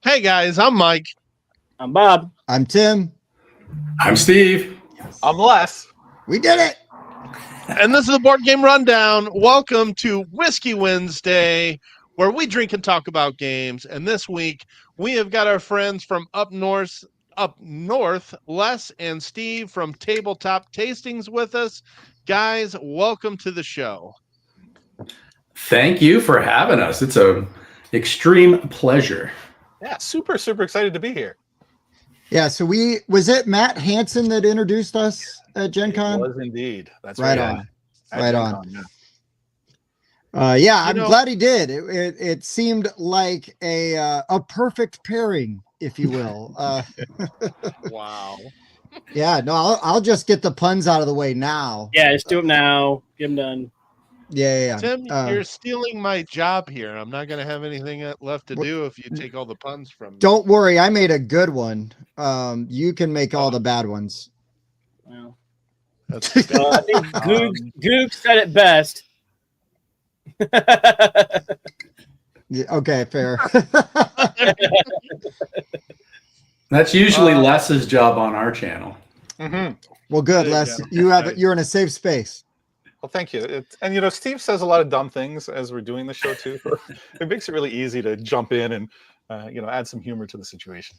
Hey guys, I'm Mike. I'm Bob. I'm Tim. I'm Steve. I'm Les. We did it. And this is the Board Game Rundown. Welcome to Whiskey Wednesday, where we drink and talk about games. And this week, we have got our friends from up north, Les and Steve from Tabletop Tastings with us. Guys, welcome to the show. Thank you for having us. It's an extreme pleasure. Yeah, super excited to be here. Yeah, so was it Matt Hansen that introduced us at Gen Con? It was indeed. That's right. right. On. Right Gen on. Con, yeah. Yeah, I'm glad he did. It seemed like a perfect pairing, if you will. Wow. Yeah, no, I'll just get the puns out of the way now. Yeah, just do them now. Get them done. Yeah. Tim, you're stealing my job here. I'm not going to have anything left to do if you take all the puns from me. Don't worry, I made a good one. You can make all the bad ones. Well, That's I think Goog said it best. Yeah, okay, fair. That's usually Les's job on our channel. Mm-hmm. Well, good, Les. You're in a safe space. Well, thank you. And Steve says a lot of dumb things as we're doing the show too. It makes it really easy to jump in and add some humor to the situation.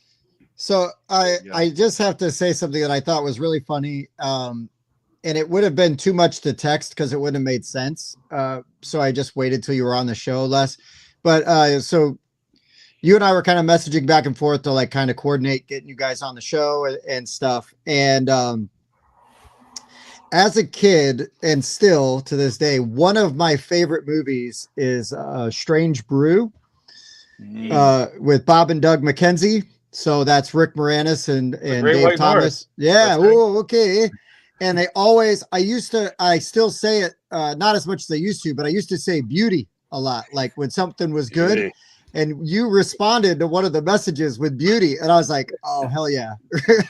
So I just have to say something that I thought was really funny. And it would have been too much to text because it wouldn't have made sense. So I just waited till you were on the show, Les. But so you and I were kind of messaging back and forth to like kind of coordinate getting you guys on the show and stuff. And as a kid, and still to this day, one of my favorite movies is Strange Brew with Bob and Doug McKenzie. So that's Rick Moranis and Dave Thomas. Yeah. Oh, okay. And they always, I still say it, not as much as I used to, but I used to say beauty a lot. Like when something was good. Beauty. And you responded to one of the messages with beauty. And I was like, oh, hell yeah.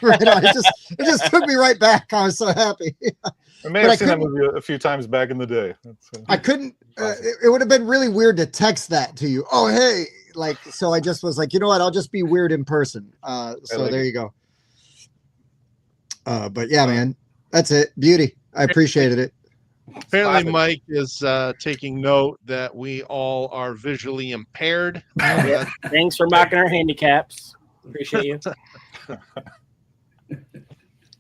Right on. It just took me right back. I was so happy. I may have seen that movie a few times back in the day. I couldn't, it would have been really weird to text that to you. Oh, hey. Like, so I just was like, you know what? I'll just be weird in person. There you go. But yeah, man, that's it. Beauty. I appreciated it. Apparently, Mike is taking note that we all are visually impaired. Thanks for mocking our handicaps. Appreciate you.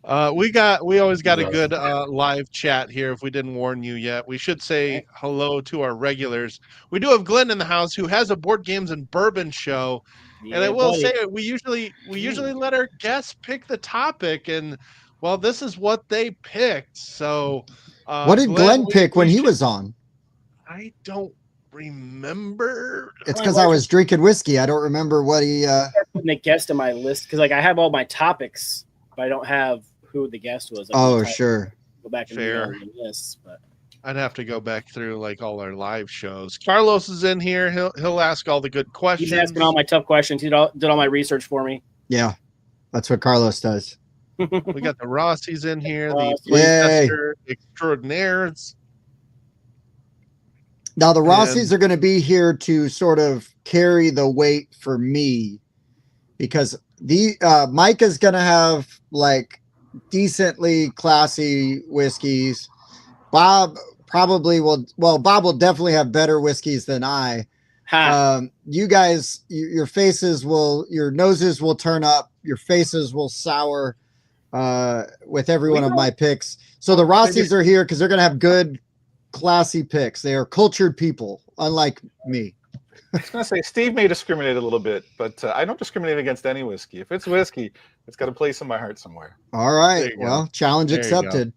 We always got a good live chat here. If we didn't warn you yet, we should say hello to our regulars. We do have Glenn in the house who has a board games and bourbon show, and I will say we usually let our guests pick the topic, and well, this is what they picked. So. What did Glenn pick when he was on? I don't remember. It's because I was drinking whiskey. I don't remember what he. Putting the guest on my list because like I have all my topics, but I don't have who the guest was. Sure. Go back and fair. read the list, but I'd have to go back through like all our live shows. Carlos is in here. He'll ask all the good questions. He's asking all my tough questions. He did all my research for me. Yeah, that's what Carlos does. We got the Rossies in here, the playtester extraordinaires. Now the Rossies are going to be here to sort of carry the weight for me because Mike is going to have like decently classy whiskeys. Bob probably will. Well, Bob will definitely have better whiskeys than I. You guys, your noses will turn up, your faces will sour. With every one of my picks. So the Rossies are here because they're going to have good, classy picks. They are cultured people, unlike me. I was going to say, Steve may discriminate a little bit, but I don't discriminate against any whiskey. If it's whiskey, it's got a place in my heart somewhere. All right. Well, challenge accepted.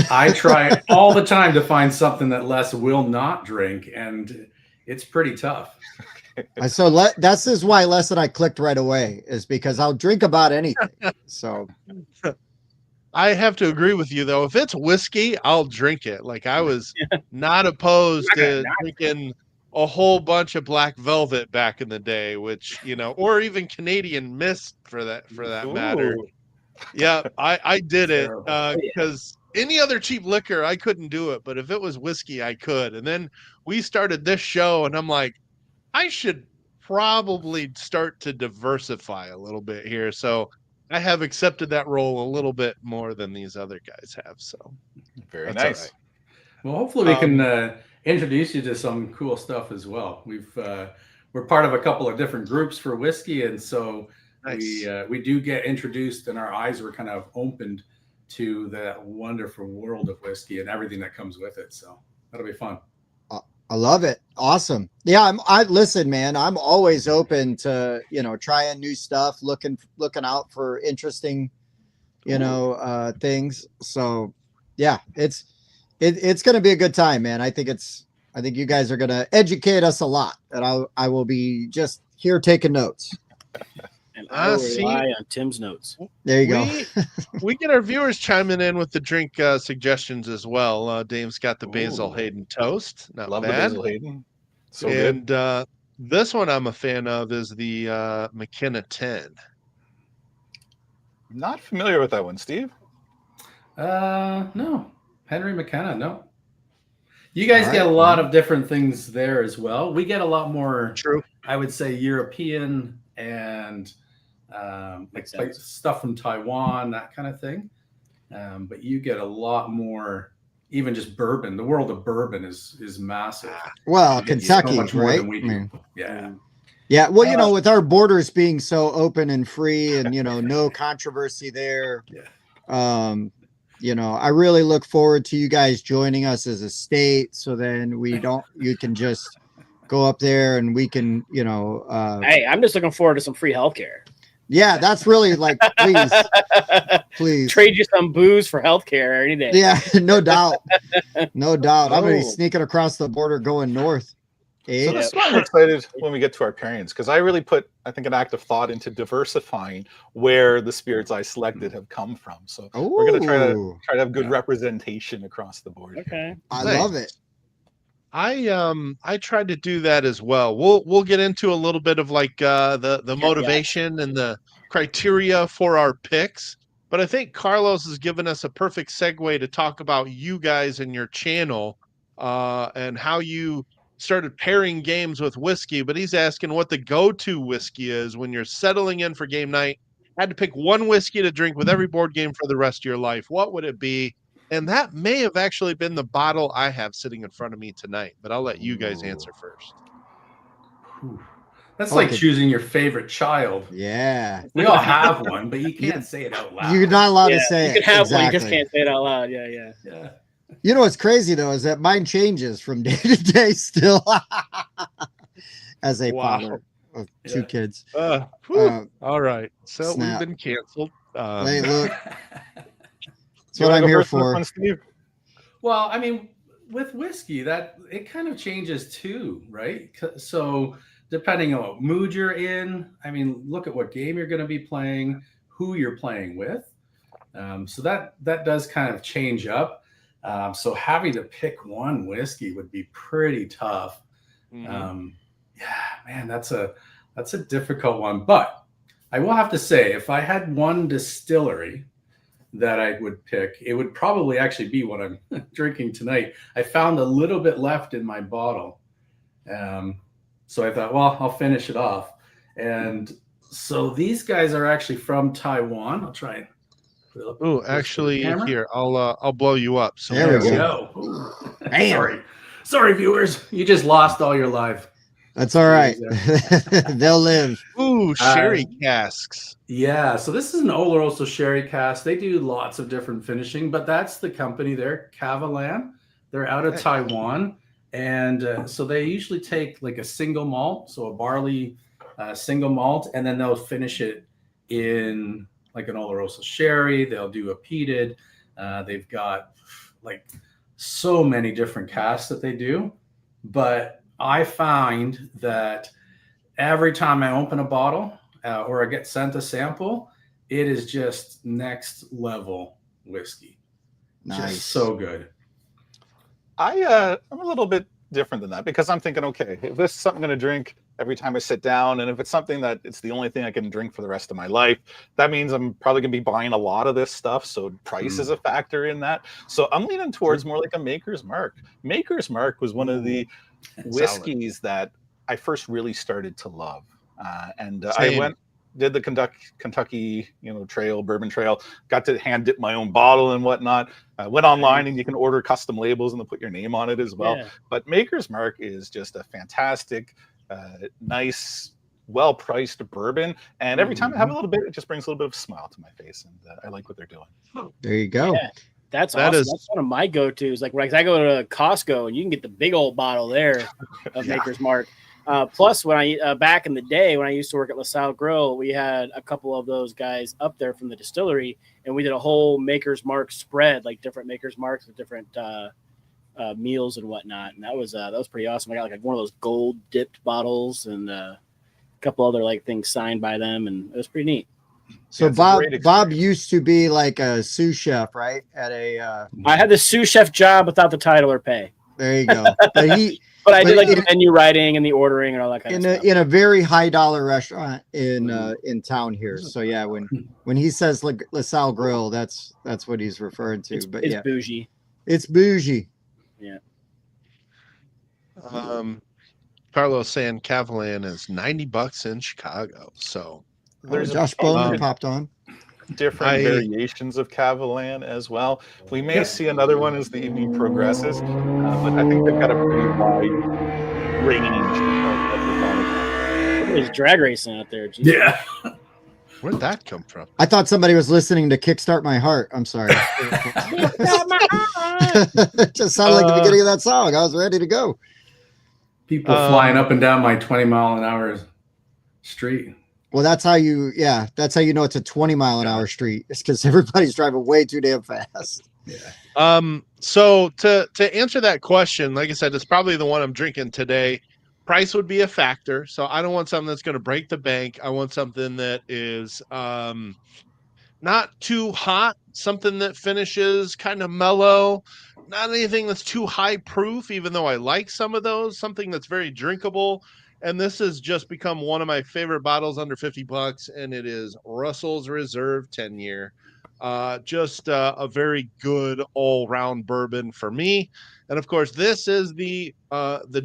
I try all the time to find something that Les will not drink, and it's pretty tough. So this is why Les and I clicked right away, is because I'll drink about anything. So I have to agree with you though. If it's whiskey, I'll drink it. Like I was not opposed to drinking a whole bunch of Black Velvet back in the day, which or even Canadian Mist for that matter. Yeah, I did it because any other cheap liquor I couldn't do it, but if it was whiskey, I could. And then we started this show, and I'm like, I should probably start to diversify a little bit here. So I have accepted that role a little bit more than these other guys have. So Very that's all nice. right. Well, hopefully we can introduce you to some cool stuff as well. We're part of a couple of different groups for whiskey, and so Nice. we do get introduced, and our eyes were kind of opened to the wonderful world of whiskey and everything that comes with it. So that'll be fun. I love it. Awesome. Yeah, I listen, man. I'm always open to, trying new stuff, looking out for interesting, things. So yeah, it's going to be a good time, man. I think you guys are going to educate us a lot, and I will be just here taking notes. And I will rely on Tim's notes. There you go. We get our viewers chiming in with the drink suggestions as well. Dave's got the Basil Hayden toast. Not Love bad. the Basil Hayden. So and good. This one I'm a fan of is the McKenna 10. Not familiar with that one, Steve. No. Henry McKenna, no. You guys get a lot of different things there as well. We get a lot more, true, I would say, European and like stuff from Taiwan, that kind of thing. But you get a lot more, even just bourbon. The world of bourbon is massive. Well, Kentucky, so much more right? than we do. Yeah. Yeah. Well, with our borders being so open and free and, no controversy there. Yeah. I really look forward to you guys joining us as a state. So then you can just go up there and we can, hey, I'm just looking forward to some free healthcare. Yeah, that's really like, please trade you some booze for healthcare any day. Yeah, no doubt. No doubt. I'm going to be sneaking across the border going north. So this is why I'm excited when we get to our pairings, because I really put, I think, an active thought into diversifying where the spirits I selected have come from. So we're going to try to have good representation across the board. Okay, I love it. I tried to do that as well. We'll get into a little bit of like the motivation and the criteria for our picks, but I think Carlos has given us a perfect segue to talk about you guys and your channel and how you started pairing games with whiskey. But he's asking what the go-to whiskey is when you're settling in for game night. Had to pick one whiskey to drink with every board game for the rest of your life. What would it be? And that may have actually been the bottle I have sitting in front of me tonight, but I'll let you guys answer first. That's like choosing your favorite child. Yeah. We all have one, but you can't say it out loud. You're not allowed to say it. You can have one, you just can't say it out loud. Yeah. You know what's crazy, though, is that mine changes from day to day still as a father of two kids. All right. So we've been canceled. Hey, look. That's what I'm here for. Well, I mean, with whiskey, that it kind of changes too, right? So depending on what mood you're in, I mean, look at what game you're going to be playing, who you're playing with. So that does kind of change up. So having to pick one whiskey would be pretty tough. Mm-hmm. Man, that's a difficult one. But I will have to say, if I had one distillery that I would pick, it would probably actually be what I'm drinking tonight. I found a little bit left in my bottle. So I thought, well, I'll finish it off. And so these guys are actually from Taiwan. I'll try and put it up. Oh, actually, here, I'll blow you up. So there we go. Sorry, viewers. You just lost all your live. That's all right. They'll live. Ooh, sherry casks. Yeah, so this is an Oloroso sherry cask. They do lots of different finishing, but that's the company there, Cavalan. They're out of Taiwan, and so they usually take like a single malt, so a barley single malt, and then they'll finish it in like an Oloroso sherry. They'll do a peated. They've got like so many different casks that they do, but I find that every time I open a bottle or I get sent a sample, it is just next level whiskey. Nice. Just so good. I'm a little bit different than that because I'm thinking, okay, if this is something I'm going to drink every time I sit down, and if it's something that it's the only thing I can drink for the rest of my life, that means I'm probably going to be buying a lot of this stuff. So price is a factor in that. So I'm leaning towards more like a Maker's Mark. Maker's Mark was one of the whiskeys that I first really started to love. I Same. did the Kentucky, trail, bourbon trail, got to hand dip my own bottle and whatnot. Went online and you can order custom labels and then put your name on it as well. Yeah. But Maker's Mark is just a fantastic, nice, well-priced bourbon. And every time I have a little bit, it just brings a little bit of a smile to my face. And I like what they're doing. There you go. Yeah. That's That awesome. is- That's one of my go-tos. Like when I go to Costco and you can get the big old bottle there of Yeah. Maker's Mark. Plus, when I back in the day when I used to work at LaSalle Grill, we had a couple of those guys up there from the distillery, and we did a whole Maker's Mark spread, like different Maker's Marks with different meals and whatnot. And that was pretty awesome. I got like one of those gold dipped bottles and a couple other like things signed by them, and it was pretty neat. So it's a great Bob experience. used to be like a sous chef, right? At a I had the sous chef job without the title or pay, there you go. But but I did like in- the menu writing and the ordering and all that kind of stuff. in a very high dollar restaurant in town here. So yeah, when he says like LaSalle Grill, that's what he's referring to. It's But bougie. it's bougie. Carlos saying Cavalan is $90 in Chicago. So There's Josh Bowman um, popped on. different variations of Cavalan as well. We may see another one as the evening progresses, but I think they've got a pretty wide range of There's drag racing out there. Jeez. Yeah. where'd that come from? I thought somebody was listening to Kickstart My Heart. I'm sorry. It just sounded like the beginning of that song. I was ready to go. People flying up and down my 20-mile-an-hour street. Well, that's how you know it's a 20-mile-an-hour street. It's because everybody's driving way too damn fast. Yeah. So to answer that question, like I said, it's probably the one I'm drinking today. Price would be a factor. So I don't want something that's going to break the bank. I want something that is not too hot, something that finishes kind of mellow, not anything that's too high proof, even though I like some of those, something that's very drinkable. And this has just become one of my favorite bottles under $50, and it is Russell's Reserve 10-year. Just a very good all-round bourbon for me. And of course, this is the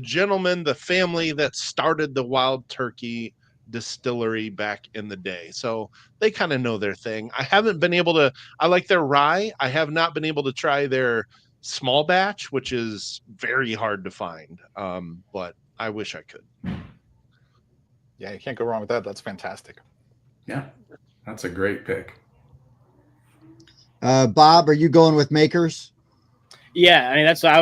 gentleman, the family that started the Wild Turkey distillery back in the day. So they kind of know their thing. I haven't been able to, I like their rye. I have not been able to try their small batch, which is very hard to find. But I wish I could. Yeah, you can't go wrong with that. That's fantastic. Yeah. That's a great pick. Bob, are you going with Makers? Yeah, I mean that's what I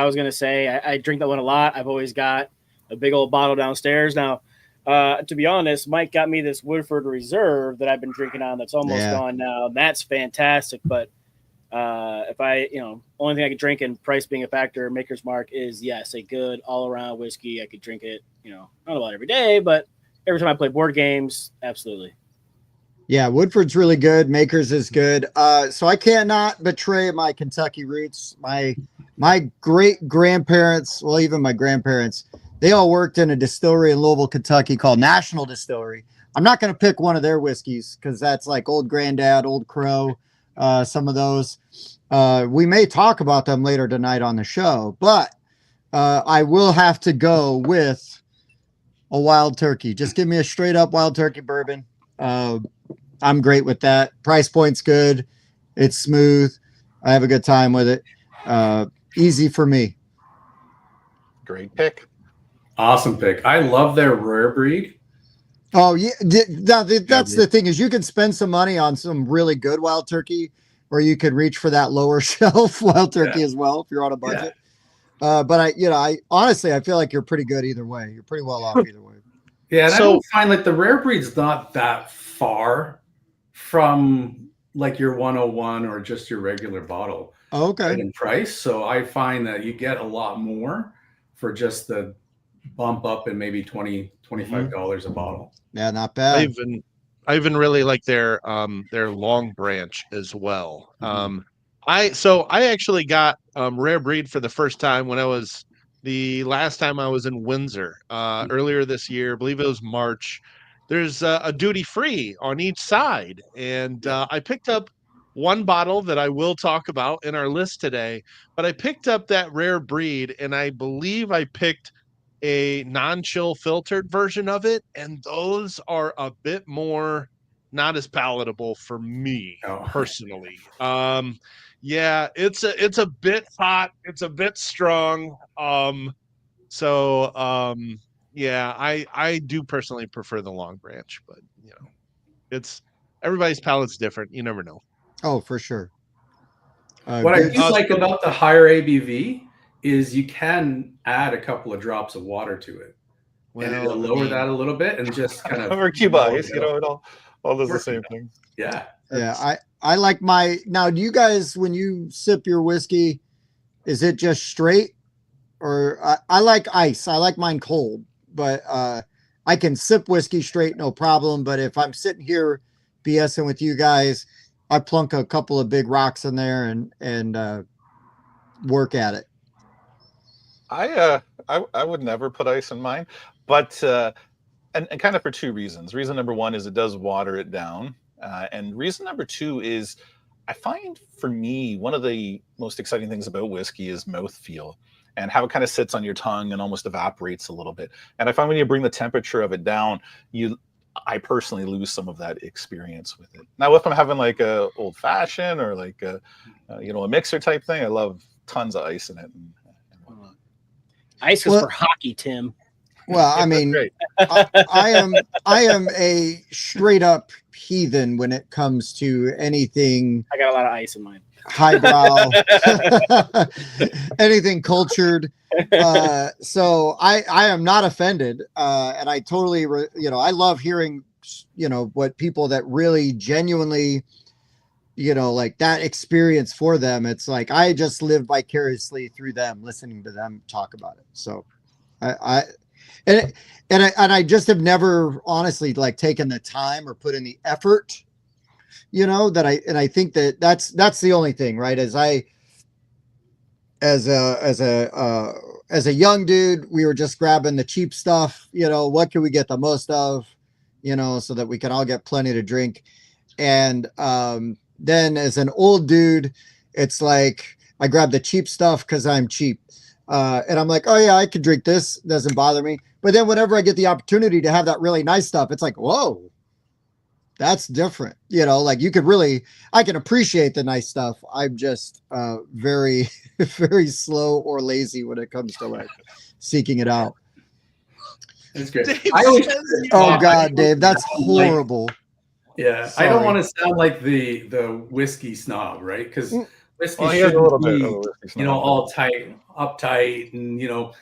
was gonna say. I drink that one a lot. I've always got a big old bottle downstairs. Now, to be honest, Mike got me this Woodford Reserve that I've been drinking on. That's almost gone now. That's fantastic. But if I, only thing I could drink, and price being a factor, Maker's Mark is yes, a good all around whiskey. I could drink it, not about every day, but every time I play board games, absolutely. Yeah, Woodford's really good. Makers is good. So I cannot betray my Kentucky roots. My great grandparents, well, even my grandparents, they all worked in a distillery in Louisville, Kentucky called National Distillery. I'm not going to pick one of their whiskeys because that's like Old Granddad, Old Crow, some of those. We may talk about them later tonight on the show, but I will have to go with a Wild Turkey. Just give me a straight up Wild Turkey bourbon. I'm great with that. Price point's good. It's smooth. I have a good time with it. Easy for me. Great pick. Awesome pick. I love their rare breed. Oh yeah, that's the thing is you can spend some money on some really good Wild Turkey, or you could reach for that lower shelf Wild Turkey as well if you're on a budget. But I honestly I feel like you're pretty good either way. You're pretty well off either way. Yeah, and So- I don't find like the rare breed's not that far from like your 101 or just your regular bottle. Oh, okay. In price. So I find that you get a lot more for just the bump up in maybe $25 a bottle. Yeah, not bad. I even really like their Long Branch as well. I actually got rare breed for the first time when the last time I was in Windsor earlier this year. I believe it was March. There's a duty free on each side, and I picked up one bottle that I will talk about in our list today. But I picked up that rare breed, and I believe I picked a non-chill filtered version of it, and those are a bit more not as palatable for me personally. Yeah, it's a bit hot, it's a bit strong. Yeah, I do personally prefer the long branch, but it's everybody's palate's different. You never know. Oh, for sure. What I do like about the higher ABV is you can add a couple of drops of water to it. Well, and it'll lower that a little bit and just kind of or Cuba ice, it all does the same thing. Yeah. Yeah. I like now, do you guys, when you sip your whiskey, is it just straight? Or I like ice. I like mine cold, but I can sip whiskey straight, no problem. But if I'm sitting here BSing with you guys, I plunk a couple of big rocks in there and work at it. I would never put ice in mine, but and kind of for two reasons. Reason number one is it does water it down, and reason number two is I find for me one of the most exciting things about whiskey is mouthfeel and how it kind of sits on your tongue and almost evaporates a little bit. And I find when you bring the temperature of it down, I personally lose some of that experience with it. Now, if I'm having like a old fashioned or like a mixer type thing, I love tons of ice in it. And whatnot. Ice is for hockey, Tim. Well, I mean, I am a straight up heathen when it comes to anything. I got a lot of ice in mine. Highbrow, anything cultured. So I am not offended. And I totally, I love hearing, what people that really genuinely, like that experience for them. It's like, I just live vicariously through them, listening to them talk about it. So I just have never honestly like taken the time or put in the effort, I think that's the only thing, right? As a young dude, we were just grabbing the cheap stuff, what can we get the most of, so that we can all get plenty to drink. And then as an old dude, it's like I grab the cheap stuff because I'm cheap. And I'm like, oh yeah, I could drink this, doesn't bother me. But then whenever I get the opportunity to have that really nice stuff, it's like, whoa, that's different. Like I can appreciate the nice stuff. I'm just very, very slow or lazy when it comes to like seeking it out. That's great. Oh God, Dave, that's horrible. Yeah. Sorry. I don't want to sound like the whiskey snob, right? Because whiskey should be, all tight, uptight, and you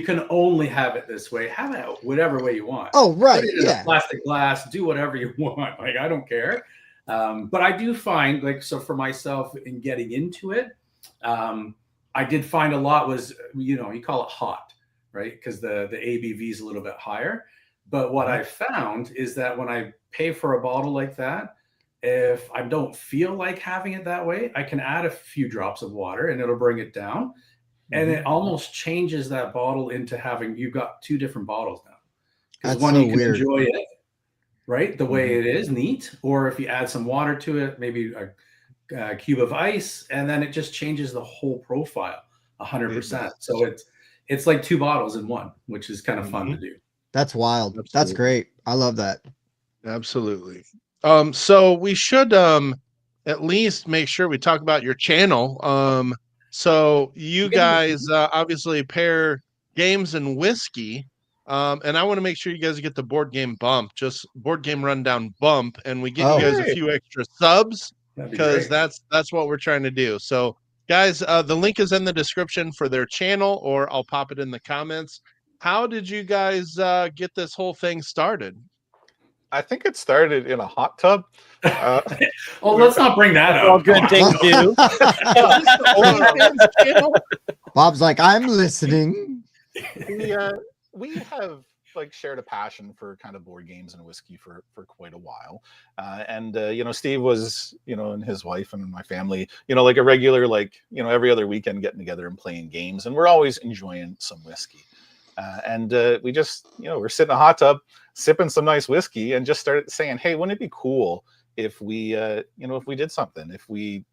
can only have it this way. Have it whatever way you want. Oh, right. Put it in a plastic glass, do whatever you want. Like, I don't care. But I do find, so for myself in getting into it, I did find a lot was, you call it hot, right? Because the ABV is a little bit higher. But what I found is that when I pay for a bottle like that, if I don't feel like having it that way, I can add a few drops of water and it'll bring it down. And it almost changes that bottle into you've got two different bottles now. Because one, you can enjoy it, right? The way it is, neat. Or if you add some water to it, maybe a cube of ice, and then it just changes the whole profile 100%. So it's like two bottles in one, which is kind of fun to do. That's wild. Absolutely. That's great. I love that. Absolutely. So we should at least make sure we talk about your channel. So you guys obviously pair games and whiskey. And I want to make sure you guys get the board game bump, just board game rundown bump, and we get you guys a few extra subs because that's what we're trying to do. So guys, the link is in the description for their channel, or I'll pop it in the comments. How did you guys get this whole thing started? I think it started in a hot tub. Let's not bring that up. All good things do. Bob's like, I'm listening. We have shared a passion for kind of board games and whiskey for quite a while. And Steve was, and his wife and my family, like a regular, every other weekend getting together and playing games. And we're always enjoying some whiskey. And we just, we're sitting in a hot tub, sipping some nice whiskey, and just started saying, hey, wouldn't it be cool if we, if we did something, if we,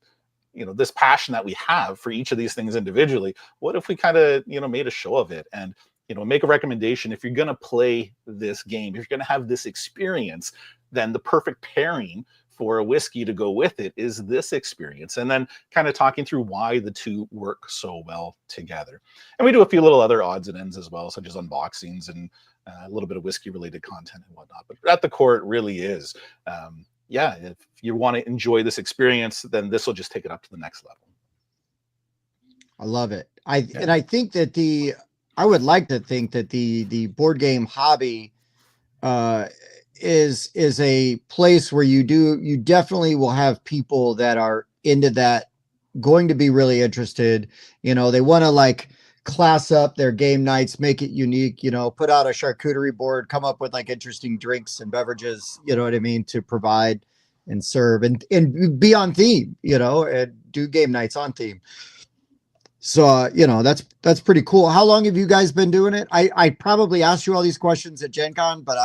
this passion that we have for each of these things individually, what if we kind of, made a show of it? And make a recommendation. If you're going to play this game, if you're going to have this experience, then the perfect pairing for a whiskey to go with it is this experience. And then kind of talking through why the two work so well together. And we do a few little other odds and ends as well, such as unboxings and a little bit of whiskey related content and whatnot. But at the core, it really is. If you want to enjoy this experience, then this will just take it up to the next level. I love it. And I think that I would like to think that the board game hobby is a place where you definitely will have people that are into that, going to be really interested. They want to like class up their game nights, make it unique, put out a charcuterie board, come up with like interesting drinks and beverages, you know what I mean, to provide and serve and be on theme, and do game nights on theme. So, that's pretty cool. How long have you guys been doing it? I probably asked you all these questions at Gen Con, but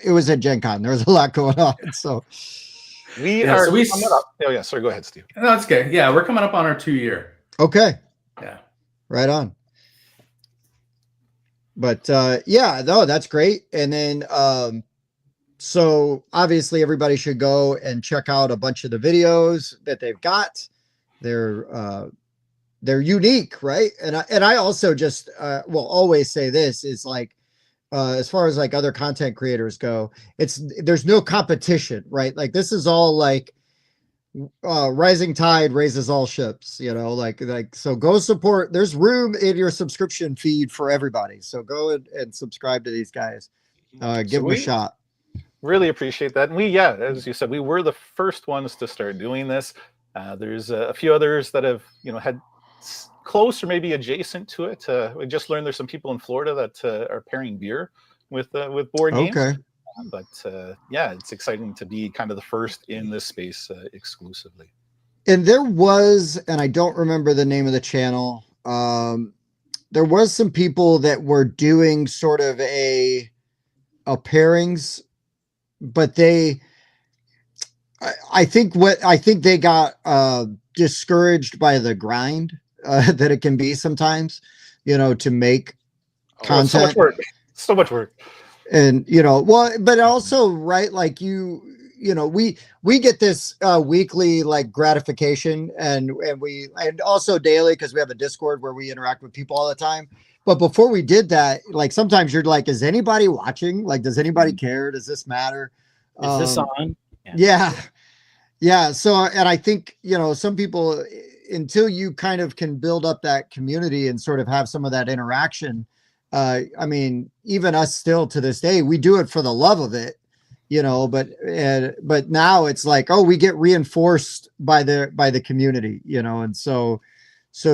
it was at Gen Con. There was a lot going on. So we are coming up. Oh yeah. Sorry. Go ahead, Steve. No, that's okay. Yeah. We're coming up on our 2-year. Okay. Yeah. Right on. But no, that's great. And then so obviously everybody should go and check out a bunch of the videos that they've got. They're unique, right? And I also just will always say this is like as far as like other content creators go, there's no competition, right? Like this is all like rising tide raises all ships, so go support. There's room in your subscription feed for everybody, so go and subscribe to these guys. Give them a shot. Really appreciate that. And as you said, we were the first ones to start doing this. There's a few others that have had close or maybe adjacent to it. We just learned there's some people in Florida that are pairing beer with board games. Okay. But it's exciting to be kind of the first in this space exclusively. And there was, and I don't remember the name of the channel. There was some people that were doing sort of a pairings, but I think they got discouraged by the grind that it can be sometimes, to make content. So much work. And but also, right, like we get this weekly like gratification and also daily, because we have a Discord where we interact with people all the time. But before we did that, like sometimes you're like, is anybody watching? Like, does anybody care? Does this matter? Is this on? Yeah. So, and I think, some people, until you kind of can build up that community and sort of have some of that interaction, I mean, even us still to this day, we do it for the love of it, but now it's like, oh, we get reinforced by the community, and so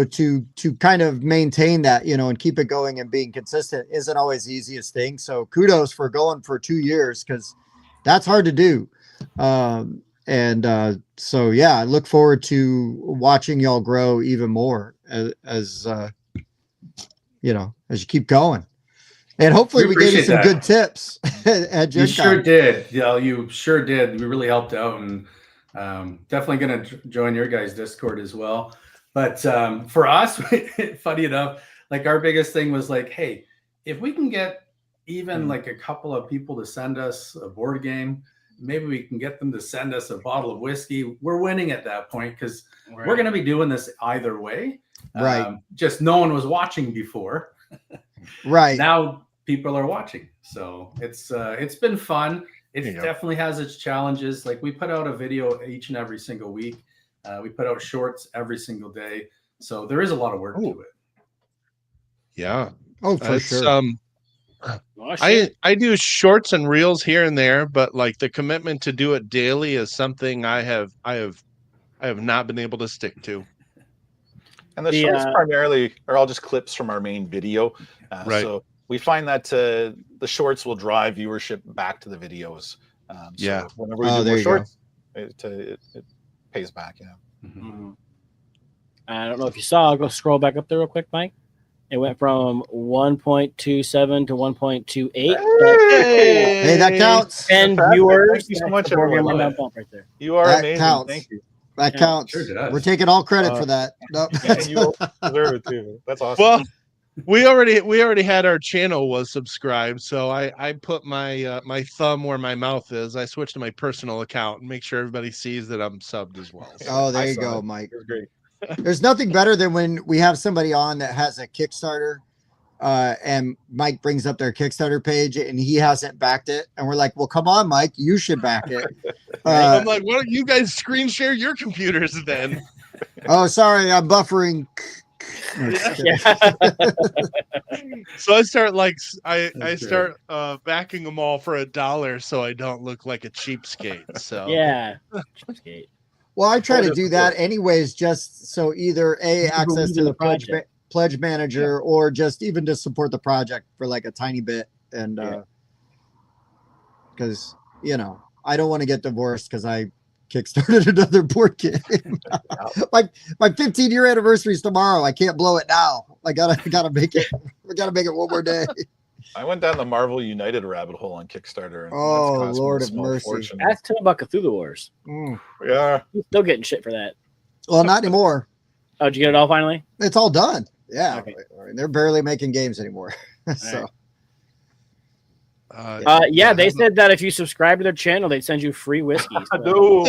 to kind of maintain that, and keep it going and being consistent isn't always the easiest thing. So kudos for going for 2 years, because that's hard to do. So I look forward to watching y'all grow even more as you keep going, and hopefully we gave you some good tips at Gen Con. You sure did. You sure did. We really helped out, and definitely going to join your guys' Discord as well. But for us, funny enough, like our biggest thing was like, hey, if we can get even like a couple of people to send us a board game, maybe we can get them to send us a bottle of whiskey. We're winning at that point, because we're going to be doing this either way. Right. Just no one was watching before. Right. Now people are watching. So it's been fun. It definitely has its challenges. Like we put out a video each and every single week. We put out shorts every single day. So there is a lot of work to it. Yeah. Oh, for sure. I do shorts and reels here and there, but like the commitment to do it daily is something I have not been able to stick to. And the shorts primarily are all just clips from our main video. Right. So we find that the shorts will drive viewership back to the videos. So whenever we do more shorts, it pays back. Mm-hmm. I don't know if you saw. I'll go scroll back up there real quick, Mike. It went from 1.27 to 1.28. Hey, that counts. 10 viewers. Thank you so much, everyone. Right there. You are amazing. Counts. Thank you. That counts. Sure does. We're taking all credit for that. Nope. Yeah, you deserve it too. That's awesome. We already had our channel was subscribed, so I put my my thumb where my mouth is. I switched to my personal account and make sure everybody sees that I'm subbed as well. So. Oh, there I you saw go, it. Mike. It was great. There's nothing better than when we have somebody on that has a Kickstarter, and Mike brings up their Kickstarter page and he hasn't backed it, and we're like, "Well, come on, Mike, you should back it." I'm like, why don't you guys screen share your computers then? Oh, sorry, I'm buffering. No, just kidding. So I start I That's start backing them all for $1 so I don't look like a cheapskate. So Yeah. Cheapskate. Well, I try to do that anyways, just so either You access believe to in the the project. pledge manager, or just even to support the project for like a tiny bit, and because I don't want to get divorced because I kickstarted another board game. my 15-year anniversary is tomorrow. I can't blow it now. I gotta make it. We gotta make it one more day. I went down the Marvel United rabbit hole on Kickstarter. And Oh, that's cost me Lord a of small mercy. fortune. Ask Tim about Cthulhu Wars. Yeah. He's still getting shit for that. Well, not anymore. Oh, did you get it all finally? It's all done. Yeah, Okay. I mean, they're barely making games anymore. So. Yeah, they said that if you subscribe to their channel, they'd send you free whiskey. So. No.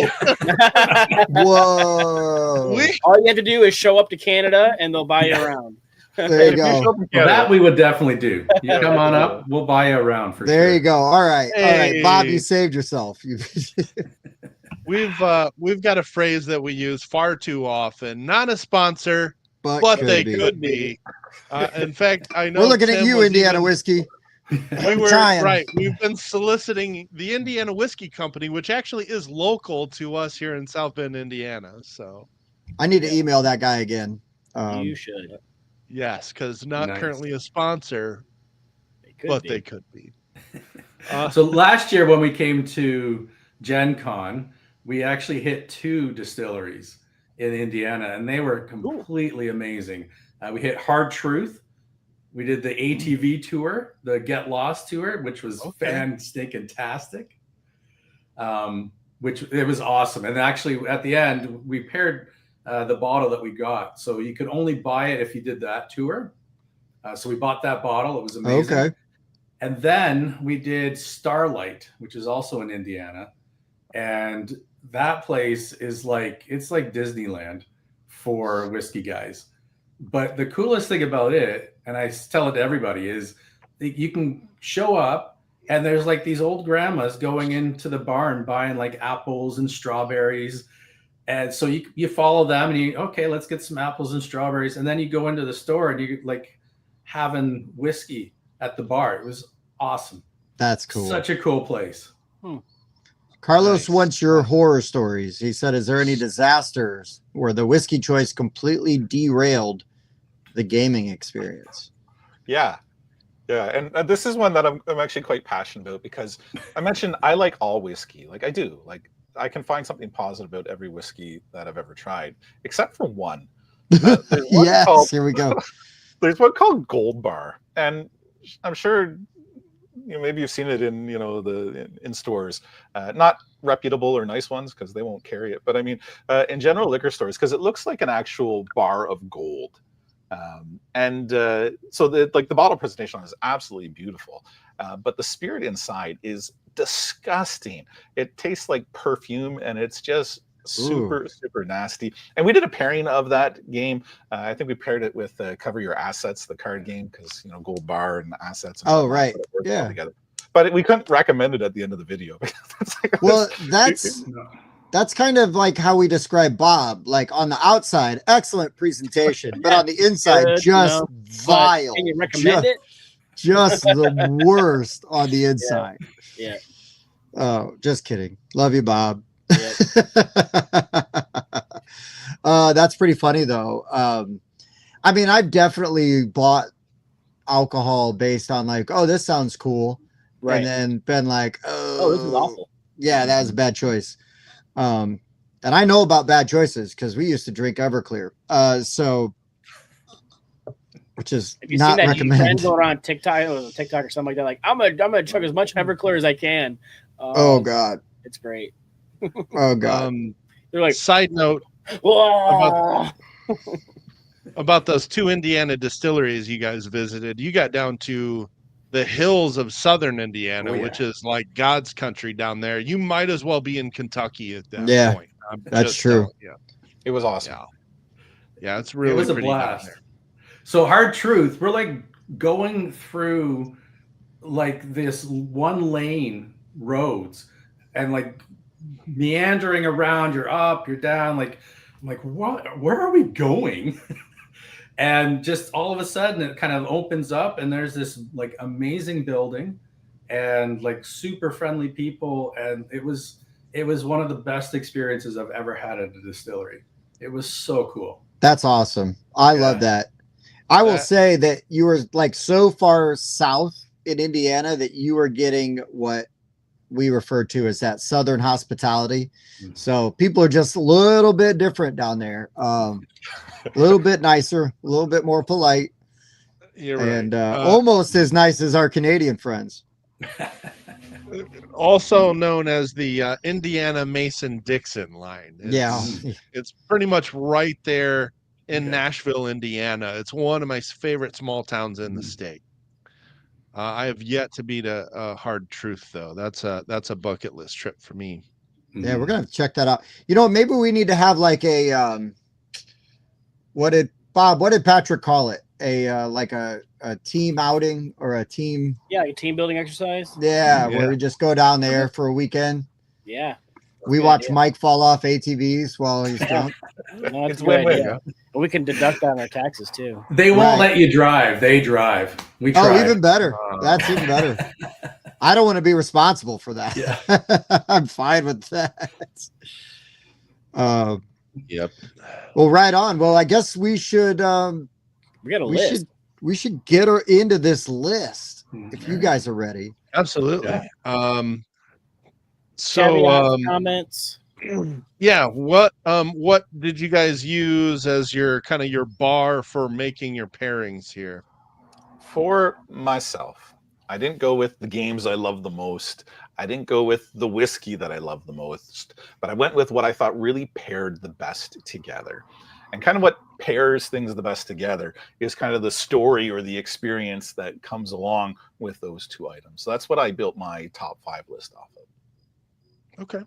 Whoa. All you have to do is show up to Canada and they'll buy you around. There you go. Well, that we would definitely do. You come on up, we'll buy you around for There sure. you go. All right. All right. Bob, Hey. you saved yourself. we've got a phrase that we use far too often. Not a sponsor, but they could be. In fact, I know We're looking at Tim you, was Indiana Whiskey. We were trying. right. We've been soliciting the Indiana Whiskey Company, which actually is local to us here in South Bend, Indiana. So I need to email that guy again. You should. yes, because not Nice. currently a sponsor, they could be. So last year when we came to Gen Con, we actually hit 2 distilleries in Indiana, and they were completely amazing. We hit Hard Truth. We did the ATV tour, the Get Lost tour, which was fan-stinking-tastic. Which it was awesome. And actually, at the end, we paired the bottle that we got. So you could only buy it if you did that tour. So we bought that bottle. It was amazing. Okay. And then we did Starlight, which is also in Indiana. And that place is it's like Disneyland for whiskey guys. But the coolest thing about it, and I tell it to everybody, is that you can show up and there's like these old grandmas going into the barn buying like apples and strawberries. And so you follow them and let's get some apples and strawberries. And then you go into the store and you're like having whiskey at the bar. It was awesome. That's cool. Such a cool place. Carlos Nice. wants your horror stories. He said, is there any disasters where the whiskey choice completely derailed the gaming experience? Yeah. And this is one that I'm actually quite passionate about, because I mentioned I like all whiskey. Like I do. Like I can find something positive about every whiskey that I've ever tried, except for one. Yes, here we go. There's one called Gold Bar, and I'm sure maybe you've seen it in in stores, not reputable or nice ones because they won't carry it, but I mean in general liquor stores, because it looks like an actual bar of gold. So the bottle presentation is absolutely beautiful, but the spirit inside is disgusting. It tastes like perfume, and it's just super nasty. And we did a pairing of that game. I think we paired it with Cover Your Assets, the card game, because Gold Bar and assets. And Oh, right. Yeah. together. But we couldn't recommend it at the end of the video. Well, that's kind of like how we describe Bob. Like on the outside, excellent presentation, but on the inside, Good, just vile. Can you recommend it? Just the worst on the inside. Yeah. Oh, just kidding. Love you, Bob. Yeah. That's pretty funny though. I mean, I've definitely bought alcohol based on like, oh, this sounds cool. Right. And then been like, Oh, this is awful. Yeah, that was a bad choice. And I know about bad choices because we used to drink Everclear. Which is Have you not seen that recommended. trend going on TikTok or something like that? Like, I'm gonna chug as much Everclear as I can. Oh God. It's great. Oh God. They're like, Side note, whoa. about those 2 Indiana distilleries you guys visited. You got down to the hills of southern Indiana, Oh, yeah. which is like God's country down there. You might as well be in Kentucky at that Yeah, point. I'm that's just true. telling you. It was awesome. Yeah. Yeah, it's It really was a pretty down blast. there. So hard truth, we're like going through like this one lane roads and like meandering around. You're up, you're down. Like, I'm like, what? Where are we going? And just all of a sudden, it kind of opens up, and there's this like amazing building, and like super friendly people, and it was one of the best experiences I've ever had at a distillery. It was so cool. That's awesome. I love that. I will say that you were like so far south in Indiana that you were getting what we refer to as that Southern hospitality. So people are just a little bit different down there. A little bit nicer, a little bit more polite. You're right. And almost as nice as our Canadian friends. Also known as the Indiana Mason-Dixon line. It's pretty much right there in Nashville, Indiana. It's one of my favorite small towns in the state. I have yet to beat a Hard Truth, though. That's a bucket list trip for me. Yeah, we're gonna have to check that out. You know, maybe we need to have like a what did Patrick call it? Like a team outing or a team a team building exercise. Yeah, where we just go down there for a weekend. Yeah. We watch Mike fall off ATVs while he's drunk. No, It's win-win. We can deduct on our taxes too. They won't let you drive. They drive. We try. Oh, even better. That's even better. I don't want to be responsible for that. Yeah. I'm fine with that. Yep. Well, right on. Well, I guess we should we got a list. We should get her into this list if you guys are ready. Absolutely. So comments. Yeah, what did you guys use as your kind of your bar for making your pairings here? For myself, I didn't go with the games I love the most. I didn't go with the whiskey that I love the most, but I went with what I thought really paired the best together. And kind of what pairs things the best together is kind of the story or the experience that comes along with those two items. So that's what I built my top 5 list off of. Okay.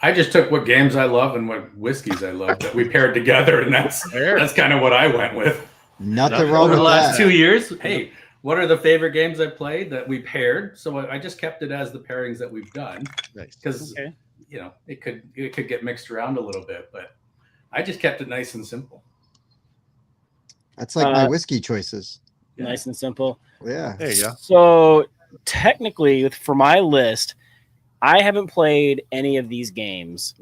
I just took what games I love and what whiskeys I love that we paired together, and that's kind of what I went with. Nothing wrong over with the last that. 2 years. Hey, what are the favorite games I played that we paired? So I just kept it as the pairings that we've done. Nice. Because you know it could get mixed around a little bit, but I just kept it nice and simple. That's like my whiskey choices. Nice and simple. Yeah. There you go. So technically, for my list, I haven't played any of these games.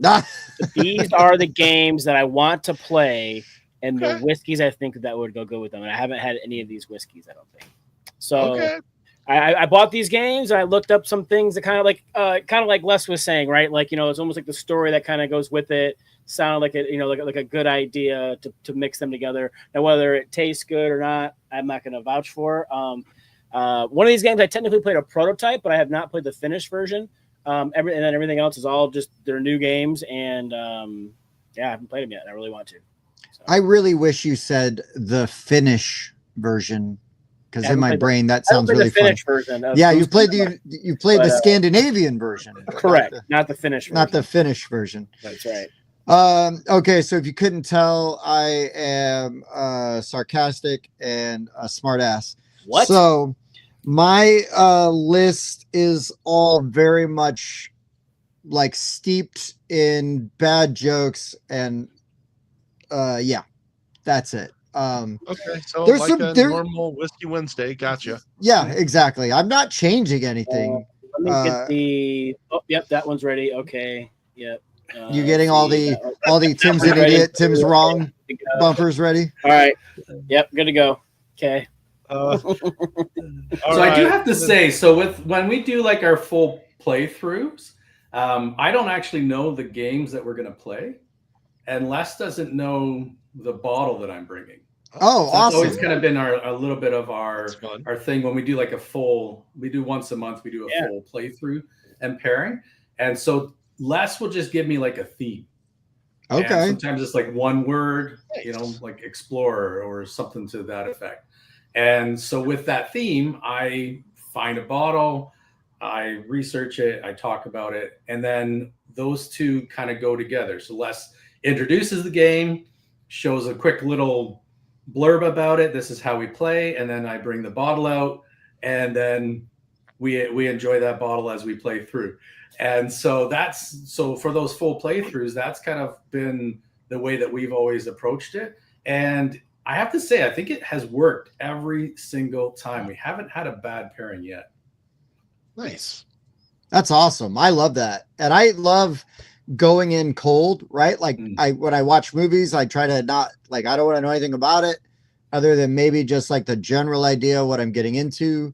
These are the games that I want to play, and the whiskeys I think that would go good with them. And I haven't had any of these whiskeys, I don't think. So I bought these games, and I looked up some things that kind of like Les was saying, right? Like, you know, it's almost like the story that kind of goes with it. Sounded like it, you know, like a good idea to mix them together. Now, whether it tastes good or not, I'm not going to vouch for. One of these games, I technically played a prototype, but I have not played the finished version. And then everything else is all just they're new games, and I haven't played them yet. And I really want to. So. I really wish you said the Finnish version, because in my brain that sounds really fun. Yeah, you played the Scandinavian version. Correct, not the Finnish version. Not the Finnish version. That's right. Okay, so if you couldn't tell, I am sarcastic and a smart ass. What? So my list is all very much like steeped in bad jokes, and that's it. Okay, so there's like a normal Whiskey Wednesday, gotcha. Yeah, exactly. I'm not changing anything. Let me get the. Oh, yep, that one's ready. Okay, yep. You getting all the Tim's an idiot, Tim's wrong bumpers ready? All right. Yep, good to go. Okay. So I do have to say, so when we do like our full playthroughs, I don't actually know the games that we're going to play, and Les doesn't know the bottle that I'm bringing. Oh, so awesome! It's always kind of been a little bit of our thing when we do like we do once a month, we do a full playthrough and pairing, and so Les will just give me like a theme, And Okay. sometimes it's like one word, like explorer or something to that effect. And so with that theme, I find a bottle, I research it, I talk about it, and then those two kind of go together. So Les introduces the game, shows a quick little blurb about it. This is how we play, and then I bring the bottle out, and then we enjoy that bottle as we play through. And so for those full playthroughs, that's kind of been the way that we've always approached it. And I have to say, I think it has worked every single time. We haven't had a bad pairing yet. Nice. That's awesome. I love that. And I love going in cold, right? Like when I watch movies, I try to not like, I don't want to know anything about it other than maybe just like the general idea of what I'm getting into.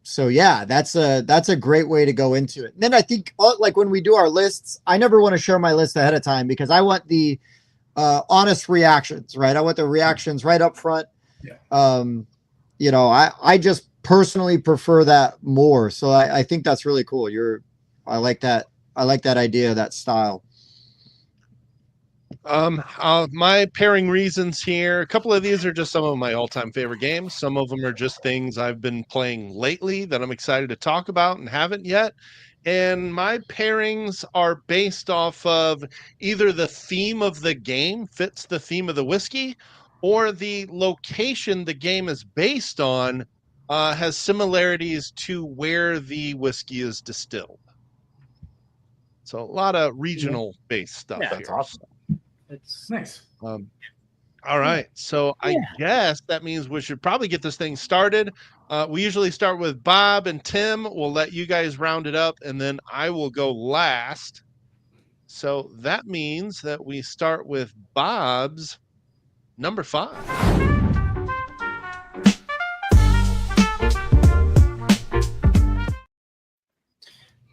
So yeah, that's a great way to go into it. And then I think like when we do our lists, I never want to share my list ahead of time because I want the honest reactions, right? I want the reactions right up front. Yeah. I just personally prefer that more. So I think that's really cool. I like that. I like that idea, that style. My pairing reasons here, a couple of these are just some of my all-time favorite games. Some of them are just things I've been playing lately that I'm excited to talk about and haven't yet. And my pairings are based off of either the theme of the game fits the theme of the whiskey, or the location the game is based on has similarities to where the whiskey is distilled. So a lot of regional based stuff. Yeah, That's awesome. It's nice. All right. So I guess that means we should probably get this thing started. We usually start with Bob and Tim. We'll let you guys round it up, and then I will go last. So that means that we start with Bob's number 5.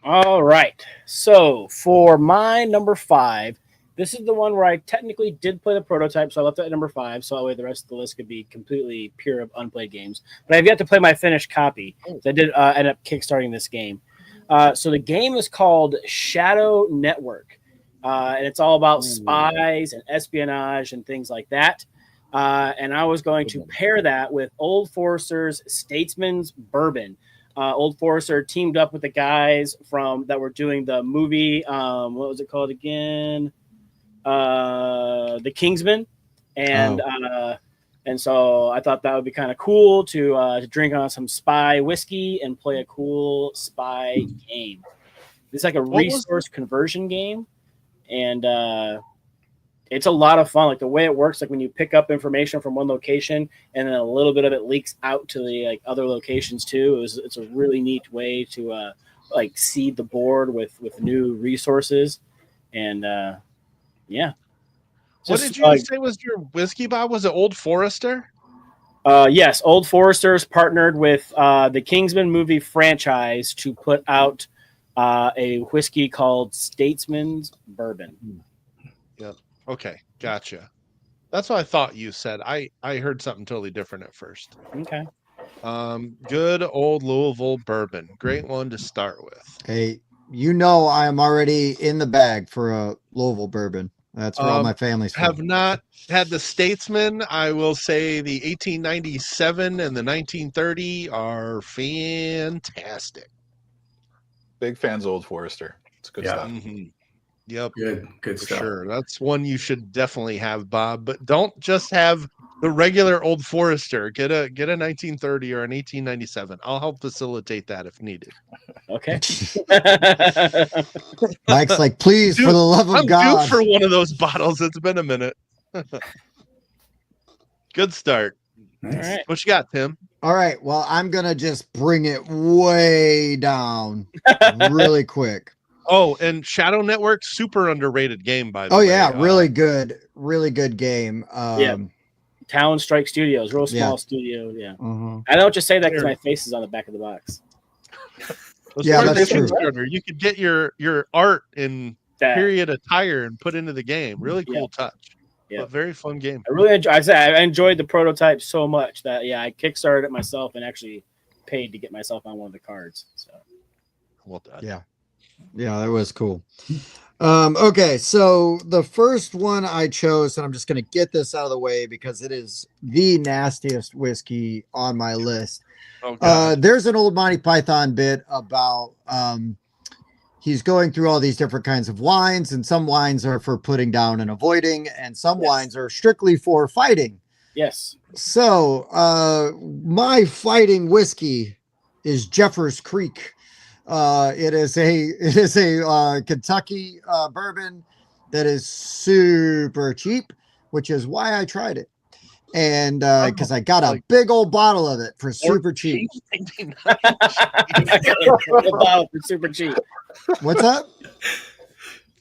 all right. So for my number 5, this is the one where I technically did play the prototype, so I left it at number 5, so that way the rest of the list could be completely pure of unplayed games. But I've yet to play my finished copy. So I did end up kickstarting this game. So the game is called Shadow Network, and it's all about spies and espionage and things like that. And I was going to pair that with Old Forester's Statesman's Bourbon. Old Forester teamed up with the guys that were doing the movie. What was it called again? The Kingsman, and so I thought that would be kind of cool to drink on some spy whiskey and play a cool spy game. It's like a resource conversion game, and it's a lot of fun. Like the way it works, like when you pick up information from one location and then a little bit of it leaks out to the other locations too. It's a really neat way to seed the board with new resources, and yeah. What did you say was your whiskey, Bob? Was it Old Forester? Yes, Old Forester's partnered with the Kingsman movie franchise to put out a whiskey called Statesman's Bourbon. Yep. Okay, gotcha. That's what I thought you said. I heard something totally different at first. Okay. Good old Louisville bourbon. Great one to start with. Hey, I am already in the bag for a Louisville bourbon. That's where all my family's from. Have not had the Statesman. I will say the 1897 and the 1930 are fantastic. Big fans of Old Forester. It's good stuff. Mm-hmm. Yep. Good stuff. Sure. That's one you should definitely have, Bob. But don't just have the regular Old Forester. Get a 1930 or an 1897. I'll help facilitate that if needed. Okay. Mike's like, please, for the love of God. I'm due for one of those bottles. It's been a minute. Good start. Nice. All right. What you got, Tim? All right. Well, I'm going to just bring it way down really quick. Oh, and Shadow Network, super underrated game, by the way. Oh, yeah. Really good game. Yeah. Town Strike Studios, real small studio. Yeah. Mm-hmm. I don't just say that because my face is on the back of the box. That's true. You could get your art in period attire and put into the game. Really cool touch. Yeah. But very fun game. I enjoyed the prototype so much that I kickstarted it myself and actually paid to get myself on one of the cards. So well done. Yeah. Yeah, that was cool. Okay, so the first one I chose, and I'm just going to get this out of the way because it is the nastiest whiskey on my list. Oh, God. There's an old Monty Python bit about he's going through all these different kinds of wines, and some wines are for putting down and avoiding, and some wines are strictly for fighting. Yes. So my fighting whiskey is Jeffers Creek. It is a Kentucky bourbon that is super cheap, which is why I tried it. And because I got a big old bottle of it for super cheap. Bottle for super cheap. What's up?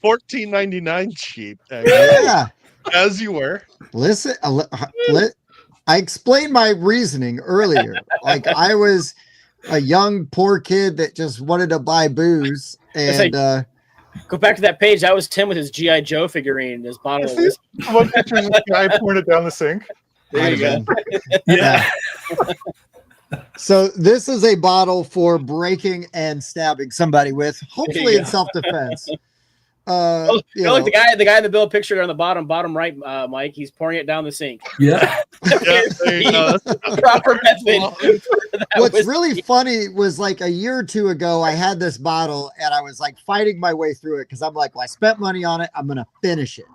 $14.99 cheap. Yeah. As you were. Listen, I explained my reasoning earlier. Like I was a young poor kid that just wanted to buy booze, and go back to that page. That was Tim with his GI Joe figurine, this bottle of whiskey. What picture is this guy pointed down the sink? There you go. Yeah. So this is a bottle for breaking and stabbing somebody with, hopefully in self-defense. Look, the guy in the bill pictured on the bottom right, Mike. He's pouring it down the sink. Yeah. There you go. Proper method. What's really funny was like a year or two ago, I had this bottle and I was like fighting my way through it because I'm like, well, I spent money on it. I'm going to finish it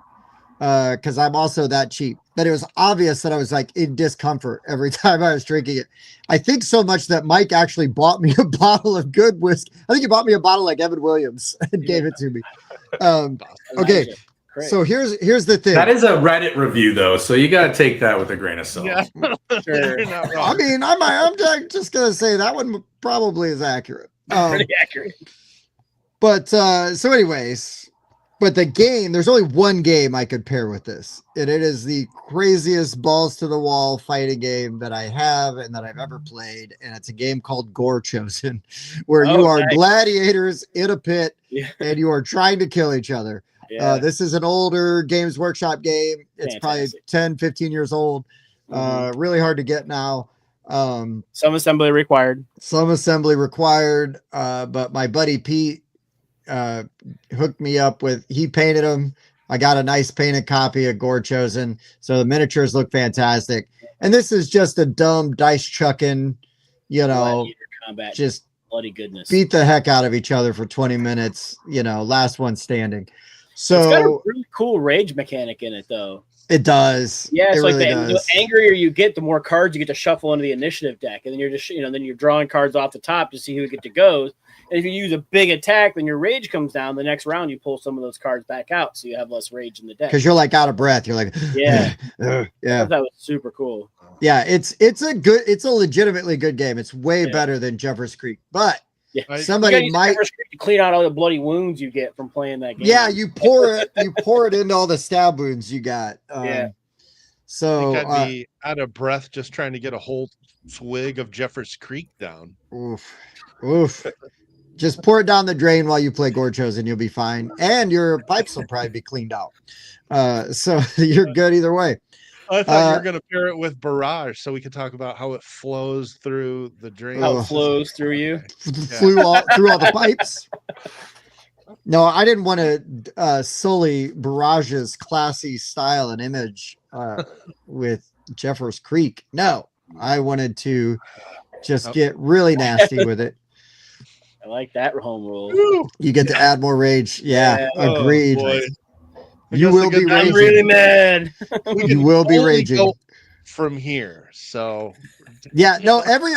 because I'm also that cheap. But it was obvious that I was like in discomfort every time I was drinking it. I think so much that Mike actually bought me a bottle of good whiskey. I think he bought me a bottle like Evan Williams and gave it to me. Okay. So here's the thing. That is a Reddit review, though, so you got to take that with a grain of salt. Yeah. Sure. You're not wrong. I mean, I'm just gonna say that one probably is accurate. Pretty accurate. But so anyways, but the game, there's only one game I could pair with this, and it is the craziest balls to the wall fighting game that I have and that I've ever played, and it's a game called Gore Chosen, where you are gladiators in a pit and you are trying to kill each other. Yeah. This is an older Games Workshop game. It's probably 10, 15 years old. Really hard to get now. Some assembly required. But my buddy Pete hooked me up with, he painted them. I got a nice painted copy of Gore Chosen. So the miniatures look fantastic. And this is just a dumb dice chucking, Combat. Just bloody goodness. Beat the heck out of each other for 20 minutes, last one standing. So it's got a really cool rage mechanic in it, though. It does. Yeah, it's it like really the angrier you get, the more cards you get to shuffle into the initiative deck, and then you're just then you're drawing cards off the top to see who get to go. And if you use a big attack, then your rage comes down. The next round, you pull some of those cards back out, so you have less rage in the deck. Because you're like out of breath. You're like, yeah. Yeah. That was super cool. Yeah, it's a legitimately good game. It's way better than Jeffers Creek, but somebody might clean out all the bloody wounds you get from playing that game. Yeah, you pour it into all the stab wounds you got. So I think I'd be out of breath just trying to get a whole swig of Jeffers Creek down. Oof. Just pour it down the drain while you play Gore Chosen, you'll be fine. And your pipes will probably be cleaned out. So you're good either way. I thought you were going to pair it with Barrage so we could talk about how it flows through the drain. How it flows through you? Through all the pipes. No, I didn't want to sully Barrage's classy style and image with Jeffers Creek. No, I wanted to just get really nasty with it. I like that home rule. You get to add more rage. Yeah. Agreed. You will be raging. I'm really mad. You will be raging from here. So yeah, no, every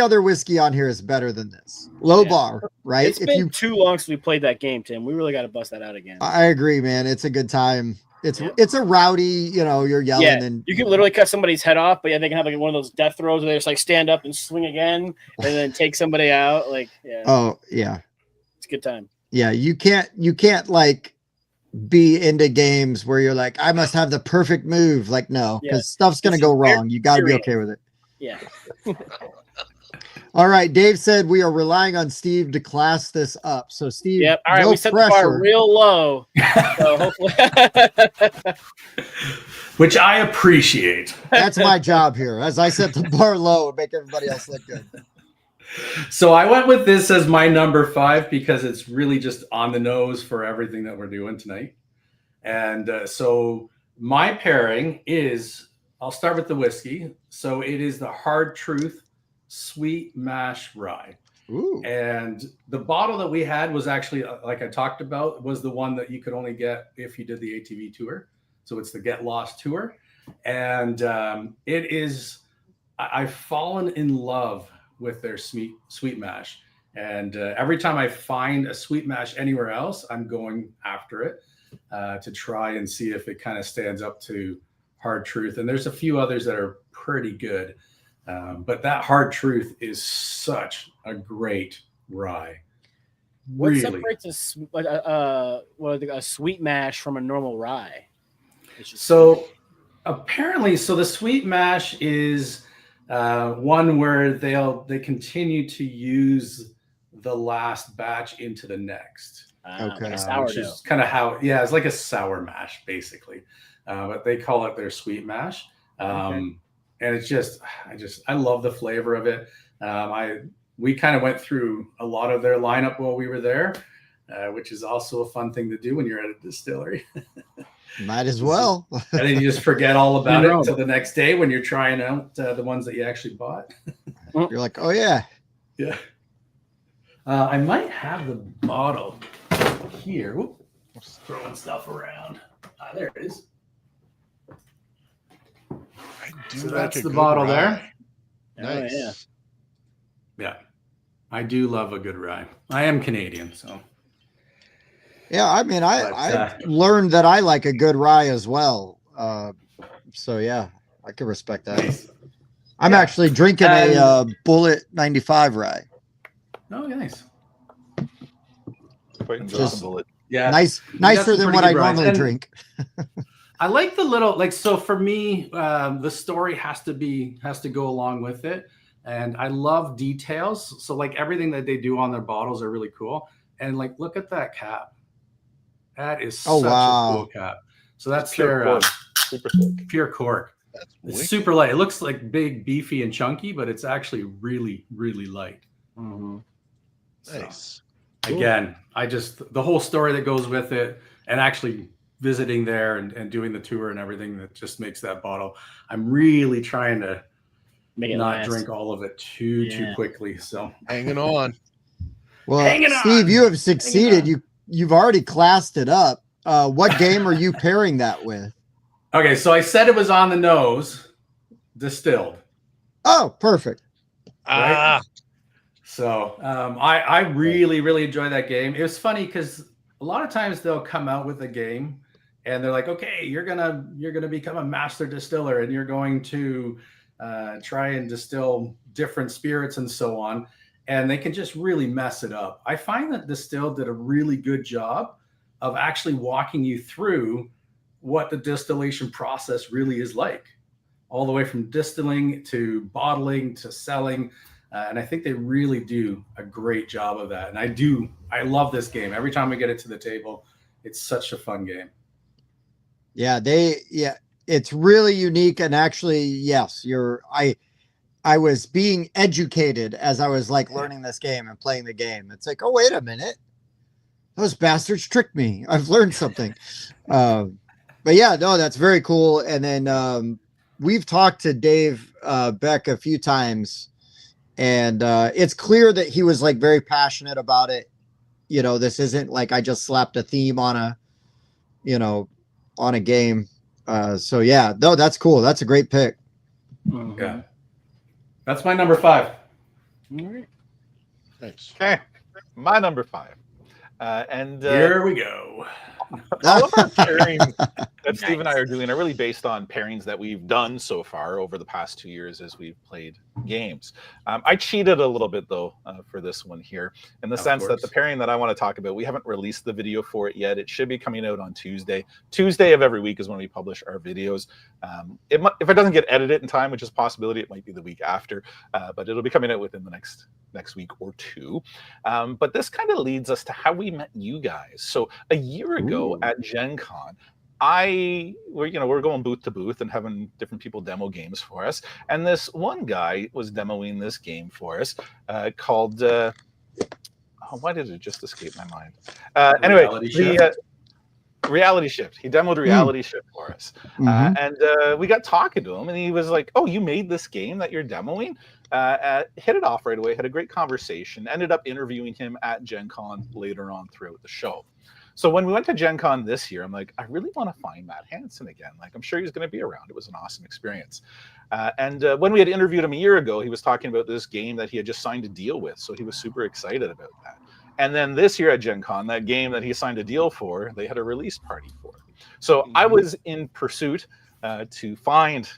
other whiskey on here is better than this. Low bar, right? It's been too long since we played that game, Tim. We really got to bust that out again. I agree, man. It's a good time. It's a rowdy, you're yelling and you can literally cut somebody's head off, but they can have like one of those death throws where they just like stand up and swing again and then take somebody out. Like, oh yeah, it's a good time. Yeah, you can't like be into games where you're like, I must have the perfect move. Like, no, because stuff's gonna go wrong. You got to be okay with it. Yeah. All right, Dave said we are relying on Steve to class this up. So Steve, all right, we set the bar real low. So hopefully which I appreciate. That's my job here. As I set the bar low and make everybody else look good. So I went with this as my number 5 because it's really just on the nose for everything that we're doing tonight. And so my pairing is, I'll start with the whiskey. So it is the Hard Truth Sweet Mash Rye. Ooh. And the bottle that we had was actually, like I talked about, was the one that you could only get if you did the ATV tour. So it's the Get Lost tour. And it is, I've fallen in love with their sweet mash. And every time I find a sweet mash anywhere else, I'm going after it to try and see if it kind of stands up to Hard Truth. And there's a few others that are pretty good. But that Hard Truth is such a great rye. What Really. separates a sweet mash from a normal rye? So apparently, so the sweet mash is one where they continue to use the last batch into the next. Okay. Like sourdough. Which is kind of how, yeah, it's like a sour mash basically, but they call it their sweet mash. Okay. And it's just, I love the flavor of it. We kind of went through a lot of their lineup while we were there, which is also a fun thing to do when you're at a distillery. Might as well. And then you just forget all about it until the next day when you're trying out the ones that you actually bought. You're like, oh yeah. Yeah. I might have the bottle here. Whoop. Just throwing stuff around. There it is. So that's the bottle there. Nice. Oh, yeah. Yeah. I do love a good rye. I am Canadian, so. Yeah, I mean, I learned that I like a good rye as well. So yeah, I can respect that. Nice. I'm actually drinking a Bullet 95 rye. Oh, nice. Bullet. Yeah. Nicer than what I normally drink. I like the little, like, so for me, the story has to go along with it. And I love details. So like everything that they do on their bottles are really cool. And like, look at that cap. That is such a cool cap. So that's their super thick. pure cork. It's super light. It looks like big, beefy, and chunky, but it's actually really, really light. Mm-hmm. Nice. So, again, the whole story that goes with it, and actually visiting there and doing the tour and everything, that just makes that bottle. I'm really trying to not drink all of it too quickly. So hanging on. Well, Steve, you have succeeded. You've already classed it up. What game are you pairing that with? Okay, so I said it was on the nose, distilled. Oh, perfect. Right? So I really, really enjoy that game. It was funny because a lot of times they'll come out with a game and they're like, okay, you're gonna become a master distiller and you're going to try and distill different spirits and so on. And they can just really mess it up. I find that Distill did a really good job of actually walking you through what the distillation process really is like, all the way from distilling to bottling to selling. And I think they really do a great job of that. And I love this game. Every time we get it to the table, it's such a fun game. Yeah, it's really unique. And actually, yes, I was being educated as I was like learning this game and playing the game. It's like, oh, wait a minute. Those bastards tricked me. I've learned something. But yeah, no, that's very cool. And then we've talked to Dave Beck a few times, and it's clear that he was like very passionate about it. You know, this isn't like I just slapped a theme on a game. So yeah, no, that's cool. That's a great pick. Mm-hmm. Yeah. That's my number 5. All right. Thanks. Okay, my number 5. And here we go. all of our pairings that Steve and I are doing are really based on pairings that we've done so far over the past 2 years as we've played games. I cheated a little bit though for this one here, in the sense that the pairing that I want to talk about, we haven't released the video for it yet. It should be coming out on Tuesday. Tuesday of every week is when we publish our videos. If it doesn't get edited in time, which is a possibility, it might be the week after, but it'll be coming out within the next week or two. But this kind of leads us to how we met you guys. So a year ago at Gen Con, we're going booth to booth and having different people demo games for us. And this one guy was demoing this game for us called, why did it just escape my mind? Anyway, Reality Shift. He demoed Reality Shift for us. And we got talking to him, and he was like, oh, you made this game that you're demoing? Hit it off right away, had a great conversation, ended up interviewing him at Gen Con later on throughout the show. So when we went to Gen Con this year, I'm like, I really want to find Matt Hansen again. Like, I'm sure he's going to be around. It was an awesome experience. And when we had interviewed him a year ago, he was talking about this game that he had just signed a deal with. So he was super excited about that. And then this year at Gen Con, that game that he signed a deal for, they had a release party for. So I was in pursuit to find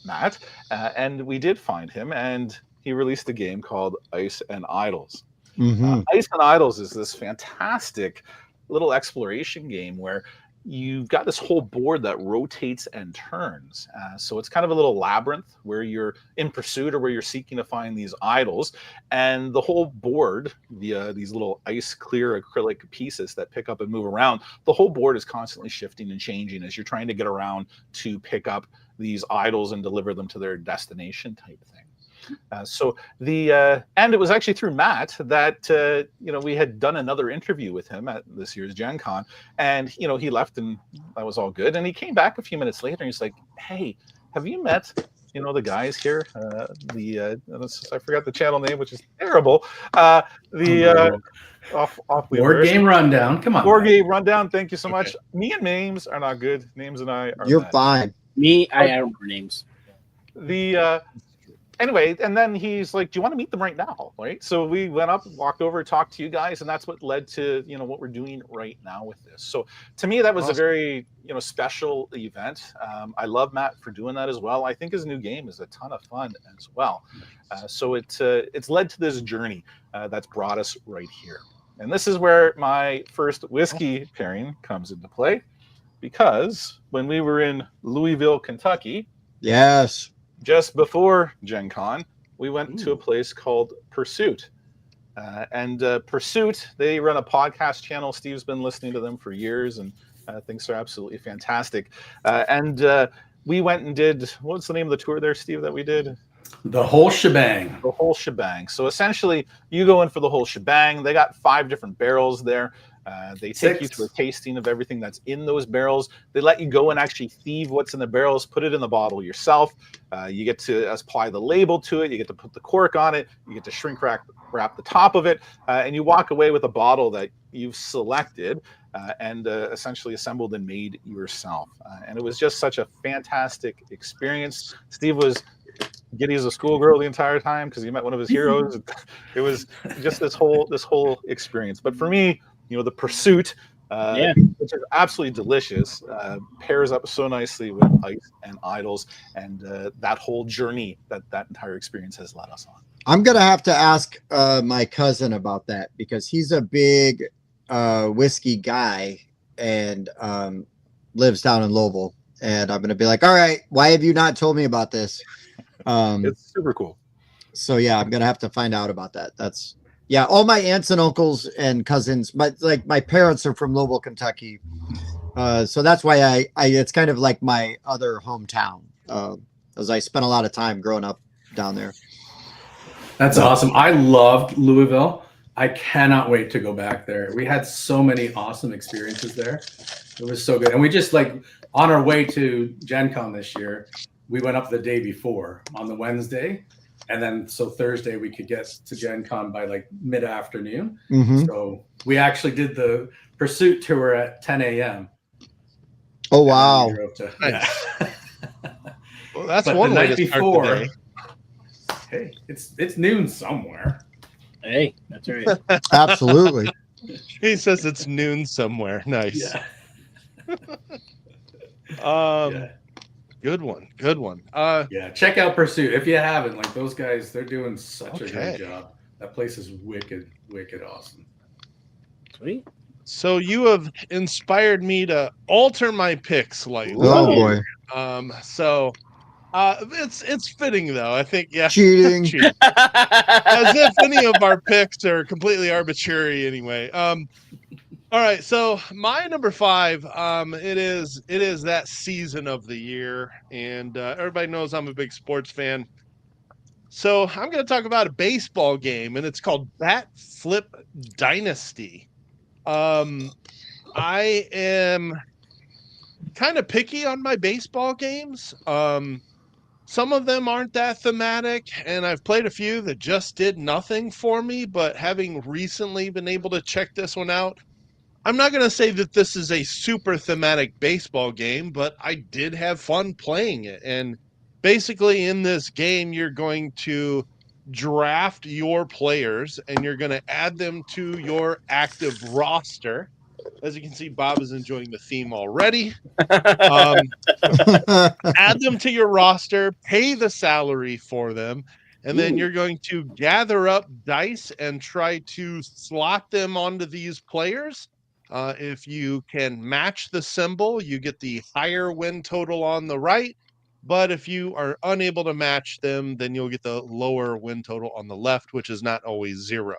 Matt, and we did find him, and he released a game called Ice and Idols. Ice and Idols is this fantastic little exploration game where you've got this whole board that rotates and turns. So it's kind of a little labyrinth where you're in pursuit or where you're seeking to find these idols. And the whole board, via these little ice clear acrylic pieces that pick up and move around, the whole board is constantly shifting and changing as you're trying to get around to pick up these idols and deliver them to their destination type thing. And it was actually through Matt that we had done another interview with him at this year's Gen Con, and he left and that was all good. And he came back a few minutes later and he's like, "Hey, have you met the guys here? I forgot the channel name, which is terrible. Board Game Rundown. Come on, Board Game Rundown. Thank you so much. Me and names are not good. Names and I are. You're bad. fine. I don't remember names. Anyway, and then he's like, do you want to meet them right now? Right. So we went up, walked over, talked to you guys, and that's what led to, what we're doing right now with this. So to me, that was awesome. A very, special event. I love Matt for doing that as well. I think his new game is a ton of fun as well. So it's led to this journey that's brought us right here. And this is where my first whiskey pairing comes into play, because when we were in Louisville, Kentucky. Yes. Just before Gen Con, we went to a place called Pursuit. Pursuit, they run a podcast channel. Steve's been listening to them for years and thinks they're absolutely fantastic. We went and did, what's the name of the tour there, Steve, that we did? The whole shebang. The whole shebang. So essentially, you go in for the whole shebang. They got 5 different barrels there. They take you through a tasting of everything that's in those barrels. They let you go and actually thieve what's in the barrels, put it in the bottle yourself. You get to apply the label to it. You get to put the cork on it. You get to shrink wrap the top of it. And you walk away with a bottle that you've selected and essentially assembled and made yourself. And it was just such a fantastic experience. Steve was giddy as a schoolgirl the entire time because he met one of his heroes. It was just this whole experience. But for me, the Pursuit, which is absolutely delicious, pairs up so nicely with Ice and Idols, and that whole journey that entire experience has led us on. I'm gonna have to ask my cousin about that, because he's a big whiskey guy and lives down in Louisville, and I'm gonna be like, all right, why have you not told me about this? It's super cool. So yeah, I'm gonna have to find out about that. Yeah, all my aunts and uncles and cousins, my parents are from Louisville, Kentucky. So that's why I it's kind of like my other hometown, as I spent a lot of time growing up down there. That's awesome. I loved Louisville. I cannot wait to go back there. We had so many awesome experiences there. It was so good. And we just on our way to Gen Con this year, we went up the day before on the Wednesday. And then so Thursday we could get to Gen Con by mid-afternoon. Mm-hmm. So we actually did the Pursuit tour at 10 a.m. Oh, wow. Nice. Well, that's one way to start the day. Hey, it's noon somewhere. Hey, that's right. Absolutely. He says it's noon somewhere. Nice. Yeah. Yeah. Good one. Yeah, check out Pursuit if you haven't. Those guys, they're doing such a great job. That place is wicked awesome. Sweet. So you have inspired me to alter my pick slightly. Oh boy. So it's fitting though. I think cheating. As if any of our picks are completely arbitrary anyway. All right, so my number 5, it is that season of the year, and everybody knows I'm a big sports fan. So I'm going to talk about a baseball game, and it's called Bat Flip Dynasty. I am kind of picky on my baseball games. Some of them aren't that thematic, and I've played a few that just did nothing for me. But having recently been able to check this one out, I'm not going to say that this is a super thematic baseball game, but I did have fun playing it. And basically, in this game, you're going to draft your players and you're going to add them to your active roster. As you can see, Bob is enjoying the theme already. Add them to your roster, pay the salary for them, and then you're going to gather up dice and try to slot them onto these players. If you can match the symbol, you get the higher win total on the right. But if you are unable to match them, then you'll get the lower win total on the left, which is not always 0.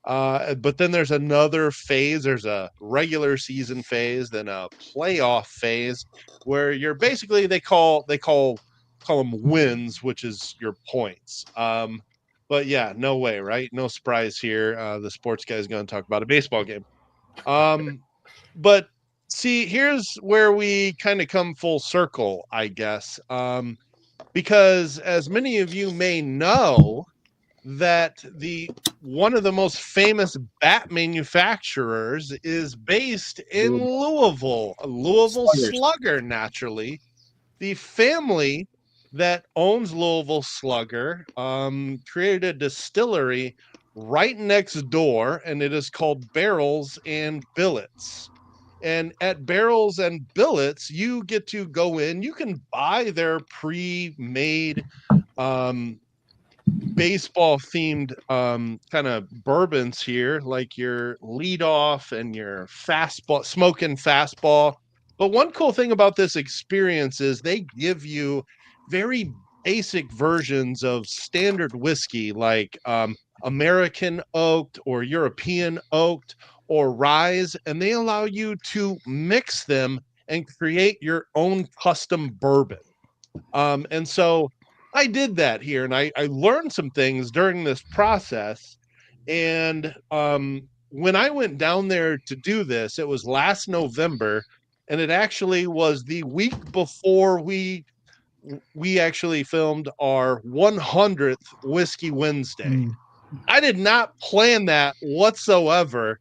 But then there's another phase. There's a regular season phase, then a playoff phase, where you're basically they call them wins, which is your points. But yeah, no way, right? No surprise here. The sports guy is going to talk about a baseball game. But see, here's where we kind of come full circle, I guess. Because as many of you may know, that one of the most famous bat manufacturers is based in Louisville, a Louisville Slugger, naturally. The family that owns Louisville Slugger created a distillery right next door, and it is called Barrels and Billets. And at Barrels and Billets, you get to go in, you can buy their pre-made baseball themed kind of bourbons here, like your lead off and your fastball, smoking fastball. But one cool thing about this experience is they give you very basic versions of standard whiskey, like American oaked or European oaked or rye, and they allow you to mix them and create your own custom bourbon. And so I did that here, and I learned some things during this process. And when I went down there to do this, it was last November, and it actually was the week before we actually filmed our 100th Whiskey Wednesday. I did not plan that whatsoever.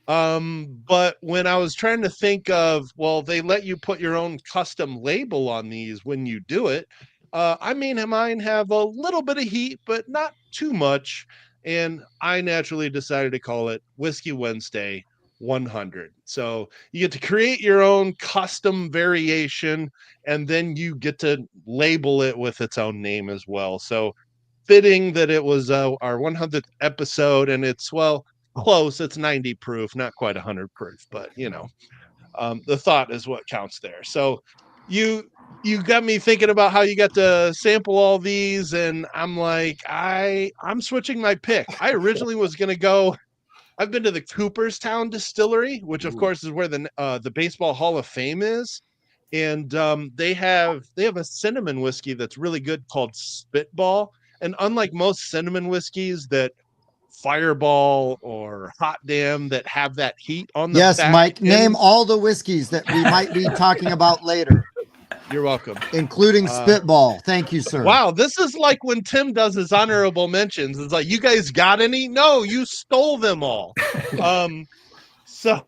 But when I was trying to think of, well, they let you put your own custom label on these when you do it. I mean, mine have a little bit of heat, but not too much. And I naturally decided to call it Whiskey Wednesday 100. So you get to create your own custom variation, and then you get to label it with its own name as well. So fitting that it was our 100th episode, and it's, well, close. It's 90 proof, not quite 100 proof, but the thought is what counts there. So you got me thinking about how you got to sample all these, and I'm like, I'm switching my pick. I originally was going to go. I've been to the Cooperstown Distillery, which of course is where the Baseball Hall of Fame is, and they have a cinnamon whiskey that's really good called Spitball. And unlike most cinnamon whiskeys that Fireball or Hot Damn that have that heat on the yes, back Mike, end. Name all the whiskeys that we might be talking about later. You're welcome. Including Spitball. Thank you, sir. Wow, this is like when Tim does his honorable mentions. It's like, you guys got any? No, you stole them all. So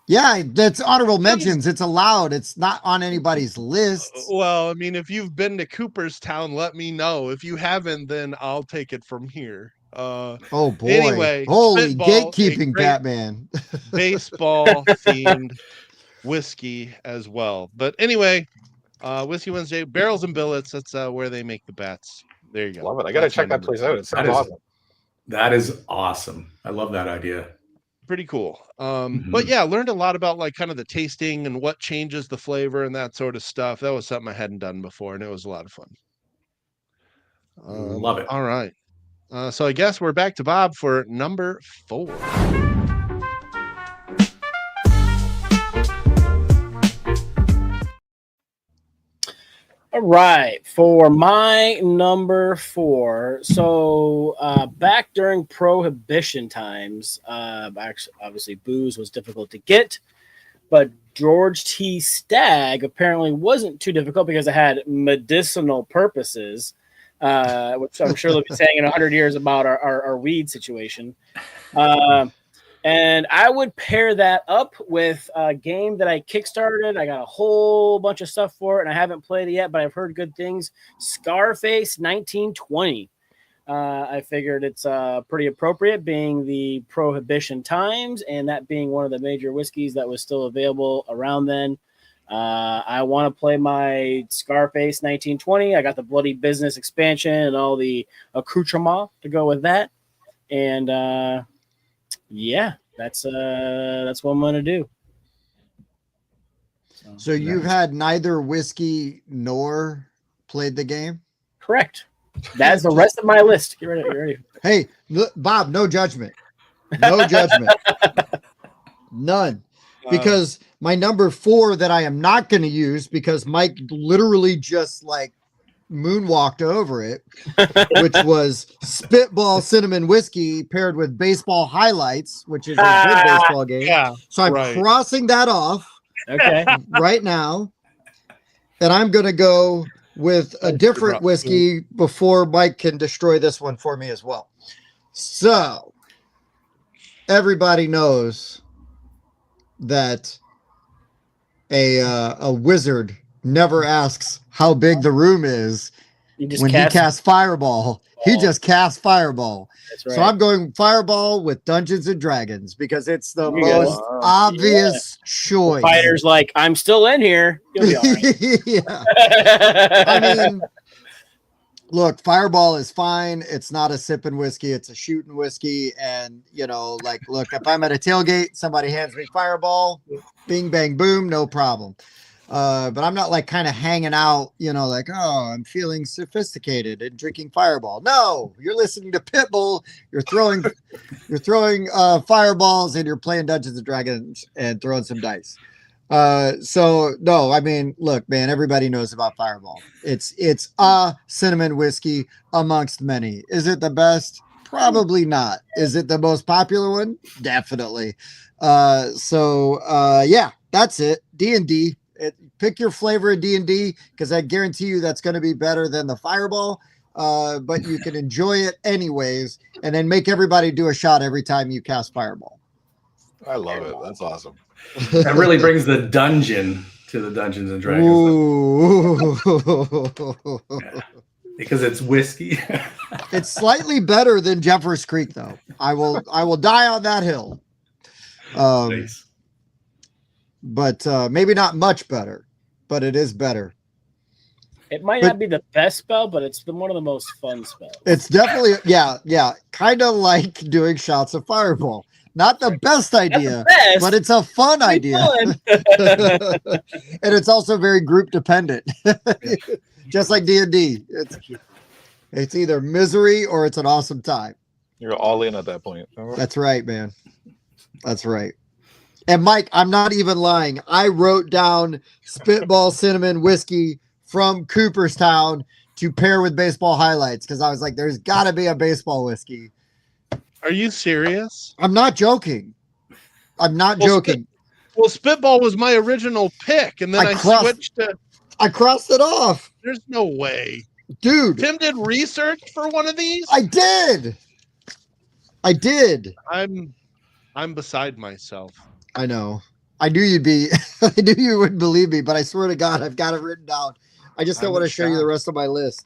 yeah, that's honorable mentions. It's allowed. It's not on anybody's list. Well, I mean, if you've been to Cooperstown, let me know. If you haven't, then I'll take it from here. Oh boy. Anyway, holy Spitball, gatekeeping, Batman. Baseball themed whiskey as well. But anyway, Whiskey Wednesday, Barrels and Billets, that's where they make the bats. There you go. Love it. I gotta check that place out. It sounds awesome. That is awesome. I love that idea. Pretty cool. But yeah, learned a lot about like kind of the tasting and what changes the flavor and that sort of stuff. That was something I hadn't done before, and it was a lot of fun. Love it. All right. So I guess we're back to Bob for number 4. All right, for my number 4. So back during Prohibition times, obviously booze was difficult to get, but George T. Stagg apparently wasn't too difficult because it had medicinal purposes, which I'm sure they'll be saying in 100 years about our weed situation. And I would pair that up with a game that I kickstarted. I got a whole bunch of stuff for it, and I haven't played it yet, but I've heard good things. Scarface 1920. I figured it's pretty appropriate, being the Prohibition times, and that being one of the major whiskeys that was still available around then. I want to play my Scarface 1920. I got the Bloody Business expansion and all the accoutrement to go with that. And yeah, that's what I'm gonna do. So you've had neither whiskey nor played the game? Correct. That's the rest of my list. Get ready. Get ready. Hey, look, Bob, no judgment. No judgment. None. Because my number 4 that I am not going to use, because Mike literally just like moonwalked over it, which was Spitball Cinnamon Whiskey paired with Baseball Highlights, which is a good baseball game. Yeah, so I'm crossing that off right now. And I'm going to go with a different whiskey before Mike can destroy this one for me as well. So everybody knows that a wizard never asks how big the room is when he casts Fireball. He just casts Fireball. That's right. So I'm going Fireball with Dungeons and Dragons because it's the most obvious choice. The fighter's like, I'm still in here. You'll be all right. Yeah. I mean, look, Fireball is fine. It's not a sipping whiskey. It's a shooting whiskey. And, you know, like, look, if I'm at a tailgate, somebody hands me Fireball, bing, bang, boom, no problem. But I'm not like kind of hanging out, you know, like, oh, I'm feeling sophisticated and drinking Fireball. No, you're listening to Pitbull. You're throwing fireballs and you're playing Dungeons and Dragons and throwing some dice. So no, I mean, look, man, everybody knows about Fireball. It's a cinnamon whiskey amongst many. Is it the best? Probably not. Is it the most popular one? Definitely. Yeah, that's it. D&D. Pick your flavor of D&D because I guarantee you that's going to be better than the Fireball. But you can enjoy it anyways, and then make everybody do a shot every time you cast Fireball. I love it. That's awesome. That really brings the dungeon to the Dungeons and Dragons. Yeah, because it's whiskey. It's slightly better than Jeffers Creek, though. I will die on that hill. Nice. But maybe not much better, but it is better. It might not be the best spell, but it's one of the most fun spells. It's definitely, yeah, kind of like doing shots of Fireball. Not the best idea, but it's a fun idea. And it's also very group dependent. Just like D&D. It's either misery or it's an awesome time. You're all in at that point. That's right, man. That's right. And Mike, I'm not even lying. I wrote down Spitball Cinnamon Whiskey from Cooperstown to pair with Baseball Highlights because I was like, there's got to be a baseball whiskey. Are you serious? I'm not joking. I'm not joking. Spitball was my original pick, and then I switched to... I crossed it off. There's no way. Dude. Tim did research for one of these? I did. I'm beside myself. I know. I knew you'd be. I knew you wouldn't believe me, but I swear to God, I've got it written down. I just don't want to show you the rest of my list.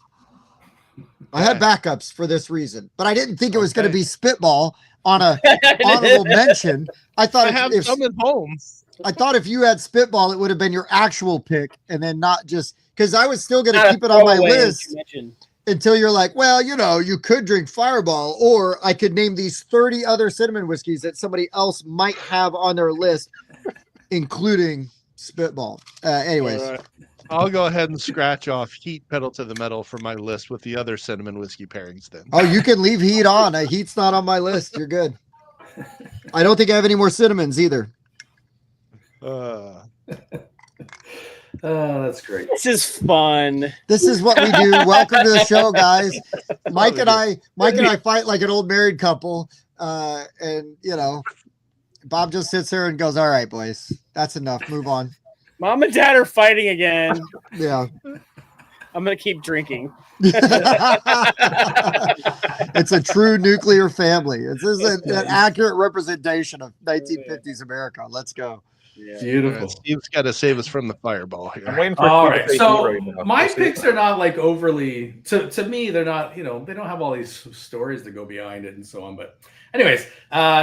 I had backups for this reason, but I didn't think it was going to be Spitball on a honorable mention. I thought I have some at home. I thought if you had Spitball, it would have been your actual pick, and then not just because I was still going to keep it on my list until you're like, well, you know, you could drink Fireball, or I could name these 30 other cinnamon whiskeys that somebody else might have on their list, including Spitball. Anyways. Right. I'll go ahead and scratch off Heat Pedal to the Metal from my list with the other cinnamon whiskey pairings then. Oh, you can leave Heat on. Heat's not on my list. You're good. I don't think I have any more cinnamons either. Oh, that's great. This is fun. This is what we do. Welcome to the show, guys. Mike and I fight like an old married couple. And you know, Bob just sits there and goes, "All right, boys, that's enough. Move on." Mom and Dad are fighting again. Yeah. I'm gonna keep drinking. It's a true nuclear family. This is an accurate representation of 1950s America. Let's go. Yeah. Beautiful. Steve's got to save us from the fireball here. I'm waiting for All Steve to right. say So right now. my We'll see. picks are not like overly to me. They're not, they don't have all these stories that go behind it and so on. But anyways,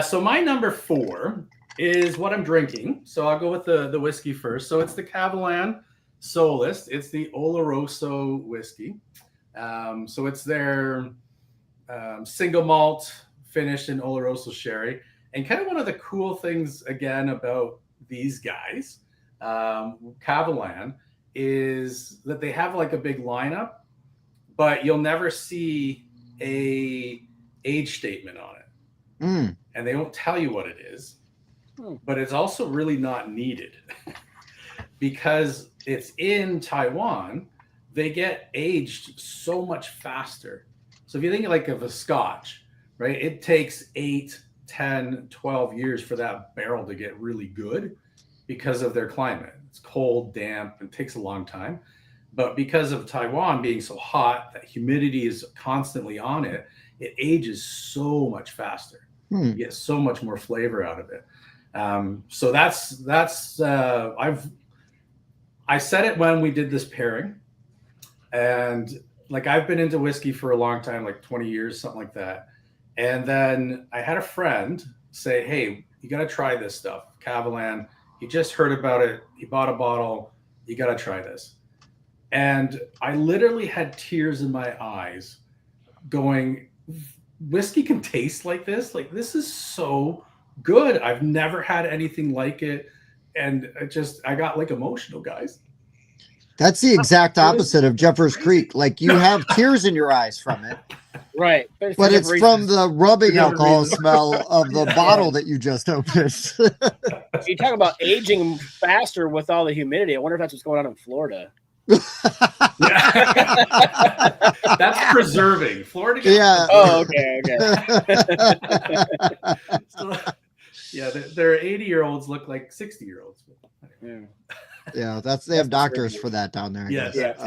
so my number 4 is what I'm drinking. So I'll go with the whiskey first. So it's the Cavalan Solist. It's the Oloroso whiskey. So it's their single malt finished in Oloroso sherry. And kind of one of the cool things again about these guys, Cavalan, is that they have like a big lineup, but you'll never see a age statement on it. And they don't tell you what it is, but it's also really not needed because it's in Taiwan. They get aged so much faster. So if you think like of a Scotch, right, it takes 8, 10, 12 years for that barrel to get really good because of their climate. It's cold, damp, and takes a long time. But because of Taiwan being so hot, that humidity is constantly on it, it ages so much faster. You get so much more flavor out of it. So I said it when we did this pairing, and like I've been into whiskey for a long time, like 20 years, something like that. And then I had a friend say, "Hey, you got to try this stuff, Cavalan. He just heard about it. He bought a bottle. You got to try this." And I literally had tears in my eyes going, whiskey can taste like this? Like, this is so good. I've never had anything like it. And I got like emotional, guys. That's the exact opposite of Jeffers Creek. Like you have tears in your eyes from it. Right. But it's from the rubbing alcohol smell of the bottle that you just opened. You talk about aging faster with all the humidity. I wonder if that's what's going on in Florida. That's preserving. Florida. Yeah. Oh, okay. So, yeah, their 80-year-olds look like 60-year-olds. Yeah, they have doctors for that down there. I Yes. guess.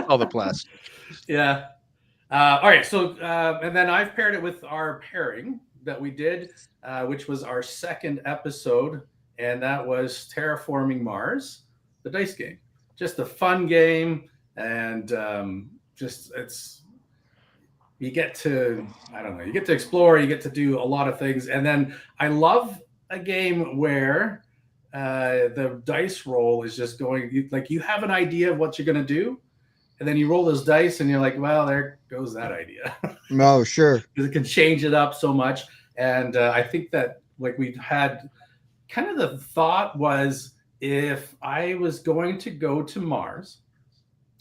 All the plastic. Yeah. All right. So, and then I've paired it with our pairing that we did, which was our second episode, and that was Terraforming Mars, the dice game. Just a fun game, and you get to explore, you get to do a lot of things, and then I love a game where the dice roll is just going like you have an idea of what you're going to do, and then you roll those dice, and you're like, well, there goes that idea. Oh, sure. Because it can change it up so much, and I think that like we had kind of the thought was, if I was going to go to Mars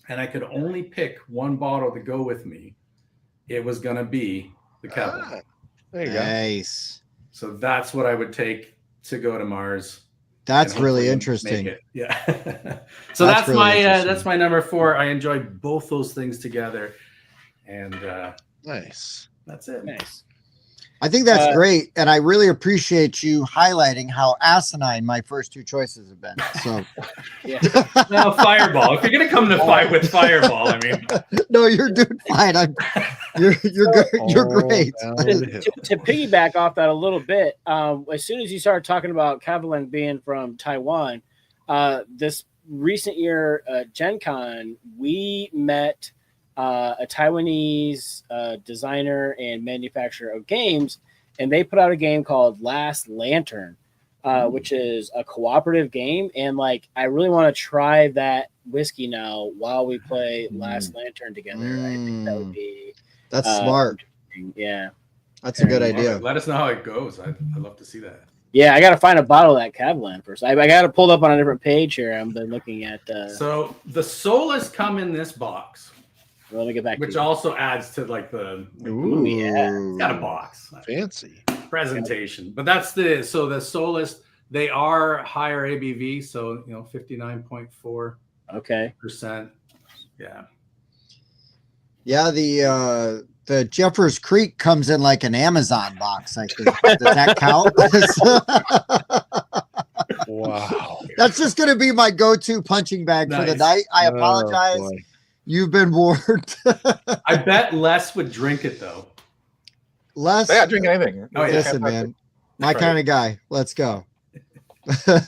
and I could only pick one bottle to go with me, it was going to be the Cavalan. There you Nice. So that's what I would take to go to Mars. That's and really hopefully interesting. make it. Yeah. So that's really that's my number 4. I enjoy both those things together. And go. Nice. that's it. Nice. I think that's great, and I really appreciate you highlighting how asinine my first 2 choices have been. So, Now, Fireball. If you're gonna come to fight with Fireball, I mean, no, you're doing fine. You're great. To piggyback off that a little bit, as soon as you started talking about Cavalan being from Taiwan, this recent year Gen Con, we met a Taiwanese designer and manufacturer of games, and they put out a game called Last Lantern, which is a cooperative game. And like, I really want to try that whiskey now while we play Last Lantern together. I think that would be smart. Yeah, that's a good idea. Let us know how it goes. I'd love to see that. Yeah, I got to find a bottle of that Cavalan first. I got to pull up on a different page here. I'm looking at. So the Solas come in this box. Let me get back. Which also adds to like the Ooh, yeah. It's got a box. Fancy Presentation. But that's the Solus They are higher ABV, so 59.4%. Okay. Yeah. Yeah, the Jeffers Creek comes in like an Amazon box, I think. Does that count? Wow. That's just going to be my go-to punching bag for the Nice. night. I Oh, apologize. boy. You've been warned. I bet Les would drink it though. Les, Yeah, drink anything. Oh, yeah. listen, man, my Right. kind of guy. Let's go. All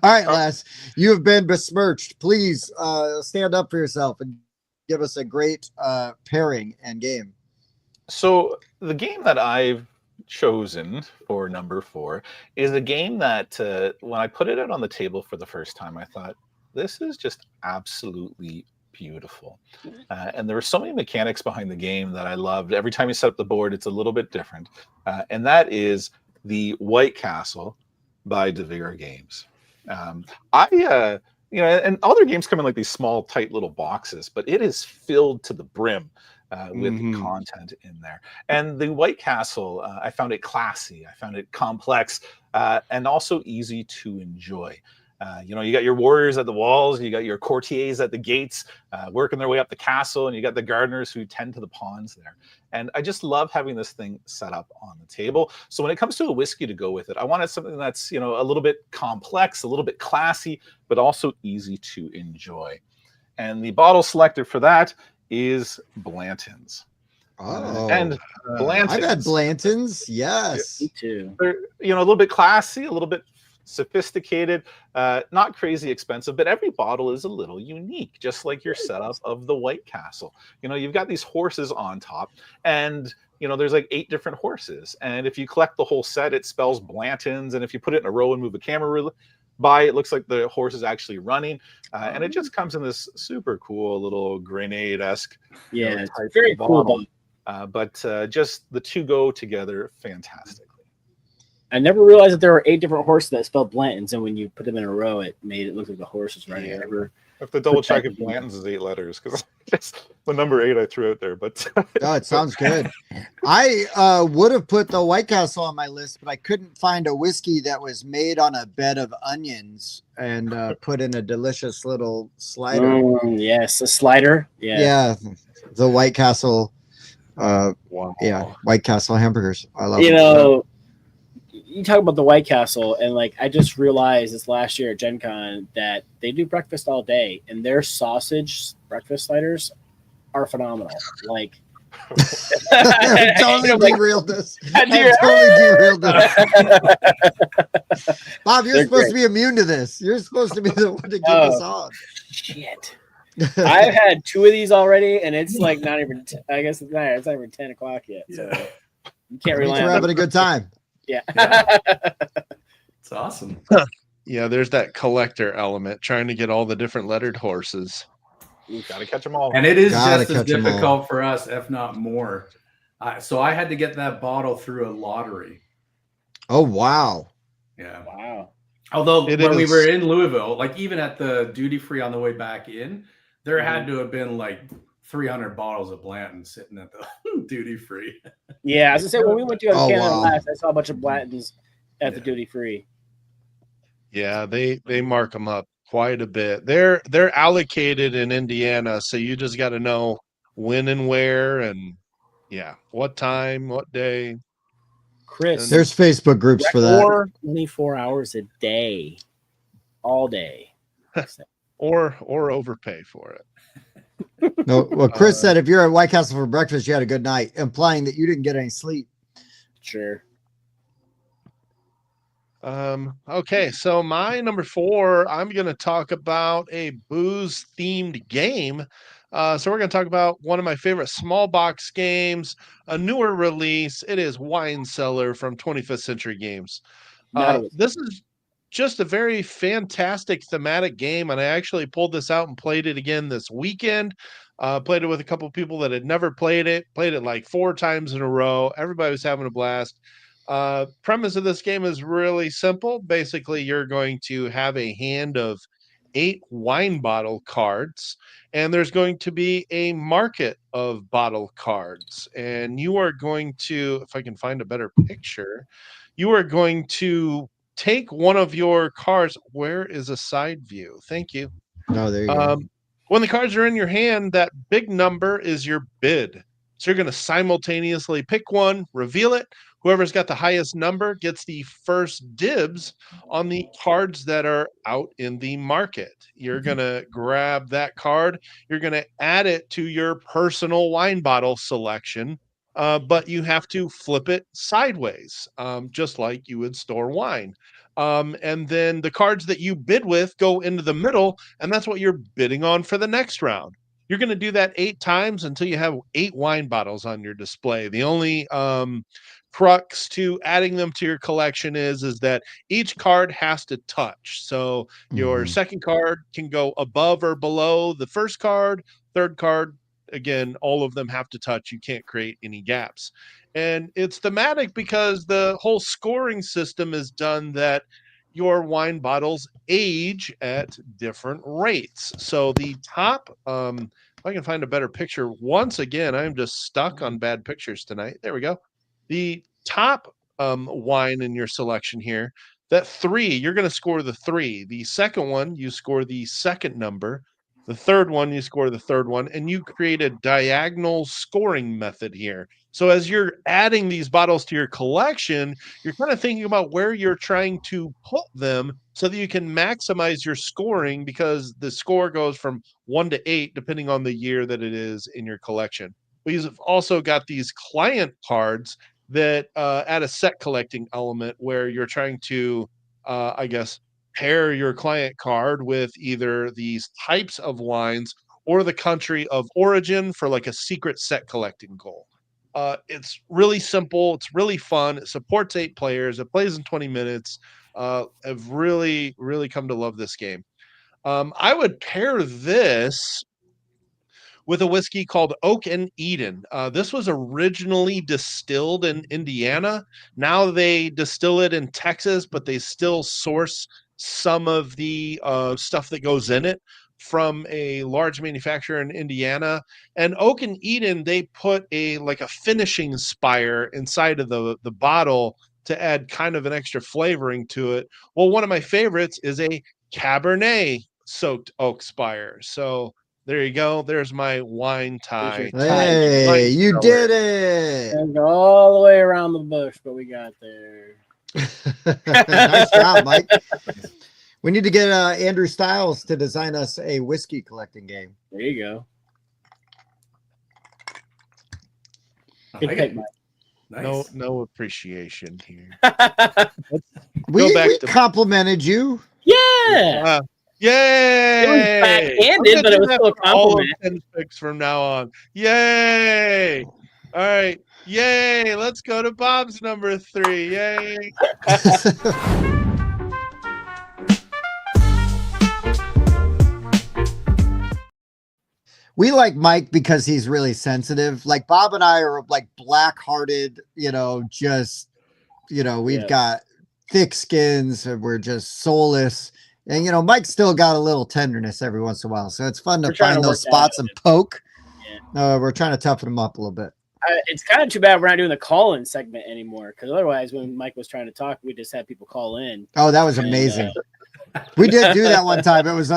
right, Les, you have been besmirched. Please stand up for yourself and give us a great pairing and game. So the game that I've chosen for number 4 is a game that when I put it out on the table for the first time, I thought, this is just absolutely beautiful. And there were so many mechanics behind the game that I loved. Every time you set up the board, it's a little bit different. And that is the White Castle by DeVere Games. And other games come in like these small, tight little boxes, but it is filled to the brim with content in there. And the White Castle, I found it classy, I found it complex, and also easy to enjoy. You got your warriors at the walls, you got your courtiers at the gates, working their way up the castle, and you got the gardeners who tend to the pawns there. And I just love having this thing set up on the table. So when it comes to a whiskey to go with it, I wanted something that's, a little bit complex, a little bit classy, but also easy to enjoy. And the bottle selected for that is Blanton's. And Blanton's. I've had Blanton's, yes. Me too. They're, a little bit classy, a little bit sophisticated, not crazy expensive, but every bottle is a little unique, just like your setup of the White Castle. You've got these horses on top, and there's like 8 different horses, and if you collect the whole set, it spells Blanton's, and if you put it in a row and move a camera by, it looks like the horse is actually running, and it just comes in this super cool little grenade-esque it's type very of cool. but just the two go together fantastically. I never realized that there were 8 different horses that spelled Blanton's, and when you put them in a row, it made it look like the horse was running. Yeah. Over. I have to double check if Blanton's is 8 letters, because the number 8 I threw out there. But Oh, it sounds good. I would have put the White Castle on my list, but I couldn't find a whiskey that was made on a bed of onions and put in a delicious little slider. Yes, a slider. Yeah, the White Castle. Wow. Yeah, White Castle hamburgers. I love You them. know, you talk about the White Castle, and like I just realized this last year at Gen Con that they do breakfast all day, and their sausage breakfast sliders are phenomenal. Like, totally derailed this. Totally derailed this. Bob, you're supposed to be immune to this. You're supposed to be the one to keep us on. Shit. I've had 2 of these already, and it's like not even. I guess it's not even 10 o'clock yet. So you can't rely We're on having a good time. Yeah. It's awesome. Yeah, there's that collector element, trying to get all the different lettered horses. you got to catch them all. And it is Gotta just as catch 'em all. difficult for us, if not more. So I had to get that bottle through a lottery. Oh, wow. Yeah. Wow. Although It when we is- were in Louisville, like even at the duty free on the way back in, there had to have been like 300 bottles of Blanton sitting at the duty free. Yeah, as I said, when we went to Oh, Canada wow. last, I saw a bunch of Blantons at the duty free. Yeah, they mark them up quite a bit. They're allocated in Indiana, so you just got to know when and where, and what time, what day. Chris, There's Facebook groups for that. 24 hours a day, all day. Or overpay for it. No, well, Chris said if you're at White Castle for breakfast, you had a good night, implying that you didn't get any sleep. Sure. Okay, so my number 4, I'm going to talk about a booze themed game. So we're going to talk about one of my favorite small box games, a newer release. It is Wine Cellar from 25th Century Games. This is just a very fantastic thematic game, and I actually pulled this out and played it again this weekend. Played it with a couple of people that had never played it like 4 times in a row. Everybody was having a blast. Premise of this game is really simple. Basically, you're going to have a hand of 8 wine bottle cards, and there's going to be a market of bottle cards, and you are going to, if I can find a better picture, you are going to take one of your cards. Where is a side view? Thank you. No, there you go. When the cards are in your hand, that big number is your bid. So you're going to simultaneously pick one, reveal it. Whoever's got the highest number gets the first dibs on the cards that are out in the market. You're going to grab that card. You're going to add it to your personal wine bottle selection, but you have to flip it sideways, just like you would store wine. And then the cards that you bid with go into the middle, and that's what you're bidding on for the next round. You're going to do that 8 times until you have 8 wine bottles on your display. The only crux to adding them to your collection is that each card has to touch. So your second card can go above or below the first card, third card, again, all of them have to touch. You can't create any gaps. And it's thematic because the whole scoring system is done that your wine bottles age at different rates. So the top, if I can find a better picture, once again, I'm just stuck on bad pictures tonight. There we go. The top wine in your selection here, that 3, you're going to score the 3. The second one, you score the second number. The third one, you score the third one, and you create a diagonal scoring method here. So as you're adding these bottles to your collection, you're kind of thinking about where you're trying to put them so that you can maximize your scoring, because the score goes from 1 to 8 depending on the year that it is in your collection. We've also got these client cards that add a set collecting element where you're trying to, I guess, pair your client card with either these types of wines or the country of origin for like a secret set collecting goal. It's really simple. It's really fun. It supports 8 players. It plays in 20 minutes. I've really, really come to love this game. I would pair this with a whiskey called Oak and Eden. This was originally distilled in Indiana. Now they distill it in Texas, but they still source some of the stuff that goes in it from a large manufacturer in Indiana. And Oak and Eden, they put a finishing spire inside of the bottle to add kind of an extra flavoring to it. Well, one of my favorites is a Cabernet soaked oak spire. So there you go. There's my wine tie. Hey, you did it. And go all the way around the bush, but we got there. Nice job, Mike. We need to get Andrew Stiles to design us a whiskey collecting game. There you go. Good pick, Mike. Nice. No appreciation here. We complimented you. Yeah. Yay! It was backhanded, but it was still a compliment. All of 10 picks from now on. Yay! All right. Yay! Let's go to Bob's number 3. Yay! We like Mike because he's really sensitive. Like Bob and I are like black-hearted, we've got thick skins and we're just soulless. And, Mike's still got a little tenderness every once in a while. So it's fun to find those spots and poke. Yeah. We're trying to toughen him up a little bit. It's kind of too bad we're not doing the call-in segment anymore, because otherwise when Mike was trying to talk, we just had people call in. Oh, that was amazing. We did do that one time. It was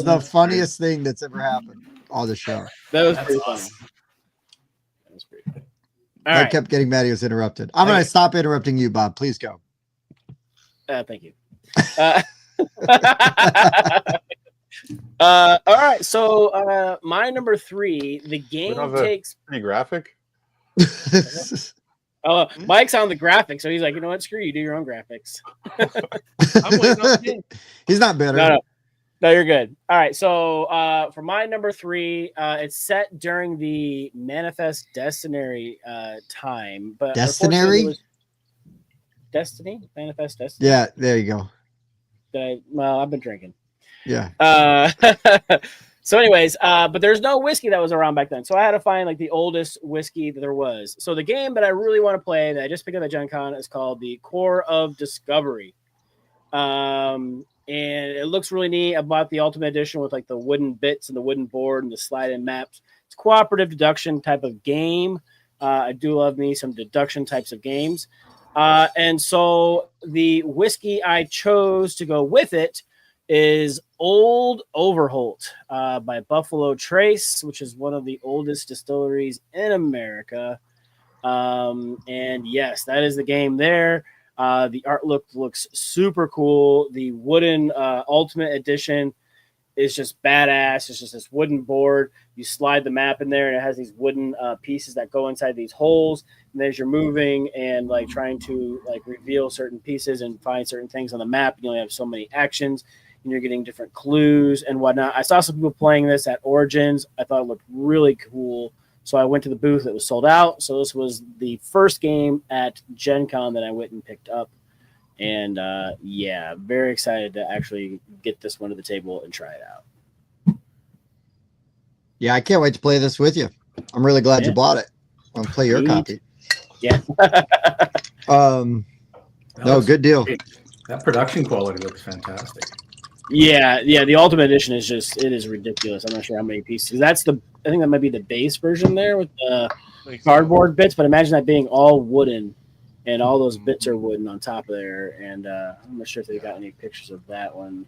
the funniest thing that's ever happened on the show. That was pretty funny. That was pretty good. I kept getting mad he was interrupted. I'm going to stop interrupting you, Bob. Please go. Thank you. All right, so my number 3, the game takes pretty graphic. Mike's on the graphics, so he's like, you know what, screw you, do your own graphics. I'm waiting on you. He's not bitter. No, you're good. All right, so for my number 3, it's set during the Manifest Destiny time, but Destiny? Manifest Destiny. Yeah, there you go. I've been drinking. Yeah. So anyways, but there's no whiskey that was around back then. So I had to find like the oldest whiskey that there was. So the game that I really want to play that I just picked up at Gen Con is called the Core of Discovery. And it looks really neat. I bought the Ultimate Edition with like the wooden bits and the wooden board and the slide-in maps. It's a cooperative deduction type of game. I do love me some deduction types of games. And so the whiskey I chose to go with it is Old Overholt by Buffalo Trace, which is one of the oldest distilleries in America. And yes, that is the game there. The art looks super cool. The wooden Ultimate Edition is just badass. It's just this wooden board. You slide the map in there, and it has these wooden pieces that go inside these holes. And as you're moving and like trying to like reveal certain pieces and find certain things on the map, you only have so many actions, and you're getting different clues and whatnot. I saw some people playing this at Origins. I thought it looked really cool. So I went to the booth. It was sold out. So this was the first game at Gen Con that I went and picked up. And yeah, very excited to actually get this one to the table and try it out. Yeah, I can't wait to play this with you. I'm really glad you bought it. I'll play your copy. Yeah. No, good deal. That production quality looks fantastic. Yeah, the Ultimate Edition is it is ridiculous. I'm not sure how many pieces. I think that might be the base version there with the cardboard bits, but imagine that being all wooden. And all those bits are wooden on top of there. And I'm not sure if they got any pictures of that one.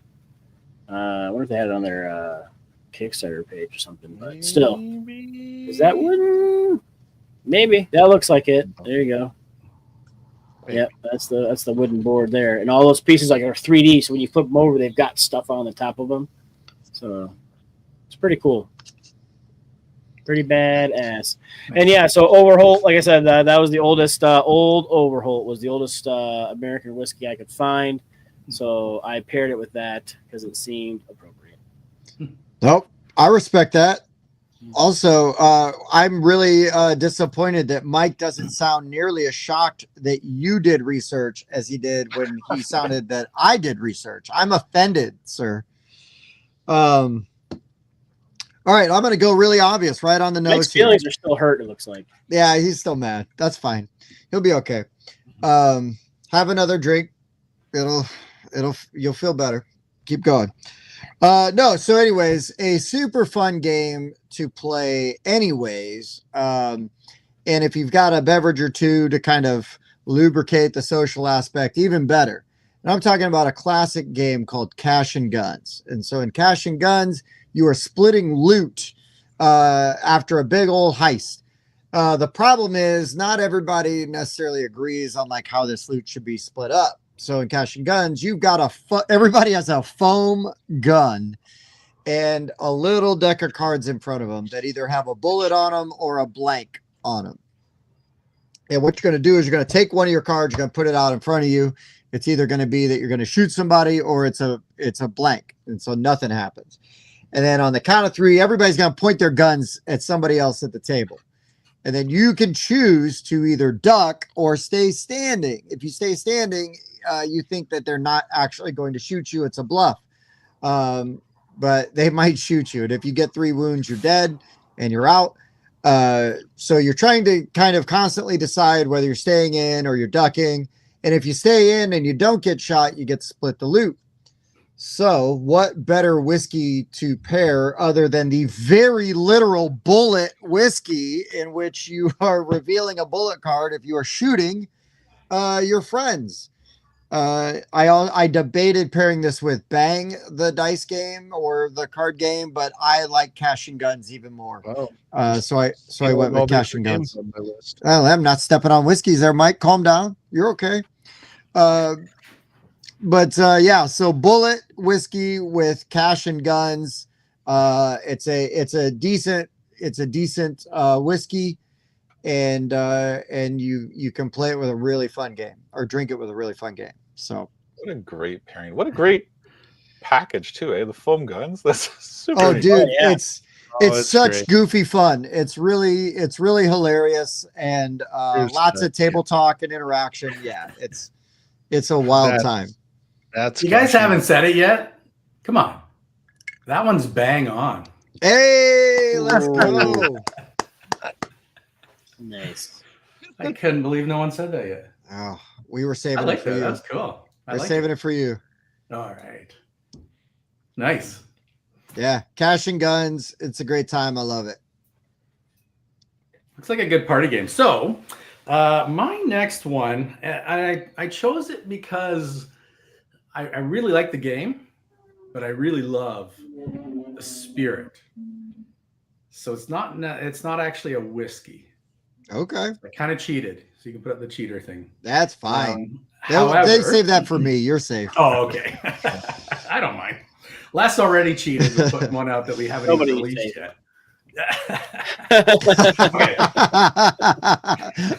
I wonder if they had it on their Kickstarter page or something. But still, is that wooden? Maybe that looks like it. There you go. Yep, that's the wooden board there, and all those pieces like are 3D. So when you flip them over, they've got stuff on the top of them. So it's pretty cool. Pretty badass. And yeah, so Overholt, like I said, that was the oldest, Old Overholt was the oldest American whiskey I could find. So I paired it with that because it seemed appropriate. Nope, I respect that. Also, I'm really disappointed that Mike doesn't sound nearly as shocked that you did research as he did when he sounded that I did research. I'm offended, sir. All right, I'm going to go really obvious right on the nose. Mike's feelings are still hurt, it looks like. Yeah, he's still mad. That's fine. He'll be okay. Have another drink. You'll feel better. Keep going. No, so anyways, a super fun game to play anyways. And if you've got a beverage or two to kind of lubricate the social aspect, even better. And I'm talking about a classic game called Cash and Guns. And so in Cash and Guns, you are splitting loot after a big old heist. The problem is not everybody necessarily agrees on like how this loot should be split up. So in Cash and Guns, you've got everybody has a foam gun and a little deck of cards in front of them that either have a bullet on them or a blank on them. And what you're going to do is you're going to take one of your cards, you're going to put it out in front of you. It's either going to be that you're going to shoot somebody or it's a blank. And so nothing happens. And then on the count of three, everybody's going to point their guns at somebody else at the table. And then you can choose to either duck or stay standing. If you stay standing, you think that they're not actually going to shoot you. It's a bluff. But they might shoot you. And if you get 3 wounds, you're dead and you're out. So you're trying to kind of constantly decide whether you're staying in or you're ducking. And if you stay in and you don't get shot, you get to split the loot. So what better whiskey to pair other than the very literal bullet whiskey in which you are revealing a bullet card if you are shooting your friends. I debated pairing this with Bang, the dice game or the card game, but I like Cash and Guns even more. Oh. So I went with Cash and Guns. Well, I'm not stepping on whiskeys there, Mike. Calm down. You're okay. But yeah, so bullet whiskey with Cash and Guns. It's a decent whiskey, and you can play it with a really fun game or drink it with a really fun game. So what a great pairing! What a great package too, eh? The foam guns. That's super. Oh, dude, yeah. it's such great. goofy fun. It's really hilarious and lots of table talk and interaction. Yeah, it's a wild time. You guys haven't said it yet. Come on, that one's bang on. Hey, let's go. Nice. I couldn't believe no one said that yet. Oh, we were saving I like it for that. you. That's cool. We're saving it for you. All right. Nice. Yeah, Cash and Guns. It's a great time. I love it. Looks like a good party game. So My next one, I chose it because I really like the game, but I really love the spirit. So it's not actually a whiskey. Okay, I kind of cheated, so you can put up the cheater thing. that's fine. They However, save that for me. You're safe. oh, okay. I don't mind. Les already cheated with putting one out that we haven't even Nobody's released safe. yet. Okay. I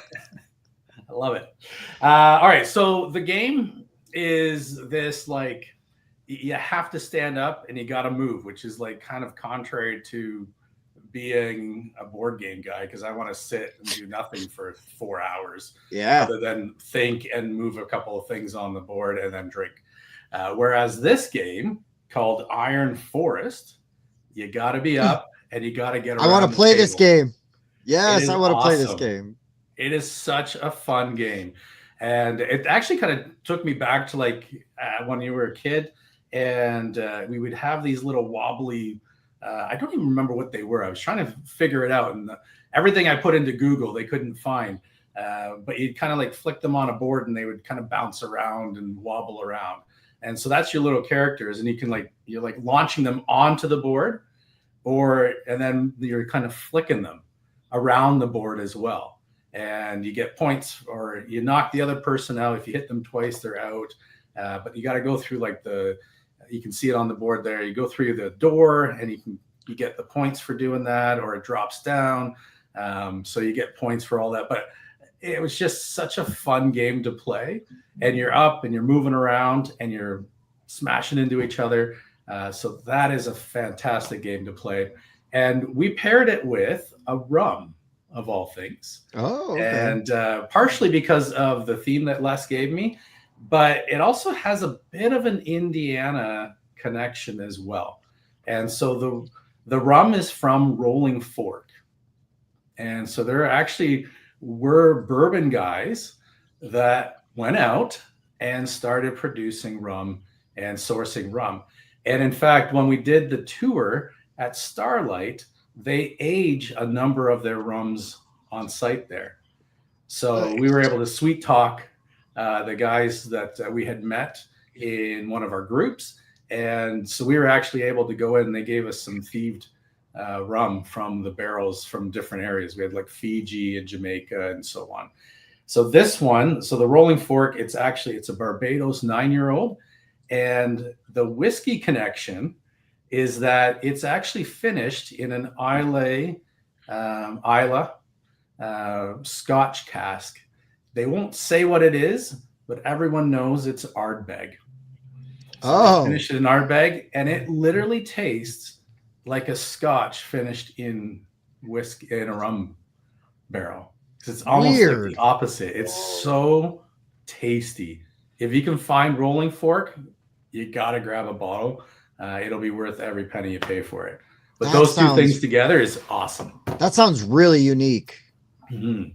love it. All right. So the game is this like you have to stand up and you got to move, which is like kind of contrary to being a board game guy because I want to sit and do nothing for 4 hours Yeah. other than think and move a couple of things on the board and then drink. Whereas this game called Iron Forest, you got to be up and you got to get around. I want to play this game. Yes, I want to play this awesome. game. It is such a fun game. And it actually kind of took me back to like when you were a kid and we would have these little wobbly, I don't even remember what they were. I was trying to figure it out. And everything I put into Google, they couldn't find. But you'd kind of like flick them on a board and they would kind of bounce around and wobble around. And so that's your little characters. And you can like, you're like launching them onto the board and then you're kind of flicking them around the board as well. And you get points or you knock the other person out. If you hit them twice, they're out. But you got to go through like you can see it on the board there. You go through the door and you get the points for doing that, or it drops down. So you get points for all that. But it was just such a fun game to play. And you're up and you're moving around and you're smashing into each other. So that is a fantastic game to play. And we paired it with a rum, of all things. Oh, okay. And partially because of the theme that Les gave me, but it also has a bit of an Indiana connection as well. And so the rum is from Rolling Fork. And so there actually were bourbon guys that went out and started producing rum and sourcing rum. And in fact, when we did the tour at Starlight, they age a number of their rums on site there. So we were able to sweet talk the guys that we had met in one of our groups. And so we were actually able to go in and they gave us some thieved rum from the barrels from different areas. We had like Fiji and Jamaica and so on. So this one, so the Rolling Fork, it's a Barbados 9-year-old. And the whiskey connection is that it's actually finished in an Islay Scotch cask. They won't say what it is, but everyone knows it's Ardbeg. So they finished it in Ardbeg, and it literally tastes like a Scotch finished in whiskey in a rum barrel. It's almost like the opposite. It's so tasty. If you can find Rolling Fork, you gotta grab a bottle. It'll be worth every penny you pay for it. But those two things together is awesome. That sounds really unique. Mm-hmm.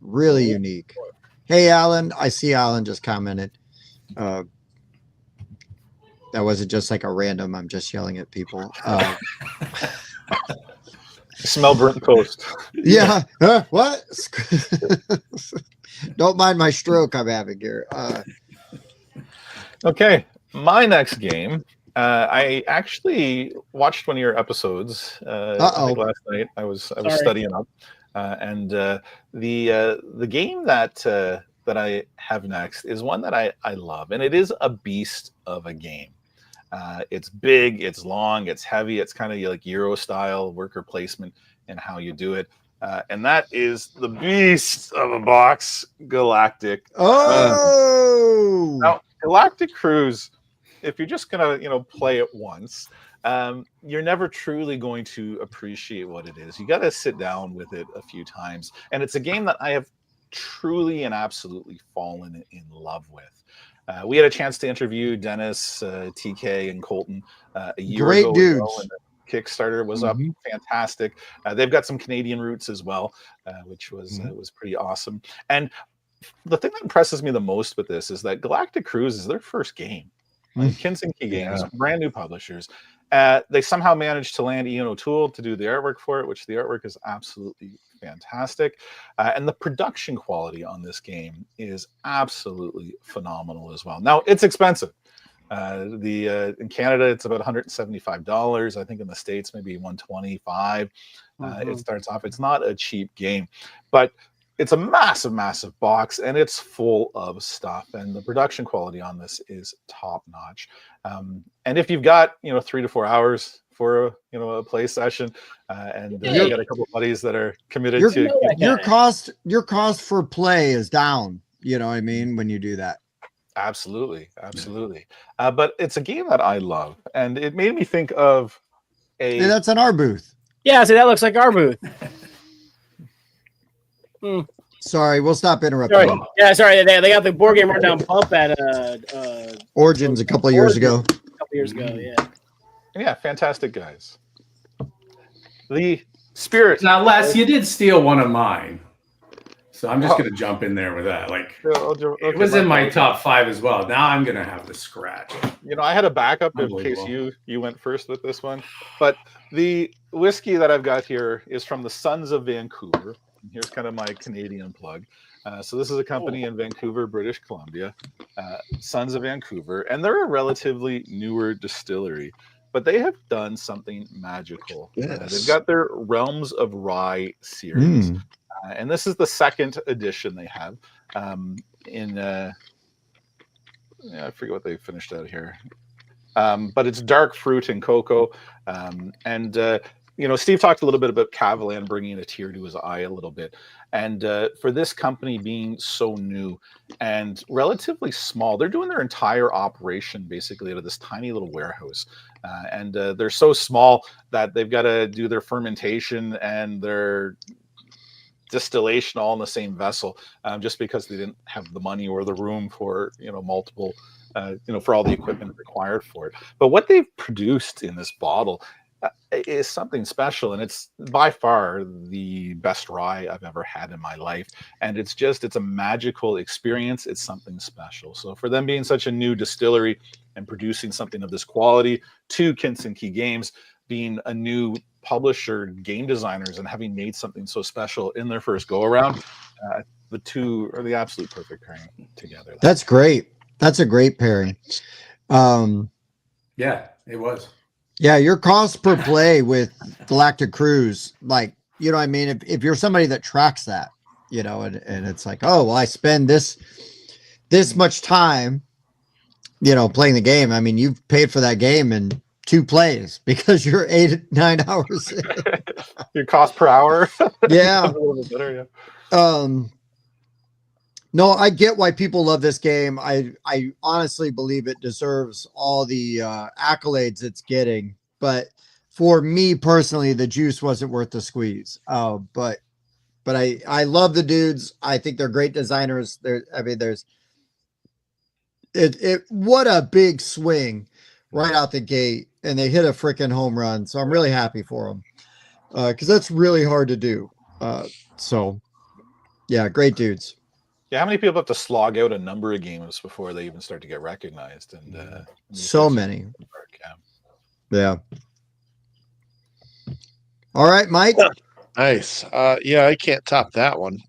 Really unique. Hey, Alan. I see Alan just commented. That wasn't just like a random, I'm just yelling at people. Smell burnt toast. Yeah. What? Don't mind my stroke I'm having here. Okay. My next game. I actually watched one of your episodes. I think last night. I was studying up, and the game that I have next is one that I love, and it is a beast of a game. It's big, it's long, it's heavy. It's kind of like Euro style worker placement and how you do it. And that is the beast of a box, Galactic. Now, Galactic Cruise. If you're just gonna, play it once, you're never truly going to appreciate what it is. You got to sit down with it a few times, and it's a game that I have truly and absolutely fallen in love with. We had a chance to interview Dennis, TK, and Colton a year ago. Great dudes. And the Kickstarter was up, fantastic. They've got some Canadian roots as well, which was pretty awesome. And the thing that impresses me the most with this is that Galactic Cruise is their first game. Like Kinsen-Key Games, brand new publishers. They somehow managed to land Ian O'Toole to do the artwork for it, which the artwork is absolutely fantastic. And the production quality on this game is absolutely phenomenal as well. Now, it's expensive. In Canada, it's about $175. I think in the States, maybe $125. It starts off. It's not a cheap game, but it's a massive, massive box, and it's full of stuff. And the production quality on this is top notch. And if you've got 3 to 4 hours for a play session, and you got a couple of buddies that are committed to your cost for play is down. You know what I mean when you do that. Absolutely. But it's a game that I love, and it made me think of Hey, that's in our booth. Yeah, see, that looks like our booth. Sorry, we'll stop interrupting. Sorry. Yeah, sorry. They got the board game rundown bump at Origins a couple of years ago. Yeah, fantastic guys. The Spirit. Now, Les, you did steal one of mine. So I'm just going to jump in there with that. Like, it was in my top 5 as well. Now I'm going to have to scratch. I had a backup in case you went first with this one. But the whiskey that I've got here is from the Sons of Vancouver. And here's kind of my Canadian plug. So this is a company in Vancouver, British Columbia, Sons of Vancouver. And they're a relatively newer distillery. But they have done something magical. They've got their Realms of Rye series. And this is the second edition they have. I forget what they finished out here. But it's dark fruit and cocoa. Steve talked a little bit about Cavalan bringing a tear to his eye a little bit. And for this company being so new and relatively small, they're doing their entire operation basically out of this tiny little warehouse. And they're so small that they've got to do their fermentation and their distillation all in the same vessel, just because they didn't have the money or the room for multiple for all the equipment required for it. But what they've produced in this bottle is something special, and it's by far the best rye I've ever had in my life. And it's a magical experience. It's something special. So for them being such a new distillery and producing something of this quality, to Kinsen-Key Games being a new publisher, game designers, and having made something so special in their first go around, the two are the absolute perfect pairing together. That's great. That's a great pairing. Yeah, it was. Yeah, your cost per play with Galactic Cruise, like, you know what I mean? If you're somebody that tracks that, and it's like, oh, well, I spend this much time, playing the game. I mean, you've paid for that game in 2 plays because you're 8-9 hours. Your cost per hour. Yeah. A little bit better, No, I get why people love this game. I honestly believe it deserves all the accolades it's getting. But for me personally, the juice wasn't worth the squeeze. But I love the dudes. I think they're great designers. What a big swing right out the gate, and they hit a freaking home run. So I'm really happy for them, because that's really hard to do. So yeah, great dudes. Yeah, how many people have to slog out a number of games before they even start to get recognized? And so many. Yeah. All right, Mike. Nice. Yeah, I can't top that one.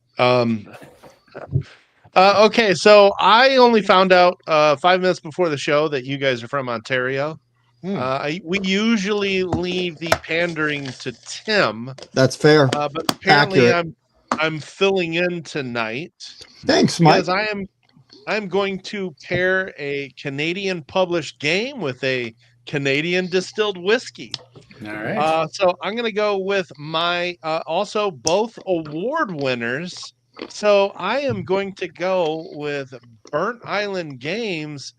Okay, so I only found out 5 minutes before the show that you guys are from Ontario. We usually leave the pandering to Tim. That's fair. But apparently Accurate. I'm filling in tonight. Thanks, Mike. Because I'm going to pair a Canadian published game with a Canadian distilled whiskey. All right. So I'm going to go with my also both award winners. So I am going to go with Burnt Island Games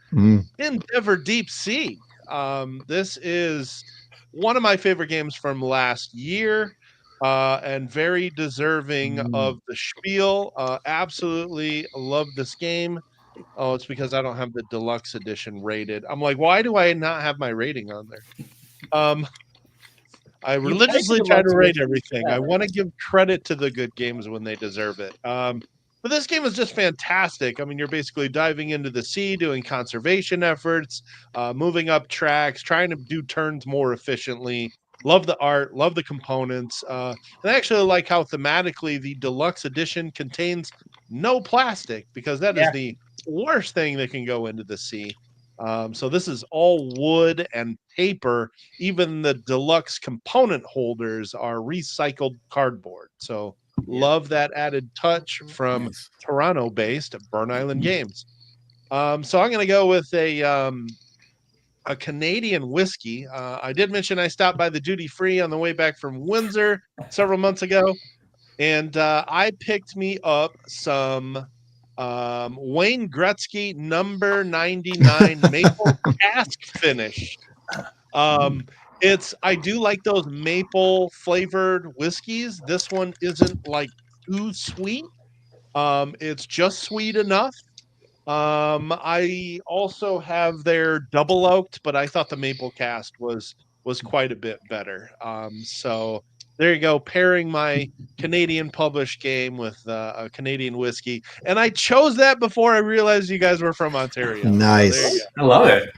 Endeavor Deep Sea. This is one of my favorite games from last year, and very deserving of the spiel. Absolutely love this game. Oh, it's because I don't have the deluxe edition rated. I'm like, why do I not have my rating on there? I religiously try to rate everything. I want to give credit to the good games when they deserve it. But this game is just fantastic. I mean, you're basically diving into the sea, doing conservation efforts, moving up tracks, trying to do turns more efficiently. Love the art, love the components. And I actually like how thematically the deluxe edition contains no plastic, because that is Yeah. the worst thing that can go into the sea. So this is all wood and paper. Even the deluxe component holders are recycled cardboard. So love that added touch from Nice. Toronto-based Burn Island Games. So I'm going to go with a Canadian whiskey. I did mention I stopped by the duty free on the way back from Windsor several months ago, and I picked me up some Wayne Gretzky number 99 maple cask finish. I do like those maple flavored whiskeys. This one isn't like too sweet. It's just sweet enough. I also have their double oaked, but I thought the maple cast was quite a bit better. So there you go, pairing my Canadian published game with a Canadian whiskey, and I chose that before I realized you guys were from Ontario. Nice. So there you I love it.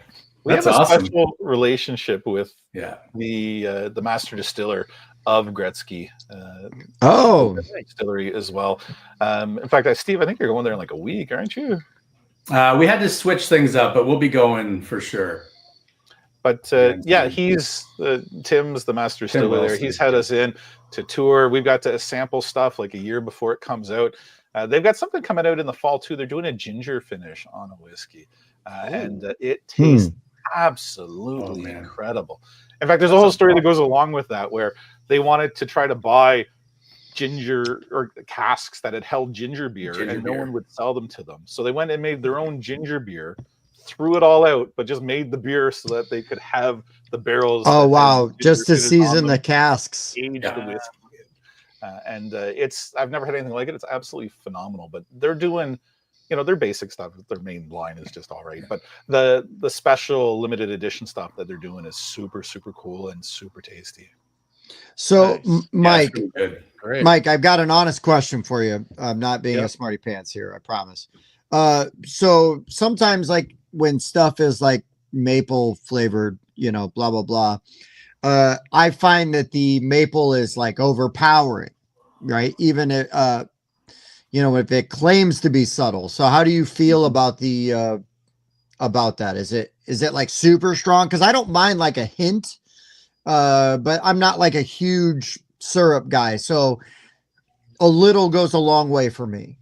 We That's have a awesome. special relationship with Yeah. the master distiller of Gretzky Oh, distillery as well. In fact, Steve, I think you're going there in like a week, aren't you? We had to switch things up, but we'll be going for sure. But yeah, he's Tim's the master distiller there. Wilson, He's had us in to tour. We've got to sample stuff like a year before it comes out. They've got something coming out in the fall too. They're doing a ginger finish on a whiskey, and it tastes absolutely incredible. In fact, there's a whole story that goes along with that, where they wanted to try to buy ginger or casks that had held ginger beer, and no one would sell them to them. So they went and made their own ginger beer, threw it all out, but just made the beer so that they could have the barrels. Oh wow! Just to season the casks. Age the whiskey. And I've never had anything like it. It's absolutely phenomenal. But they're doing, their basic stuff. Their main line is just all right. But the special limited edition stuff that they're doing is super, super cool and super tasty. So, nice. Mike, I've got an honest question for you. I'm not being a smarty pants here, I promise. So sometimes, like when stuff is like maple flavored, blah blah blah, I find that the maple is like overpowering, right? Even if if it claims to be subtle. So how do you feel about that? Is it like super strong? Because I don't mind like a hint. But I'm not like a huge syrup guy, so a little goes a long way for me.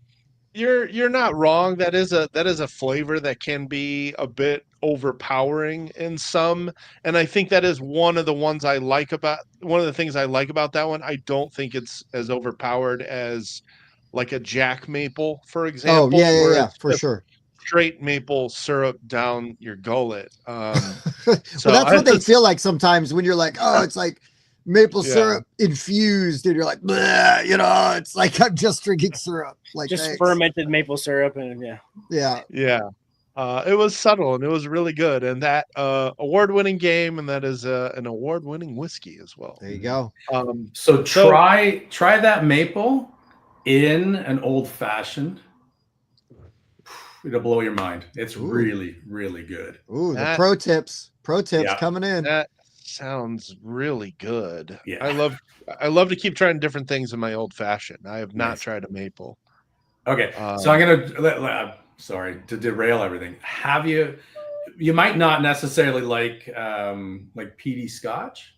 You're not wrong. That is a flavor that can be a bit overpowering in some, and I think that is one of the things I like about that one. I don't think it's as overpowered as like a Jack Maple, for example. Oh yeah, for sure. Straight maple syrup down your gullet. So that's what they feel like sometimes when you're like, oh, it's like maple syrup infused, and you're like, it's like I'm just drinking syrup, like just fermented maple syrup, and yeah. It was subtle and it was really good, and that award-winning game, and that is an award-winning whiskey as well. There you go. So try that maple in an old fashioned. It'll blow your mind. It's really, really good. Ooh, the pro tips coming in. That sounds really good. Yeah. I love to keep trying different things in my old fashioned. I have not tried a maple. Okay, so I'm gonna sorry to derail everything. You might not necessarily like peaty Scotch,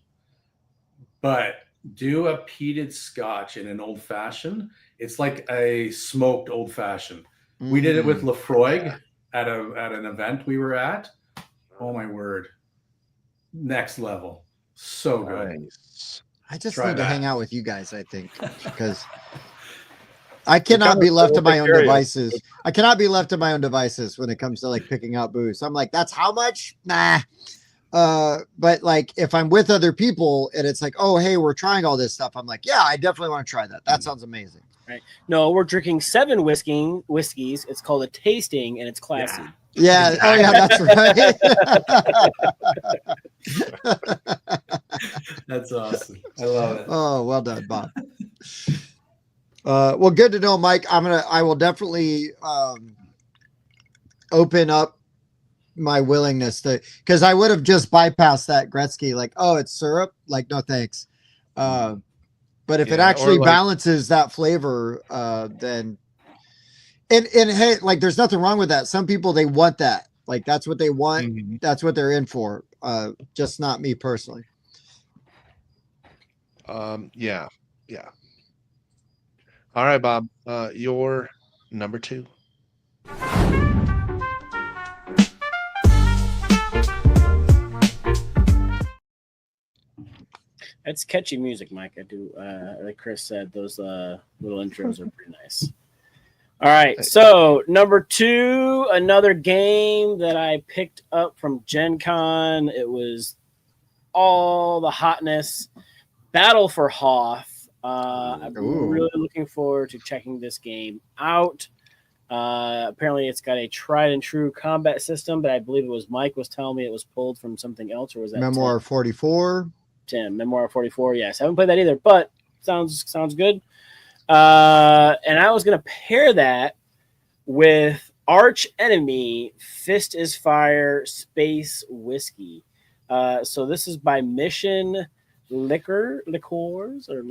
but do a peated Scotch in an old fashioned. It's like a smoked old fashioned. We did it with Lefroy at an event we were at. Oh my word. Next level. So good. Nice. I just need to hang out with you guys, I think, because I cannot be left to my own devices. I cannot be left to my own devices when it comes to like picking out booze. I'm like, that's how much? Nah. But like if I'm with other people and it's like, oh, hey, we're trying all this stuff, I'm like, yeah, I definitely want to try that. That sounds amazing. Right. No, we're drinking 7 whiskeys. It's called a tasting, and it's classy. Yeah. Oh, yeah, that's right. That's awesome. I love it. Oh, well done, Bob. Well, good to know, Mike. I will definitely open up my willingness to, because I would have just bypassed that Gretzky, like, oh, it's syrup. Like, no, thanks. But if it actually balances that flavor, then and hey, like, there's nothing wrong with that. Some people, they want that. Like, that's what they want. Mm-hmm. That's what they're in for. Just not me personally. Yeah. All right, Bob. Your number 2. That's catchy music, Mike. I do. Like Chris said, those little intros are pretty nice. All right, so number 2, another game that I picked up from Gen Con. It was all the hotness. Battle for Hoth. I'm really looking forward to checking this game out. Apparently, it's got a tried and true combat system, but I believe it was Mike was telling me it was pulled from something else, or was that Memoir 44? Tim, Memoir 44. Yes, I haven't played that either, but sounds good. And I was gonna pair that with Arch Enemy Fist is Fire Space Whiskey. So this is by Mission Liquors. They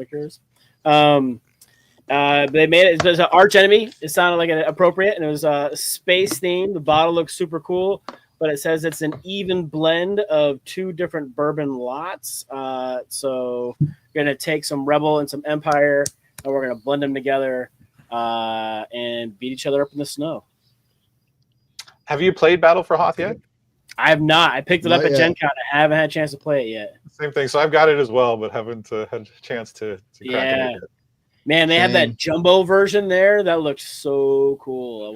made it. It was an Arch Enemy. It sounded like an appropriate, and it was a space theme. The bottle looks super cool, but it says it's an even blend of 2 different bourbon lots. So we're gonna take some Rebel and some Empire, and we're gonna blend them together and beat each other up in the snow. Have you played Battle for Hoth yet? I have not. I picked it up at Gen Con. I haven't had a chance to play it yet. Same thing. So I've got it as well, but haven't had a chance to crack it yet. Man, they have that jumbo version there. That looks so cool. I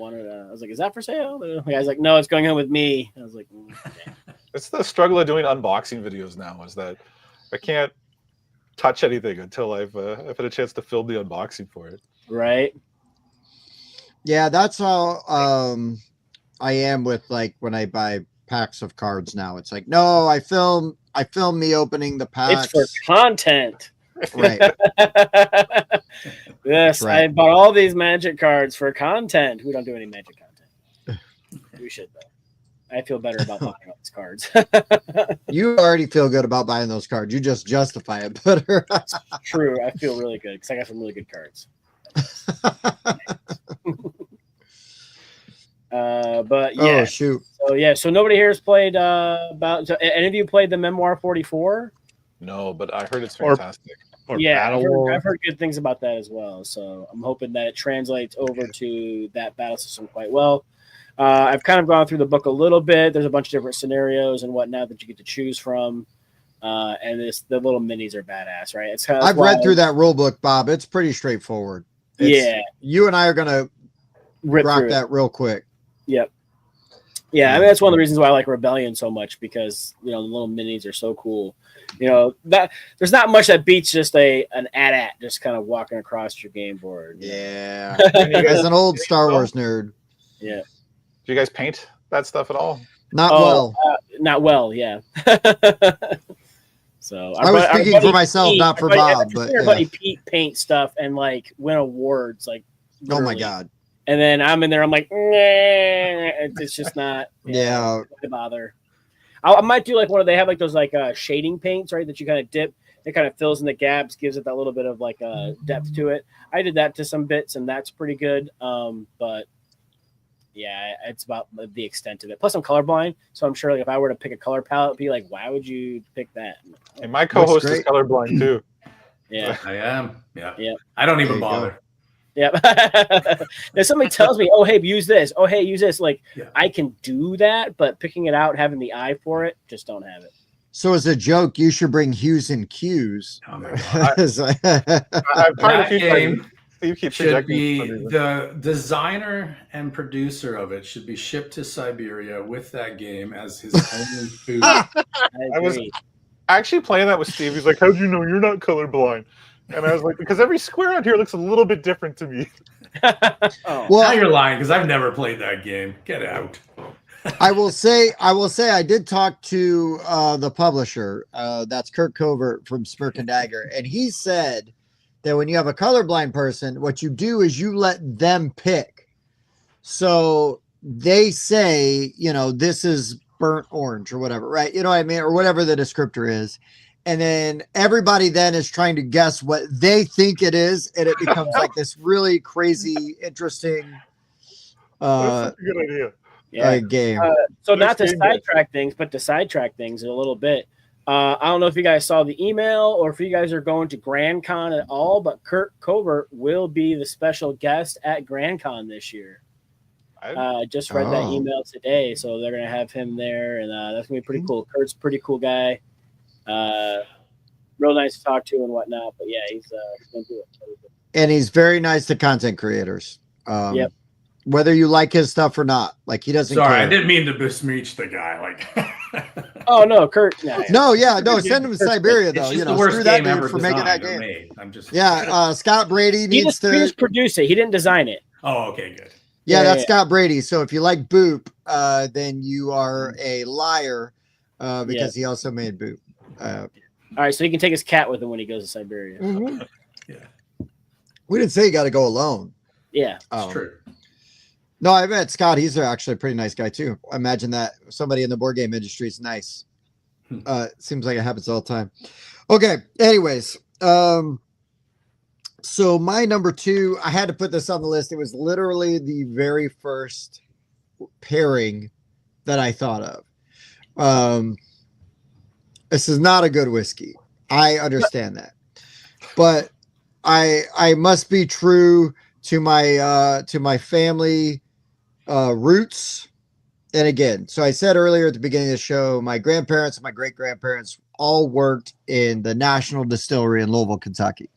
was like, is that for sale? The guy's like, no, it's going on with me. I was like, okay. It's the struggle of doing unboxing videos now, is that I can't touch anything until I've had a chance to film the unboxing for it. Right. Yeah, that's how I am with, like, when I buy packs of cards now. It's like, no, I film me opening the packs. It's for content. Right. Yes, right. I bought all these Magic cards for content. We don't do any Magic content. We should, though. I feel better about buying all these cards. You already feel good about buying those cards. You just justify it better. True. I feel really good because I got some really good cards. But yeah. Oh, shoot. So yeah. So nobody here has played So any of you played the Memoir 44? No, but I heard it's fantastic. Or yeah, I've heard good things about that as well. So I'm hoping that it translates over to that battle system quite well. I've kind of gone through the book a little bit. There's a bunch of different scenarios and whatnot that you get to choose from. And the little minis are badass, right? It's kind of I've read through that rule book, Bob. It's pretty straightforward. You and I are gonna rock that real quick. Yep. Yeah, I mean that's one of the reasons why I like Rebellion so much, because the little minis are so cool. That there's not much that beats just an AT-AT just kind of walking across your game board. Yeah. As an old Star Wars nerd. Yeah. Do you guys paint that stuff at all? Not well, yeah. So I was speaking for myself, Pete, not for Bob. But everybody Pete paint stuff and like win awards, like literally. Oh my god! And then I'm in there, I'm like, nah, it's just not. Yeah, don't bother. I might do like they have like those like shading paints, right? That you kind of dip. It kind of fills in the gaps, gives it that little bit of like depth to it. I did that to some bits, and that's pretty good. But yeah, it's about the extent of it. Plus, I'm colorblind, so I'm sure like if I were to pick a color palette, it'd be like, why would you pick that? And my co-host is colorblind too. Yeah, I am. Yeah. I don't even bother. Yep. If somebody tells me, "Oh, hey, use this." Oh, hey, use this. Like I can do that, but picking it out, having the eye for it, just don't have it. So as a joke, you should bring hues and cues. Oh my god! I've tried a few game. You keep should be the designer and producer of it should be shipped to Siberia with that game as his only food. I was actually playing that with Steve. He's like, "How'd you know you're not colorblind?" And I was like, "Because every square on here looks a little bit different to me." Well, now you're lying because I've never played that game. Get out. I will say I did talk to the publisher. That's Kirk Covert from Smirk and Dagger, and he said that when you have a colorblind person, what you do is you let them pick. So they say, this is burnt orange or whatever, right? You know what I mean? Or whatever the descriptor is. And then everybody then is trying to guess what they think it is. And it becomes like this really crazy, interesting That's a good idea. game. So not to sidetrack things, but to sidetrack things a little bit. I don't know if you guys saw the email or if you guys are going to Grand Con at all, but Kurt Covert will be the special guest at Grand Con this year. I just read that email today, so they're going to have him there, and that's going to be pretty cool. Kurt's a pretty cool guy. Real nice to talk to and whatnot, but yeah, he's going to do it. And he's very nice to content creators. Yep. Whether you like his stuff or not, like he doesn't care. I didn't mean to besmirch the guy. Oh no, Kurt. No, send him to Siberia though. It's the worst screw game that ever dude for making that game. made. I'm just Scott Brady needs to. He just produced it. He didn't design it. Oh, okay, good. Yeah, that's Scott Brady. So if you like Boop, then you are a liar because he also made Boop. All right, so he can take his cat with him when he goes to Siberia. Mm-hmm. Yeah. We didn't say you got to go alone. Yeah, that's true. No, I met Scott. He's actually a pretty nice guy too. I imagine that somebody in the board game industry is nice. Seems like it happens all the time. Okay. Anyways, so my number 2, I had to put this on the list. It was literally the very first pairing that I thought of. This is not a good whiskey. I understand that, but I must be true to my family roots. And again, so I said earlier at the beginning of the show, my grandparents and my great-grandparents all worked in the National Distillery in Louisville, Kentucky.